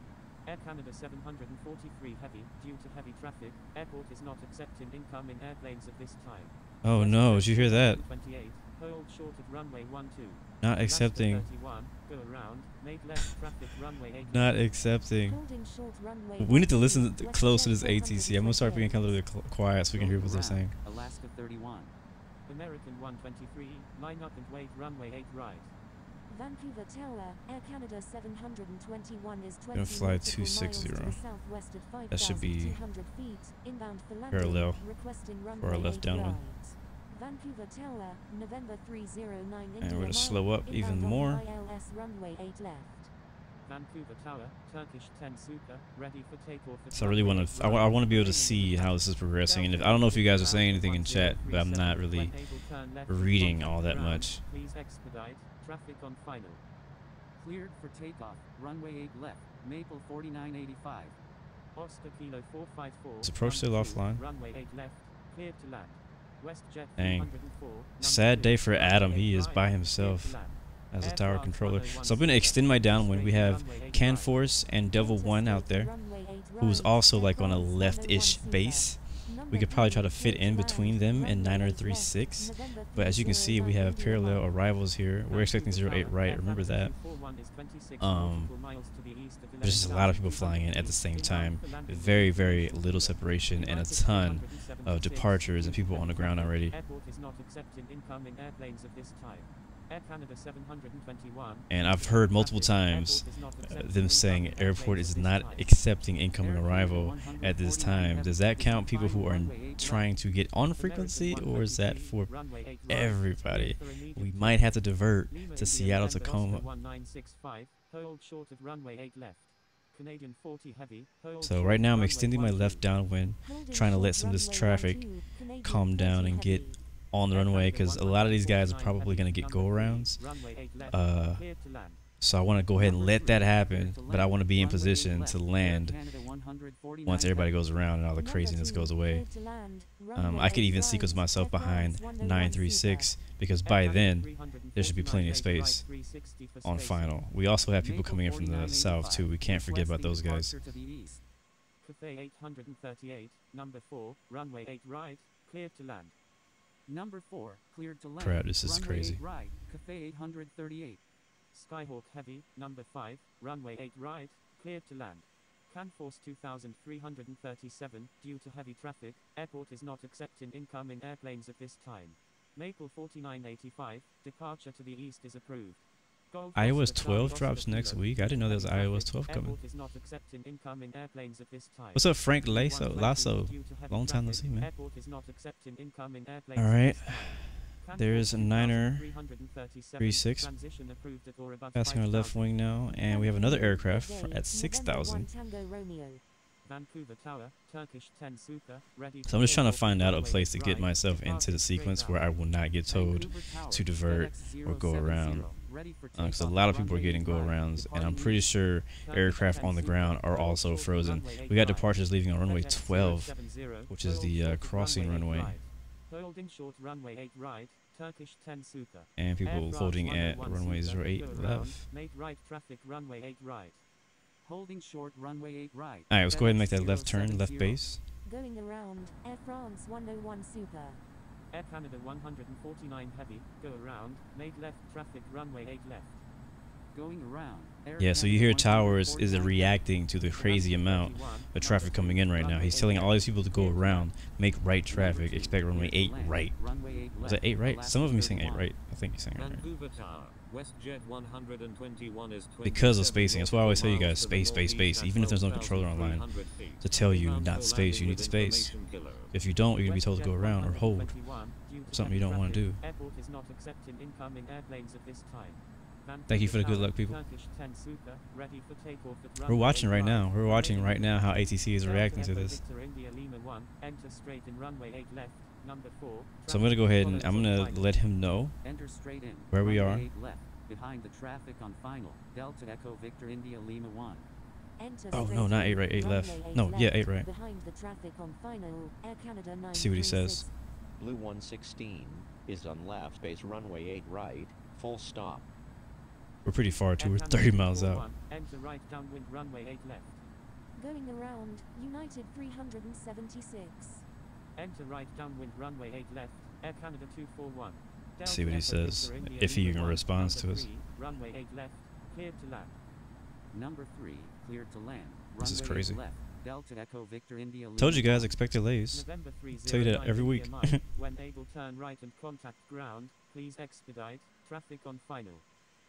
Air Canada 743 heavy, due to heavy traffic, airport is not accepting incoming airplanes at this time. Oh no, did you hear that? 28, hold short at runway 12. Not accepting. 31, go around, make left traffic runway 8. Not accepting. Holding short runway We need to 12, listen close to this West ATC. I'm gonna start being kind of a little bit quiet so we can hear what they're saying. Alaska 31. American 123, line up and wait runway 8 right. Vancouver Tower, Air Canada 721 is 20 Gonna fly nautical 260. miles to the southwest at That should be 5,200 feet, inbound for landing, parallel requesting for our runway left 8 downwind. right. Vancouver Tower, November 309 And we're gonna slow up even inbound on more. ILS runway 8 left. Vancouver Tower, Turkish 10 Super, ready for takeoff. So I really want to. I want to be able to see how this is progressing. And if, I don't know if you guys are saying anything in chat, but I'm not really reading all that much. Please expedite, traffic on final. Cleared for takeoff. Runway 8 left. Maple 4985. Oscar Kilo 454. Is approach still offline? Runway 8 left, cleared to land. WestJet Dang. 304. Sad day for Adam. He is by himself as a tower controller. So I'm going to extend my downwind. We have CanForce and Devil 1 out there, who's also like on a left-ish base. We could probably try to fit in between them and 9036, but as you can see, we have parallel arrivals here. We're expecting 08 right, remember that. There's just a lot of people flying in at the same time. Very, very little separation and a ton of departures and people on the ground already. Airport is not accepting incoming airplanes at this time. Air Canada 721. And I've heard multiple times them saying airport is not accepting incoming arrival at this time. Does that count people who are trying to get on frequency, or is that for everybody? We might have to divert to Seattle Tacoma. So right now I'm extending my left downwind, trying to let some of this traffic calm down and get on the runway, because a lot of these guys are probably going to get go-arounds. So I want to go ahead and let that happen, but I want to be in position to land once everybody goes around and all the craziness goes away. I could even sequence myself behind 936, because by then there should be plenty of space on final. We also have people coming in from the south too. We can't forget about those guys. Cafe 838, number 4, runway 8 right, cleared to land. Number 4, cleared to land. Crap, this is runway crazy. 8 right, Cafe 838. Skyhawk Heavy, number 5, runway 8 right, cleared to land. CanForce 2337, due to heavy traffic, airport is not accepting incoming airplanes at this time. Maple 4985, departure to the east is approved. iOS 12 drops next week. I didn't know there was iOS 12 coming. What's up, Frank Lasso? Long time no see, man. Alright. There's a 936 passing our left wing now, and we have another aircraft at 6,000. So I'm just trying to find out a place to get myself into the sequence where I will not get told to divert or go around. Because a lot of people are getting go-arounds, and I'm pretty sure aircraft on the ground are also frozen. We got departures leaving on runway 12, which is the crossing runway. And people holding at runway 08 left. Holding short runway 8 right. Alright, let's go ahead and make that left turn, left base. Going around, Air France 101 Super. Air Canada 149 heavy, go around, made left traffic runway 8 left. Going around. Yeah, so you hear Towers is reacting to the crazy amount of traffic coming in right now. He's telling all these people to go around, make right traffic, expect runway 8 right. Was that 8 right? Some of them he's saying 8 right. I think he's saying 8 right. Because of spacing. That's why I always tell you guys, space, space, space. Even if there's no controller online, to tell you not space, you need the space. If you don't, you're going to be told to go around or hold. Something you don't want to do. Thank you for the good luck, people. We're watching right now. We're watching right now how ATC is reacting to this. So I'm going to go ahead and I'm going to let him know where we are. Behind the traffic on final. Delta Echo Victor India Lima 1. Oh no, not 8 right, 8 left. No, yeah, 8 right. Behind the traffic on final, Air Canada 936. See what he says. Blue 116, is on left base runway 8 right, full stop. We're pretty far too. We're 30 miles out. Enter right downwind runway 8 left. Going around, United 376. Enter right downwind runway 8 left, Air Canada 241. Let's see what he says, if he even responds to us. Runway 8 left, cleared to land. Number 3, cleared to land. This is Runway 8 crazy. left, Delta Echo Victor India. Told you Lima guys, 1. expect delays. November 30 Tell you that every week. When able, turn right and contact ground. Please expedite. Traffic on final.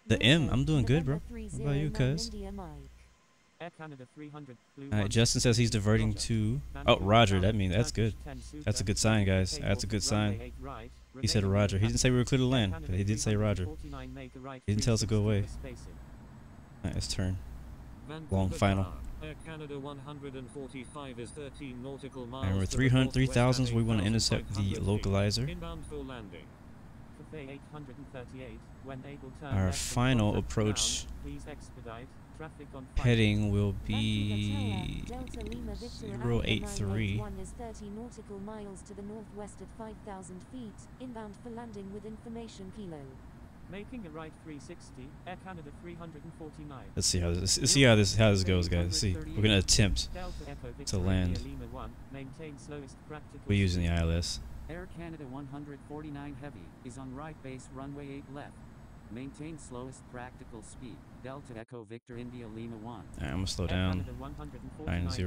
The M, I'm doing good, bro. What about you, cuz? Air Canada 300. Alright, Justin says he's diverting to... Oh, Roger, that means that's good. That's a good sign, guys. That's a good sign. He said Roger. He didn't say we were clear to land, but he did say Roger. He didn't tell us to go away. Alright, let's turn. Long final. Air Canada 145 is 13 nautical miles. And we're 3,000, so we want to intercept the localizer. Inbound for landing. Our final approach heading will be 083. Is 30 nautical miles to the northwest at 5,000 feet, inbound for landing with information kilo. Making a right 360, Air Canada 349. Let's see how this goes, guys. Let's see. We're gonna attempt to land. We're using the ILS. Air Canada 149 Heavy is on right base runway 8 left. Maintain slowest practical speed. Delta Echo Victor India Lima 1. Alright, I'm gonna slow down. 90.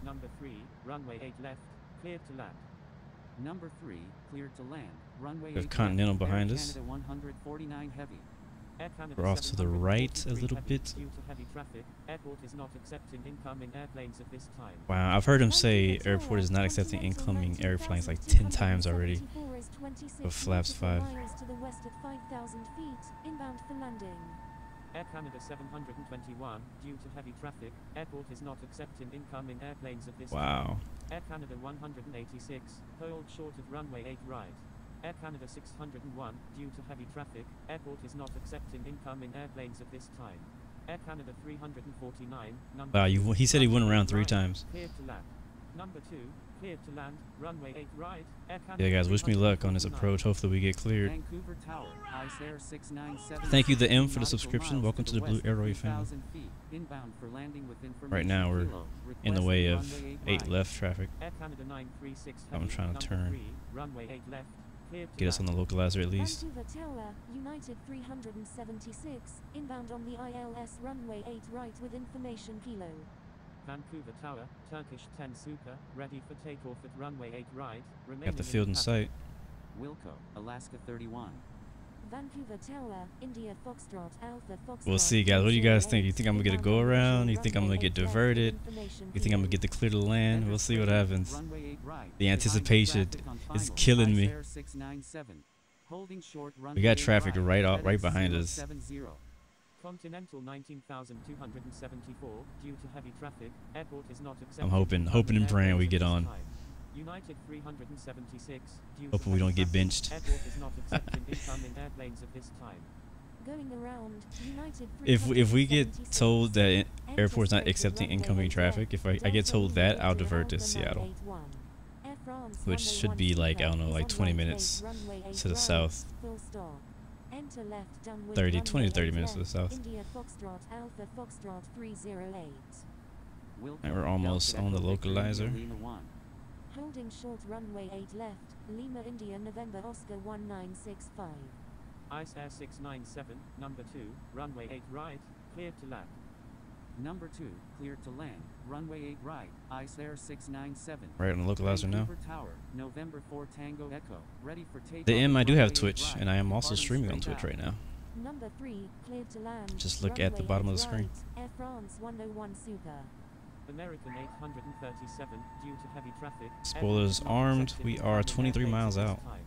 Number 3, runway 8 left, cleared to land. Number 3, cleared to land. Runway We have 8 Continental left. behind Air us. Canada 149 Heavy. We're off to the right a little bit. Due to heavy traffic, airport is not accepting incoming airplanes at this time. Wow, I've heard him say airport is not accepting incoming airplanes like 10 times already. But flaps 5. To the west at 5,000 feet, inbound for landing. Air Canada 721, due to heavy traffic, airport is not accepting incoming airplanes at this time. Wow. Air Canada 186, hold short of runway 8 right. Air Canada 601, due to heavy traffic, airport is not accepting incoming airplanes at this time. Air Canada 349, number Wow, he said he went around 3 right, times. cleared to land. Number 2, cleared to land, runway 8 right, Air Canada Yeah, guys, wish me luck on this 349. approach. Hopefully we get cleared. Vancouver Tower, Ice Air 697. Thank you, the M, for the nautical subscription. miles Welcome to the Blue west Arrow at family. 3,000 feet, inbound for landing with Right now we're kilo. in the way of Requesting 8 runway left traffic. Air Canada 936 I'm heavy, trying to number turn. 3, runway 8 left, cleared to Get us on land. the localizer at least. Vancouver Tower, United 376, inbound on the ILS runway 8 right with information kilo. Vancouver Tower, Turkish 10 Super, ready for takeoff at runway 8 right, remaining Got the field in path. sight. Wilco, Alaska 31. Vancouver Tower, India Foxtrot Alpha Foxtrot. We'll see, guys. What do you guys think? You 308, think I'm gonna get a inbound go on around? You visual think I'm gonna runway get 8 left with diverted? information You think I'm gonna kilo. get the clear to land? We'll see what happens. Runway 8 right. The Behind anticipation traffic on is final. killing Ice me. Air 697. Holding short We runway got 8 traffic right FedEx behind us. 070. Continental 19,274, due to heavy traffic, airport is not accepting. I'm hoping incoming and praying we airplanes get at this on. time. United 376, due Hoping to we don't heavy get traffic, benched. Airport is not accepting incoming airplanes at this time. Going around, United If we get 376, told that enter airport's not straight to accepting runway incoming 8 traffic, if I get Delta told Lima that, I'll Victor divert to Alpha Seattle. 981. Air France Which runway should be 1 like, I don't know, Super like is on 20 right minutes base, runway 8 to the right, south. full stop. Enter left downwind 30, runway 20 to 30 8 minutes to the left, south. India Foxtrot Alpha Foxtrot 308. Wilco, And we're almost Delta on the Echo Victor India localizer. Lima 1. Holding short runway 8 left, Lima India November Oscar 1965. Ice Air 697, number 2, runway 8 right, cleared to land. Number 2, cleared to land. Runway 8 right. Ice Air 697. Right on the localizer now. Vancouver Tower, November 4 Tango Echo. Ready for takeoff. The M, I do have runway 8 Twitch, right, and I am also departing streaming on straight Twitch right out. now. Number 3, cleared to land. Just look at the runway bottom of 8 the screen. right, Air France 101 Super. American 837, due to heavy traffic. Spoilers airport is not armed. accepting We are incoming 23 airplanes miles at this out. time.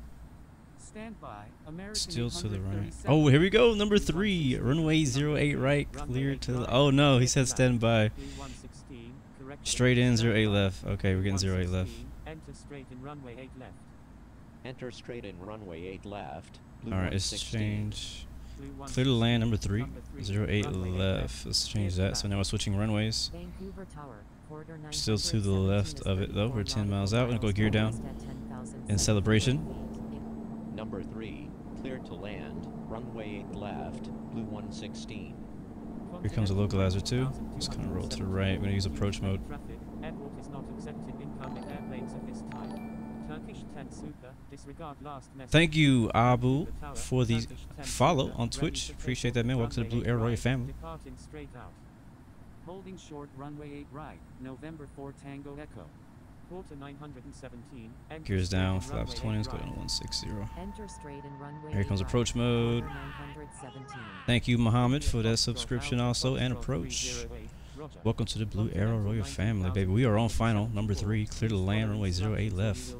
Stand by. American Still to the right. 837. Oh, here we go. Number 3. Runway 08 right. Clear to the... Oh, no. He said stand by. Blue 116, correct Straight in, stand 08 by. left. Okay, we're getting 08 left. 116, enter straight in runway 8 left. Enter straight in runway 8 left. Blue Alright, let's 116. change. Blue Clear to land, 116, number 3. number 3, 08 runway 8 left. Let's change that. So now we're switching runways. Vancouver Tower, quarter Still to the left of it, though. We're 10 miles out. We're going to go gear down in celebration. Number 3, cleared to land, runway 8 left, blue 116. Here comes a localizer too. Just kind of roll to the right. I'm gonna use approach mode. Airport is not accepting incoming airplanes at this time. Turkish 10 Super, disregard last message. Thank you, Abu, for the follow on Twitch. Appreciate that, man. Welcome to the Blue Arrow Royal family. Departing straight out. Holding short runway 8 right, November 4 Tango Echo. Quarter 917. Gears down, flaps 20, let's go down to 160. Enter straight in runway Here comes 8 approach right, mode. 917. Thank you, Muhammad, for that subscription also and approach. Welcome to the Blue Arrow Royal family, baby. We are on final, number 3, clear to land, runway 08 left.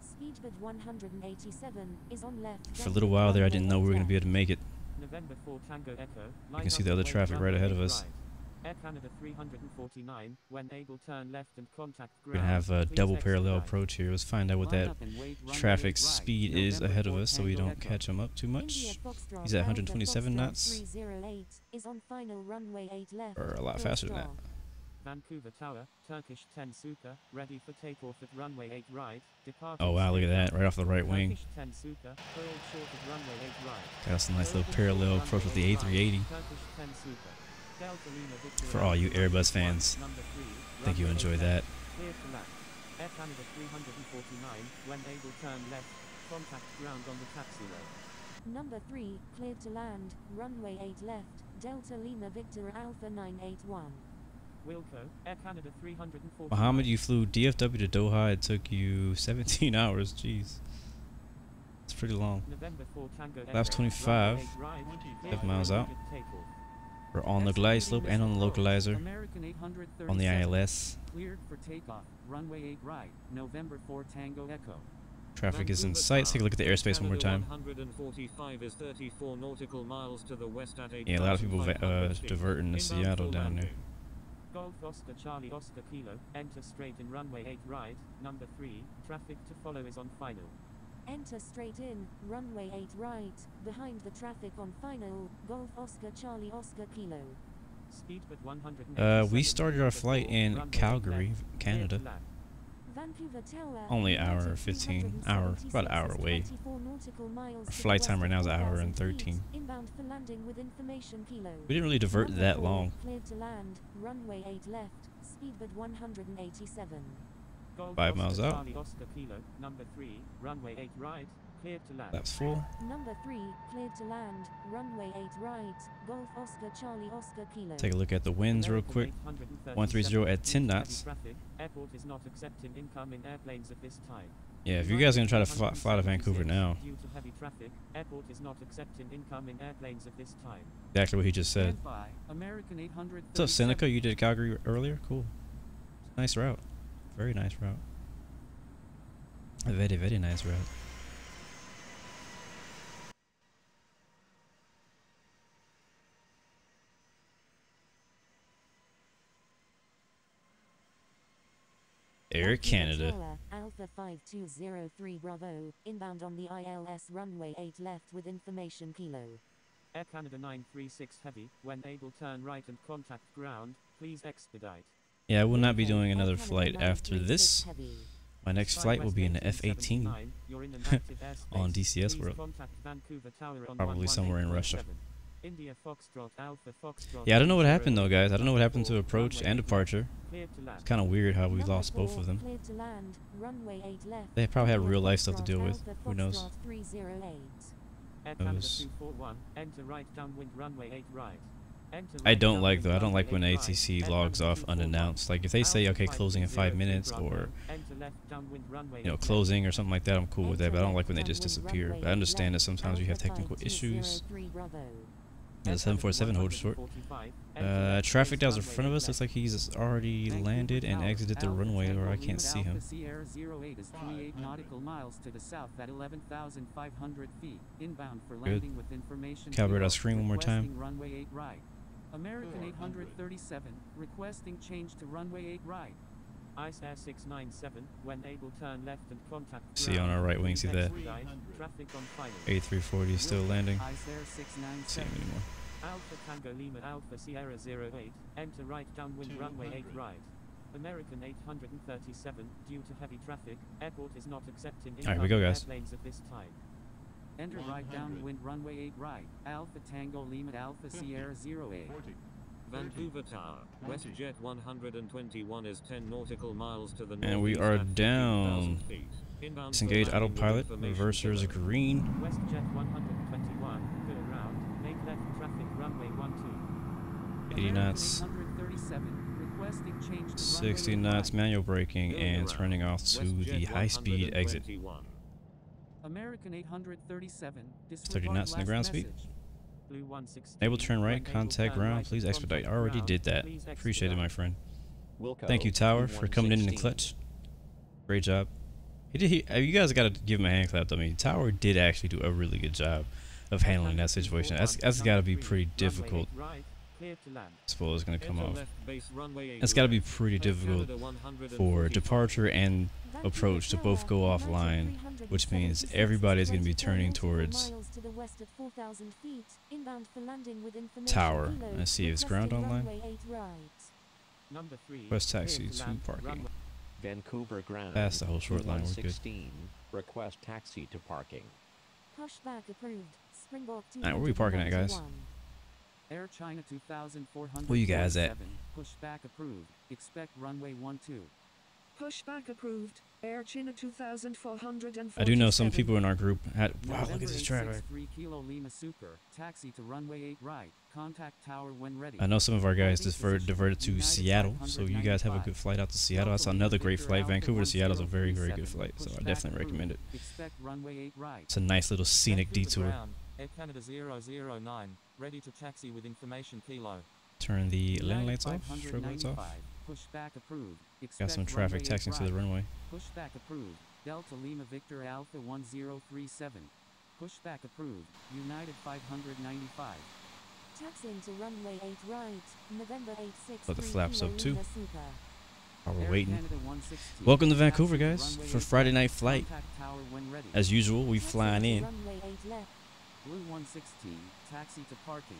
Speedbird 187 is on left. For a little while there, I didn't know we were going to be able to make it. November 4 Tango Echo. You can see the other traffic right ahead of us. Air Canada 349, when able turn left and contact We're going to have a double parallel approach here. Let's find out what that traffic speed is ahead of us so we don't catch him up too much. He's at 127 knots. Or a lot faster than that. Vancouver Tower, Turkish 10 Super, ready for takeoff at runway 8 right. Oh wow, look at that, right off the right wing. Turkish 10 Super, curled short at runway 8 right. Got us a nice little parallel approach with the A380. Turkish 10 Super. For all you Airbus fans, think you enjoy that. Clear to land. Air Canada 349, when able turn left, contact ground on the taxiway. Number 3, cleared to land, runway 8 left, Delta Lima Victor Alpha 981. Wilco, Air Canada 349. Mohammed, you flew DFW to Doha. It took you 17 hours. Jeez. It's pretty long. November 4 Tango Laps 25. 7 miles out. We're on the glide slope and on the localizer. On the ILS. Cleared for takeoff. Runway 8 right. November 4 Tango Echo. Traffic is in sight. Let's take a look at the airspace one more time. 145 is 34 nautical miles to the west at 8. Yeah, a lot of people diverting to Seattle down there. Golf Oscar Charlie Oscar Kilo. Enter straight in runway 8 right. Number 3. Traffic to follow is on final. Enter straight in, runway 8 right, behind the traffic on final, Golf Oscar Charlie Oscar Kilo. Speedbird 100. We started our flight in Calgary, Canada. Vancouver Tower. Only an hour 15, about an hour away. Our flight time right now is an hour and 13. Inbound for landing with information Kilo. We didn't really divert that long. Cleared to land, runway 8 left, Speedbird 187. 5 miles out. Oscar Kilo, number 3, runway 8 right, cleared to land. That's full. Number 3, cleared to land, runway 8 right, Golf Oscar Charlie Oscar Kilo. Take a look at the winds real quick. 130 at 10 knots. Airport is not accepting incoming airplanes at this time. Yeah, if you guys are gonna try to fly to Vancouver now. Due to heavy traffic, airport is not accepting incoming airplanes at this time. Exactly what he just said. American 800. What's up, Seneca? You did Calgary earlier? Cool. Nice route. Very nice route. A very, very nice route. Air Canada. Alpha 5203 Bravo, inbound on the ILS runway 8 left with information Kilo. Air Canada 936 Heavy, when able turn right and contact ground, please expedite. Yeah, I will not be doing another flight after this. My next flight will be in the F-18 on DCS World. Probably somewhere in Russia. Yeah, I don't know what happened though, guys. I don't know what happened to approach and departure. It's kind of weird how we lost both of them. They probably had real life stuff to deal with. Who knows? I don't like though. I don't like when ATC logs off unannounced. Like if they say okay, closing in 5 minutes, or closing or something like that, I'm cool with that. But I don't like when they just disappear. But I understand that sometimes you have technical issues. Yeah, the 747 holds short. Traffic that was in front of us looks like he's already landed and exited the runway, or I can't see him. Sierra 08 is 28 nautical miles to the south at 11,500 feet. Inbound for landing with information. Calibrate our screen one more time. Runway 8 right. American 837 requesting change to runway 8 right. ICE Air 697 when able turn left and contact. See on our right wing, see that? A340 is still landing. ICE Air 697. See him anymore. Alpha Tango Lima Alpha Sierra 08, enter right downwind runway 8 right. American 837, due to heavy traffic, airport is not accepting All right, here we go, guys. airplanes of this type. Enter right downwind runway 8 right, Alpha Tango Lima Alpha Sierra 0A. Vancouver Tower, WestJet 121 is 10 nautical miles to the north. And we are down. Disengage autopilot. Reversers green. WestJet 121, go around, make left traffic runway 12. 80 knots. 837, requesting change to 60 runway knots 85. manual braking and turning off to the high-speed exit. American 837, 30 knots in the ground speed. Blue 116, Able to turn right, unable contact turn ground, right, please contact expedite. I already ground, did that. please Appreciate it, my friend. Wilco, Thank you, Tower, Blue for coming in the 116. clutch. Great job. You guys got to give him a hand clap. I mean, Tower did actually do a really good job of handling that situation. That's got to be pretty difficult. right, clear to land. I suppose it's going to come Enter off. left base runway 8 It's got to be left. pretty difficult Canada for 145. departure and approach to both go offline, which means everybody's going to be turning towards Tower. Let's see if it's ground online. Number 3, West taxi clear to to land, parking. runway Vancouver ground. Past the whole short line, we're good. 116, request taxi to parking. Pushback approved. Springbok Alright, where we parking at, guys? 291. Air China 2400. Where you guys at? Pushback approved. Expect runway 12. Pushback approved. Air China 2447. I do know some people in our group had. Wow, look November at this traffic. 3 Kilo Lima Super. Taxi to runway 8 right. Contact tower when ready. I know some of our guys diverted to Seattle, so you guys have a good flight out to Seattle. That's another great flight. Vancouver to Seattle is a very, very good flight, so I definitely recommend it. Expect runway 8 right. It's a nice little scenic detour. Air Canada 009. Ready to taxi with information Kilo. Turn the lane lights off, United strobe lights off. 595. Pushback approved. Got some Expect traffic runway 8 taxiing to the right. runway. Pushback approved. Delta Lima Victor Alpha 1037. Pushback approved. United 595. Taxiing to runway 8 right. November 863. Let the flaps up, too. Lima Super. While we're Air waiting. Canada 116. Welcome to Vancouver, Taxi guys, runway for 8 Friday right. night flight. Contact tower when ready. As usual, we flying Taxiing in. to runway 8 left. Blue 116. Taxi to parking.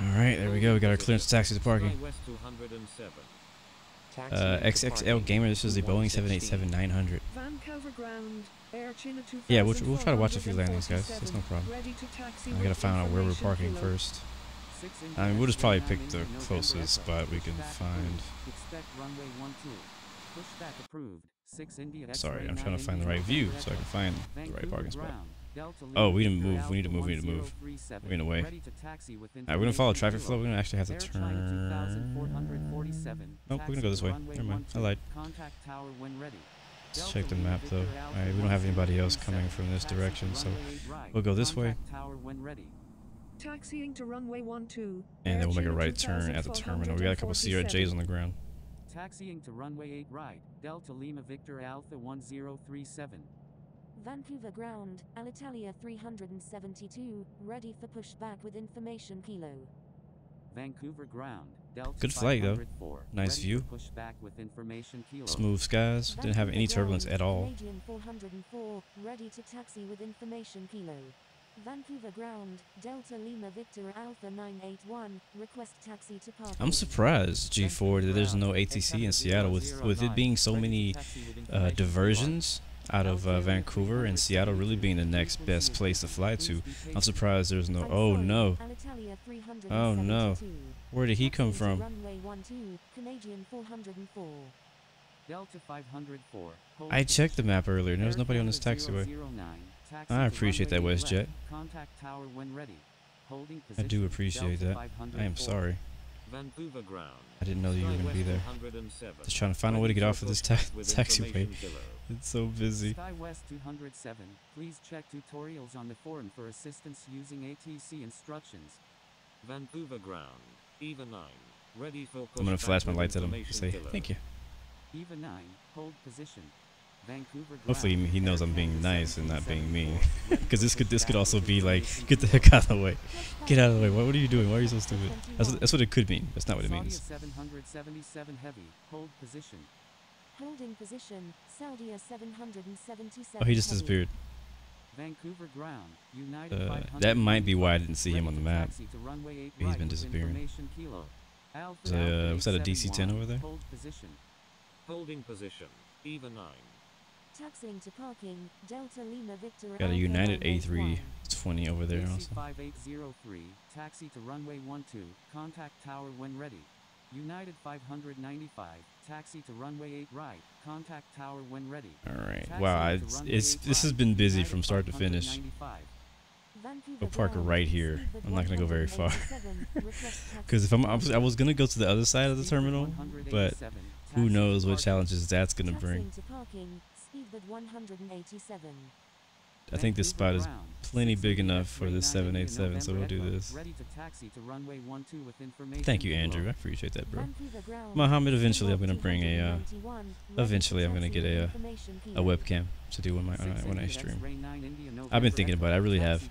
Alright, there we go. We got our clearance taxi to parking. West 207. Taxi to XXL parking. Gamer, this is the Boeing 116. 787-900. Vancouver ground. Air China 2447. Yeah, we'll try to watch a few landings, guys. That's no problem. Ready to taxi I with gotta find out where we're information parking Kilo. first. 6 I mean, we'll just probably pick 9 the November closest Echo. spot we can Pushback find. approved. Expect runway 12. Pushback approved. 6 India Sorry, X-ray I'm trying to 9 find the right view November so I can Echo. find the right Vancouver parking spot. ground. Delta Oh, Lima we didn't Victor move. We need to Alpha move. We need to move. 1037. We're in the way. Ready to taxi with Alright, we're gonna follow traffic information flow. We're gonna actually have to Air China turn. 2447. Nope, we're gonna go this way. Never mind. I lied. Contact tower when ready. Let's check the map though. Alright, we don't have anybody else coming from this direction, so we'll go this way. Contact tower when ready. Taxiing to runway 12. And then we'll make a Air right China turn at the terminal. We got a couple CRJs on the ground. Taxiing to runway 8 right. Delta Lima Victor Alpha 1037. Vancouver ground. Alitalia 372. Ready for pushback with information Kilo. Vancouver ground. Delta Good flight, though. 504. Nice Ready view. for pushback with information Kilo. Smooth skies. Didn't have any turbulence at all. Canadian 404. Ready to taxi with information Kilo. Vancouver ground. Delta Lima Victor Alpha 981. Request taxi to parking. I'm surprised, G4, that there's no ATC in Seattle with it being so many diversions out of Vancouver and Seattle really being the next best place to fly to. I'm surprised there's no. Oh no. Alitalia 372. Oh no. Where did he come from? Runway 12. Canadian 404. Delta 504. Hold I checked the map earlier and there was Air nobody on this Canada taxiway. 009. Taxi I to appreciate that, runway 8 WestJet. left. Contact tower when ready. Holding I do position. appreciate Delta that. 504. I am sorry. Vancouver ground. I didn't know that you were Sky going to be West there. 207. Just trying to find a way to get off of this taxiway. Information kilo. It's so busy. SkyWest 207. Please check tutorials on the forum for assistance using ATC instructions. Vancouver ground. EVA 9. Ready for I'm going to pushback flash my with lights at him. information Say, kilo. thank you. EVA 9. Hold position. Vancouver ground. Hopefully he knows Air I'm being Canada nice and not being mean. 774. Because this could also be like, get the heck out of the way. Get out of the way. What are you doing? Why are you so stupid? That's what it could mean. That's not what it Saudia means. 777 heavy. Hold position. Holding position. Saudia 777. Oh, he just heavy. disappeared. Vancouver ground. United 500. That might be why I didn't see him on Ready the to map. taxi to runway 8 He's right been with disappearing. information kilo. Alpha Was Alpha that a DC-10 871. over there? Hold position. Holding position. EVA 9. Taxiing to parking, Delta Lima Victor Got a Alpha United 981. A320 over there also. 5803, taxi to runway 12, contact tower when ready. United 595, taxi to runway 8 right, contact tower when ready. Alright, Taxi wow, to runway 8 this has right, been busy United from start to finish. 595. We'll park right here. I'm not gonna go very far. Because if I was gonna go to the other side of the terminal, but who knows what challenges that's gonna bring. Taxiing to parking, speedbird 187. I think this spot is plenty big enough for this 787, so we'll do this. Ready to taxi to runway 12 with information. Thank you, Andrew. I appreciate that, bro. Muhammad, eventually I'm gonna bring a eventually I'm gonna get a webcam to do when I stream. I've been thinking about it. I really have.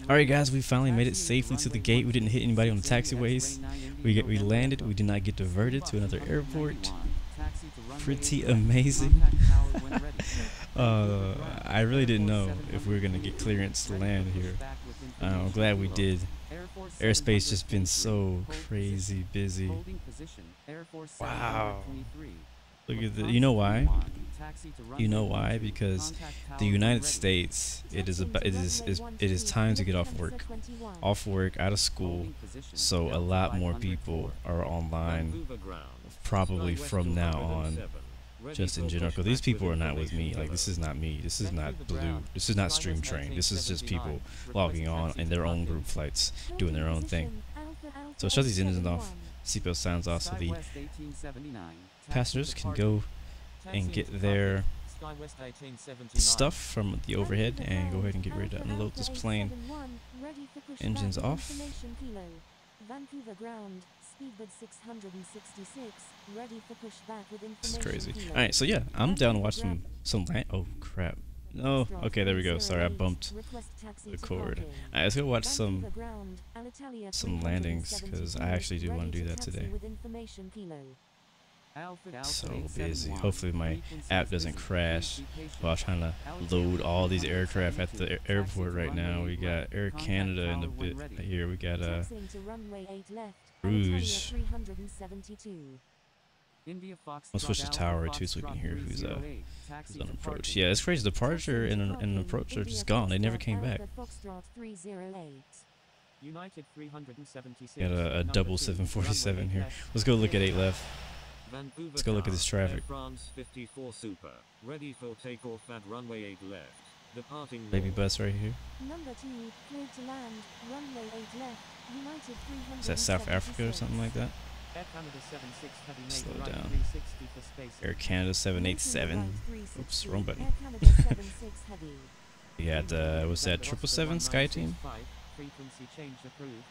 Alright guys, we finally made it safely to the gate. We didn't hit anybody on the taxiways. We landed. We did not get diverted to another airport. Pretty amazing. I really didn't know if we were gonna get clearance to land here. I'm glad we did. Airspace just been so crazy busy. Wow. Look at the, you know why? You know why? Because the United States, it is time to get off work, out of school. So a lot more people are online, probably from now on. Just in general, because these people are not with me. Like, this is not me. This is not Blue. This is not Stream Train. This is just people logging on in their own group flights, doing their own thing. So shut these engines off. Seatbelt sounds off, so the passengers can go and get their stuff from the overhead and go ahead and get ready to unload this plane. Engines off. Vancouver ground, speedbird 666, ready for pushback with This is information. crazy. Alright, so yeah, I'm down to watch some land. Oh crap. No, okay, there we go. Sorry, I bumped the cord. Alright, let's go watch some landings, because I actually do want to do that today. So busy. Hopefully my app doesn't crash while trying to load all these aircraft at the airport right now. We got Air Canada in the bit here. We got Rouge. Let's switch the tower too so we can hear who's on approach. Yeah, it's crazy. Departure and an approach are just gone. They never came back. Got a double 747 here. Let's go look at 8 left. Let's go look at this traffic. France 54 Super, ready for takeoff at runway 8 left. Departing Baby bus right here. Number 2, cleared to land, runway 8 left, United 300. Is that South Africa or something like that? Air Canada 76 heavy Slow right down. 360 for space. Air Canada 787. Oops, wrong button. Air Canada 76 heavy. We got what's that? 777 Sky Team? Frequency change approved.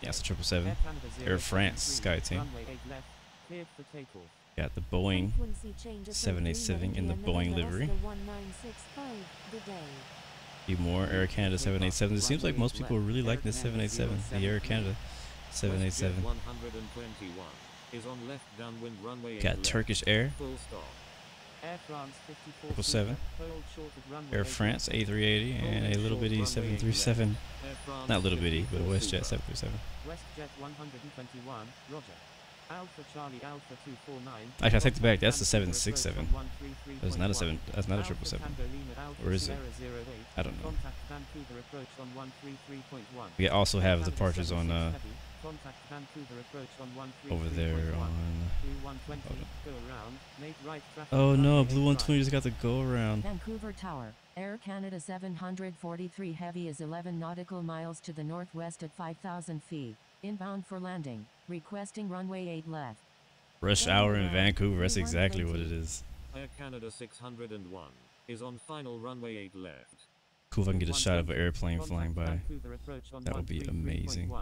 Yeah, it's a 777. Air France Sky Team. Runway 8 left, cleared for takeoff. Got the Boeing Frequency change 787 in the Boeing livery. 1965. Good day. A few more Air Canada 787. It seems like most people really like this 787, the Air Canada 787. 121 is on left downwind runway 8 Got left. Turkish Air Full stop. Air France 54 777, hold short of runway Air 8 France A380, and a little bitty 737. Not little bitty, but a WestJet 737. WestJet 121, Roger. Alpha Charlie Alpha 249. Actually, I take it back. That's the 767. That's not a 7. That's not a 777. Or is it? I don't know. We also have departures on over there on. Oh no, Blue 120 just got the go around. Vancouver Tower, Air Canada 743 Heavy is 11 nautical miles to the northwest at 5,000 feet. Inbound for landing. Requesting runway 8 left. Rush hour in Vancouver. That's exactly what it is. Air Canada 601 is on final runway 8 left. Cool if I can get a shot of an airplane flying by. That would be amazing.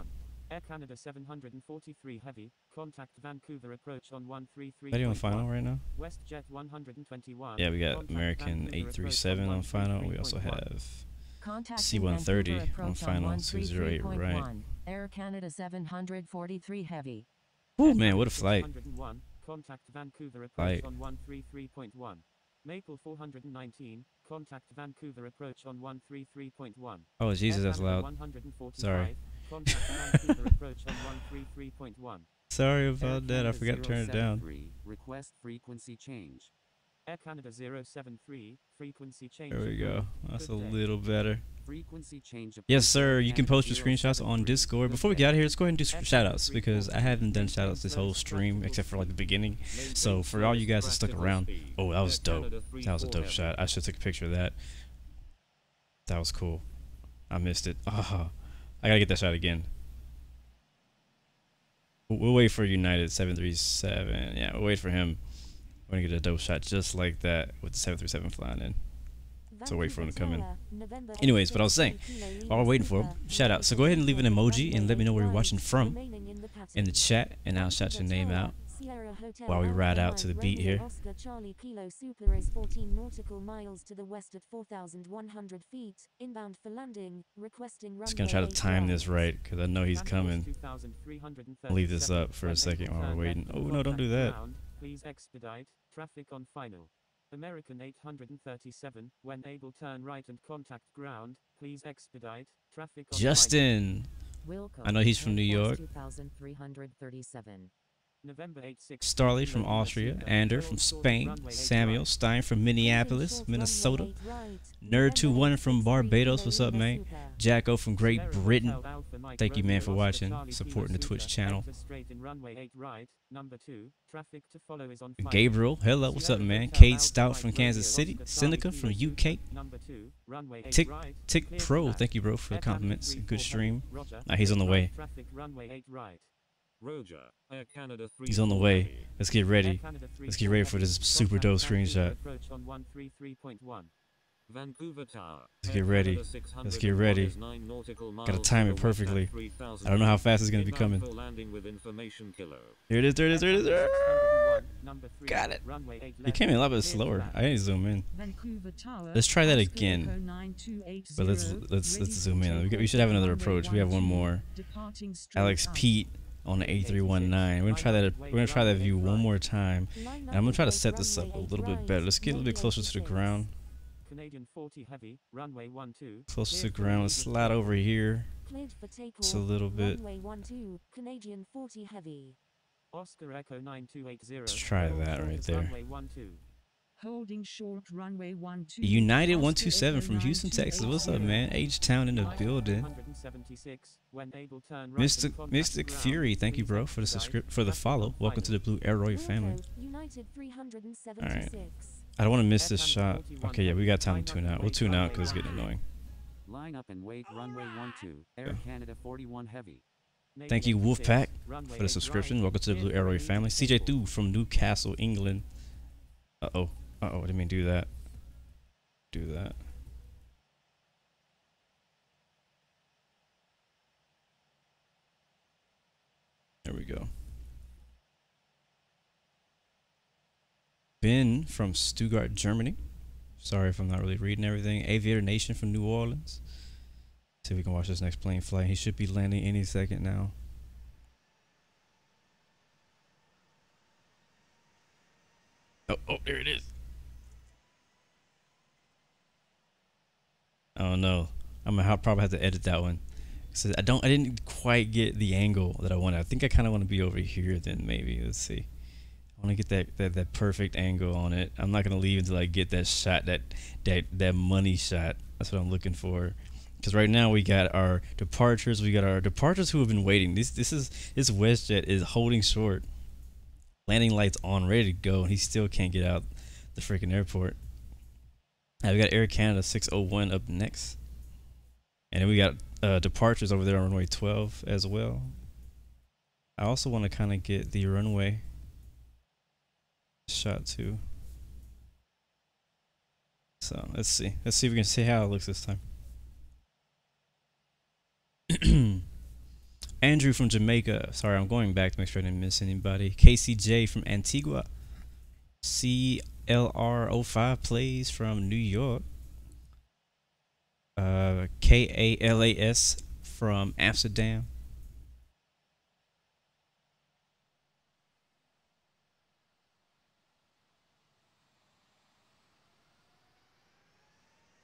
Air Canada 743 Heavy, contact Vancouver approach on 133. Are you on final right now? WestJet 121. Yeah, we got American 837 on final. We also have C-130 on final 208 right. Air Canada 743 Heavy. Oh man, what a flight. Contact Vancouver approach on 133.1. Maple 419, contact Vancouver approach on 133.1. Oh Jesus, that's loud. Sorry. Contact Vancouver approach on 133.1. Sorry about that. I forgot to turn it down. Request frequency change. Air Canada 073, frequency change. There we go. approved. That's a Good day. little better. Frequency change Yes, approved. sir. You can Canada post your screenshots on 073. Discord. Before we Good get out of day. here, let's go ahead and do Air shout Canada outs because I haven't done shout outs this whole stream except for like the beginning. So for all you guys that stuck around, oh, that was dope. That was a dope shot. I should take a picture of that. That was cool. I missed it. Oh, I gotta get that shot again. We'll wait for United 737. Yeah, we'll wait for him. We're gonna get a dope shot just like that with the 737 flying in. So wait for him to come in. Anyways, what I was saying, while we're waiting for him, shout out. So go ahead and leave an emoji and let me know where you're watching from in the chat, and I'll shout your name out while we ride out to the beat here. Oscar Charlie Kilo Super is 14 nautical miles to the west at 4,100 feet, inbound for landing, requesting Just gonna try to time this right because I know he's coming. I'll leave this up for a second while we're waiting. Oh no, don't do that. Please expedite traffic on final. American 837, when able turn right and contact ground, please expedite traffic on Justin, I know he's from New York. 2,337. November 86. Starley from Austria, Ander from Spain, Samuel Stein from Minneapolis, Minnesota, Nerd21 from Barbados, what's up, man? Jacko from Great Britain, thank you, man, for watching, supporting the Twitch channel. Gabriel, hello, what's up, man? Cade Stout from Kansas City, Seneca from UK, Tick Pro, thank you, bro, for the compliments, good stream. He's on the way. Roger. Air Canada 3. He's on the way. Let's get ready. Let's get ready for this super dope screenshot. Vancouver Tower. Let's get ready. Let's get ready. Gotta time it perfectly. I don't know how fast it's gonna be coming. Here it is, there it is, there it is. There. Got it. He came in a lot bit slower. I need to zoom in. Let's try that again. But let's zoom in. We should have another approach. We have one more. Alex Pete on the A319. We're gonna try that view one more time. And I'm gonna try to set this up a little bit better. Let's get a little bit closer to the ground. Canadian 40 heavy, runway 12. Closer to the ground. Let's slide over here. It's a little bit. Runway 12, Canadian 40 heavy. Oscar Echo 9280. Let's try that right there. Runway 12. Holding short runway 12. United 127 from Houston, Texas. What's up, man? H-Town in the building. Mystic Fury, thank you, bro, for the follow. Welcome to the Blue Arrow family. All right. I don't want to miss this shot. Okay, yeah, we got time to tune out. We'll tune out because it's getting annoying. Line up and wait. Runway 12. Air Canada 41 heavy. Thank you, Wolfpack, for the subscription. Welcome to the Blue Arrow family. CJ Thu from Newcastle, England. Uh-oh. Uh-oh, I didn't mean do that. Do that. There we go. Ben from Stuttgart, Germany. Sorry if I'm not really reading everything. Aviator Nation from New Orleans. See if we can watch this next plane fly. He should be landing any second now. Oh, there it is. Oh no, I'm gonna probably have to edit that one. So I didn't quite get the angle that I wanted. I think I kind of want to be over here then maybe. Let's see. I want to get that perfect angle on it. I'm not gonna leave until I get that shot, that money shot. That's what I'm looking for. Because right now we got our departures. We got our departures who have been waiting. This WestJet is holding short. Landing lights on, ready to go, and he still can't get out the freaking airport. We got Air Canada 601 up next, and then we got departures over there on runway 12 as well. I also want to kind of get the runway shot too. So let's see if we can see how it looks this time. Andrew from Jamaica. Sorry, I'm going back to make sure I didn't miss anybody. KCJ from Antigua. CLR05 plays from New York. KALAS from Amsterdam.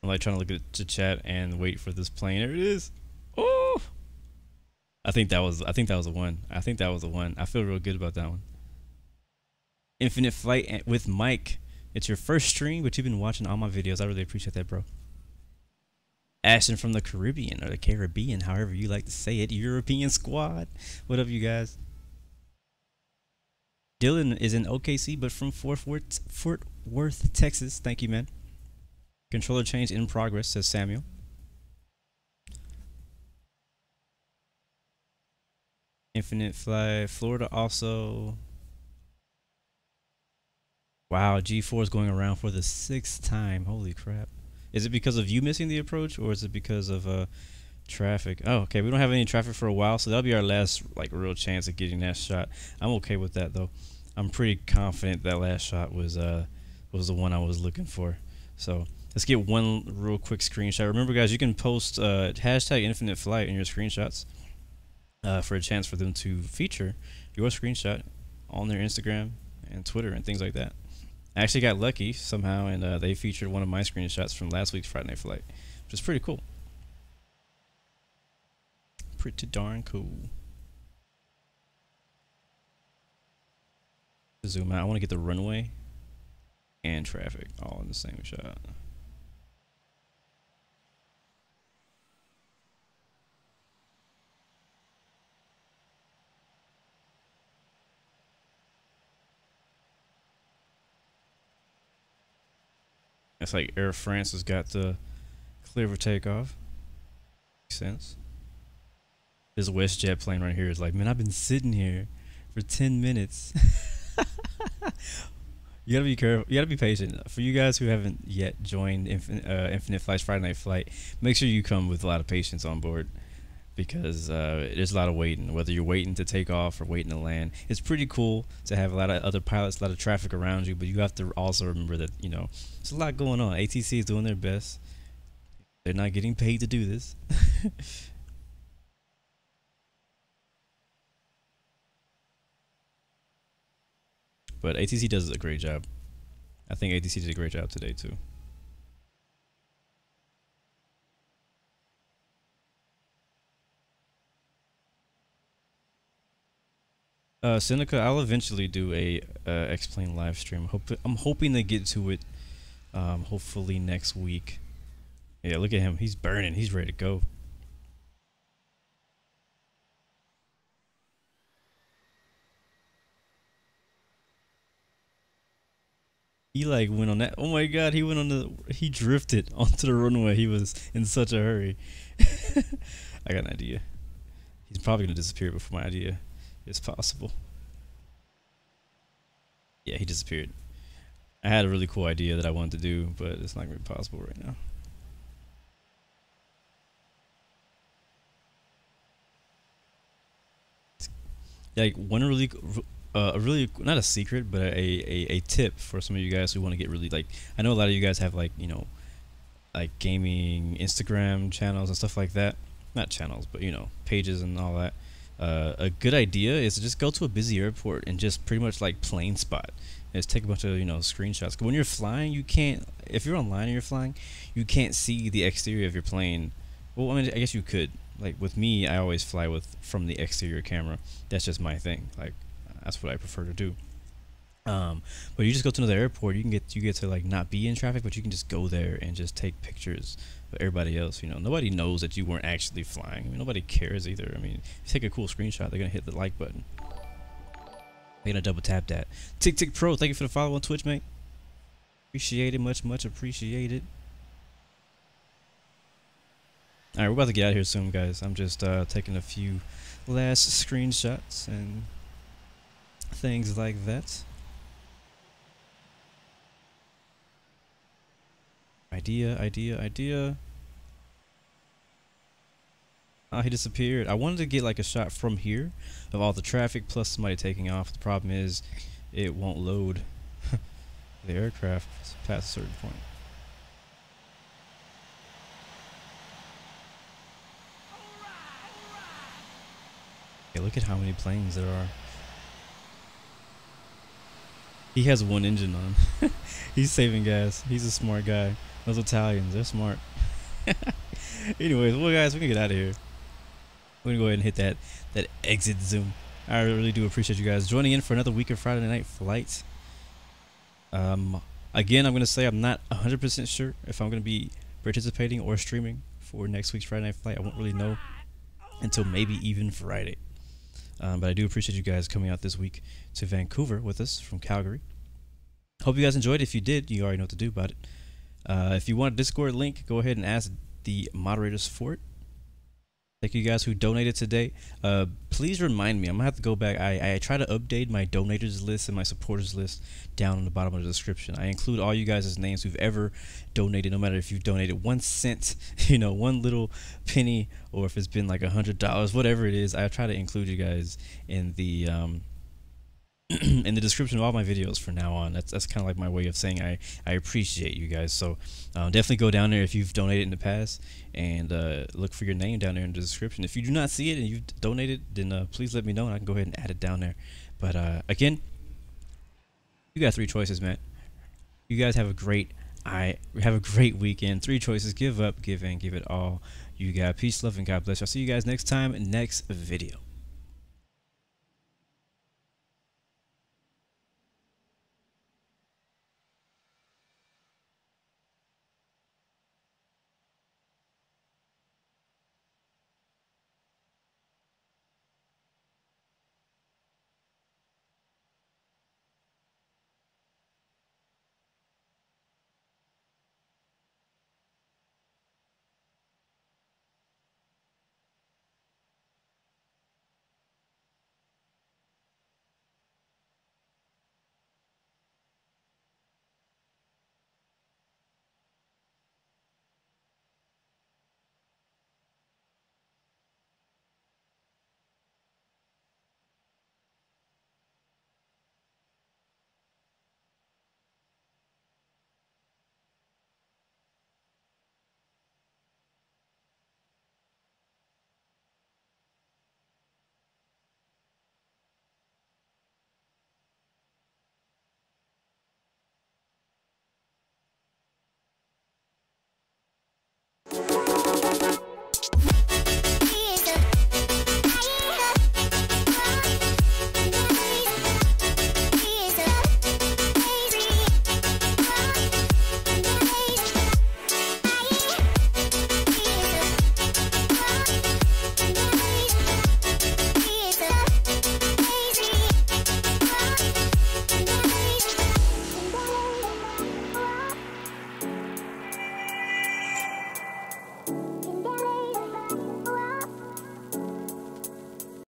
I'm like trying to look at the chat and wait for this plane. There it is. Oh! I think that was a one. I think that was a one. I feel real good about that one. Infinite Flight with Mike. It's your first stream, but you've been watching all my videos. I really appreciate that, bro. Ashton from the Caribbean, or the Caribbean, however you like to say it. European Squad. What up, you guys? Dylan is in OKC, but from Fort Worth, Texas. Thank you, man. Controller change in progress, says Samuel. Infinite Flight, Florida also. Wow, G4 is going around for the 6th time. Holy crap. Is it because of you missing the approach, or is it because of traffic? Oh, okay. We don't have any traffic for a while, so that'll be our last like real chance of getting that shot. I'm okay with that though. I'm pretty confident that last shot was the one I was looking for. So let's get one real quick screenshot. Remember, guys, you can post hashtag Infinite Flight in your screenshots for a chance for them to feature your screenshot on their Instagram and Twitter and things like that. I actually got lucky somehow, and they featured one of my screenshots from last week's Friday Night Flight, which is pretty cool. Pretty darn cool. Zoom out. I want to get the runway and traffic all in the same shot. It's like Air France has got the clear for takeoff. Makes sense. This WestJet plane right here is like, man, I've been sitting here for 10 minutes. You gotta be careful. You gotta be patient. For you guys who haven't yet joined Infinite Flight's Friday Night Flight, make sure you come with a lot of patience on board, because there's a lot of waiting. Whether you're waiting to take off or waiting to land, it's pretty cool to have a lot of other pilots, a lot of traffic around you. But you have to also remember that, you know, there's a lot going on. ATC is doing their best. They're not getting paid to do this. But ATC does a great job. I think ATC did a great job today too. Seneca, I'll eventually do a X-Plane live stream. I'm hoping to get to it hopefully next week. Yeah, look at him. He's burning. He's ready to go. He like went on that. Oh my god, he went on he drifted onto the runway. He was in such a hurry. I got an idea. He's probably gonna disappear before my idea is possible. Yeah, he disappeared. I had a really cool idea that I wanted to do, but it's not gonna be possible right now. Like one really not a secret, but a tip for some of you guys who want to get really, like, I know a lot of you guys have, like, you know, like gaming Instagram channels and stuff like that. Not channels, but, you know, pages and all that. A good idea is to just go to a busy airport and just pretty much like plane spot and just take a bunch of, you know, screenshots. 'Cause when you're flying, you can't, if you're online and you're flying, you can't see the exterior of your plane. Well, I mean, I guess you could. Like with me, I always fly from the exterior camera. That's just my thing. Like, that's what I prefer to do. But you just go to another airport, you get to like not be in traffic, but you can just go there and just take pictures of everybody else. You know, nobody knows that you weren't actually flying. I mean, nobody cares either. I mean, if you take a cool screenshot, they're gonna hit the like button. They're gonna double tap that. Tick Pro, thank you for the follow on Twitch, mate. Appreciate it, much appreciated. All right, we're about to get out of here soon, guys. I'm just taking a few last screenshots and things like that. Idea. Oh, he disappeared. I wanted to get like a shot from here of all the traffic plus somebody taking off. The problem is it won't load the aircraft past a certain point. Okay, look at how many planes there are. He has one engine on. He's saving gas. He's a smart guy. Those Italians, they're smart. Anyways, well guys, we can get out of here. We're gonna go ahead and hit that exit zoom. I really do appreciate you guys joining in for another week of Friday Night Flights. Again, I'm gonna say I'm not 100% sure if I'm gonna be participating or streaming for next week's Friday Night Flight. I won't really know until maybe even Friday. But I do appreciate you guys coming out this week to Vancouver with us from Calgary. Hope you guys enjoyed. If you did, you already know what to do about it. If you want a Discord link, go ahead and ask the moderators for it. Thank you guys who donated today. Please remind me. I'm gonna have to go back. I try to update my donators list and my supporters list down on the bottom of the description. I include all you guys' names who've ever donated, no matter if you've donated 1 cent, you know, one little penny, or if it's been like $100, whatever it is. I try to include you guys in the in the description of all my videos from now on. That's kind of like my way of saying I appreciate you guys. So definitely go down there if you've donated in the past, and look for your name down there in the description. If you do not see it and you've donated, then please let me know and I can go ahead and add it down there. But again, you got 3 choices, man. You guys have a great weekend. 3 choices: give up, give in, give it all. You got peace, love, and God bless. I'll see you guys next time, next video.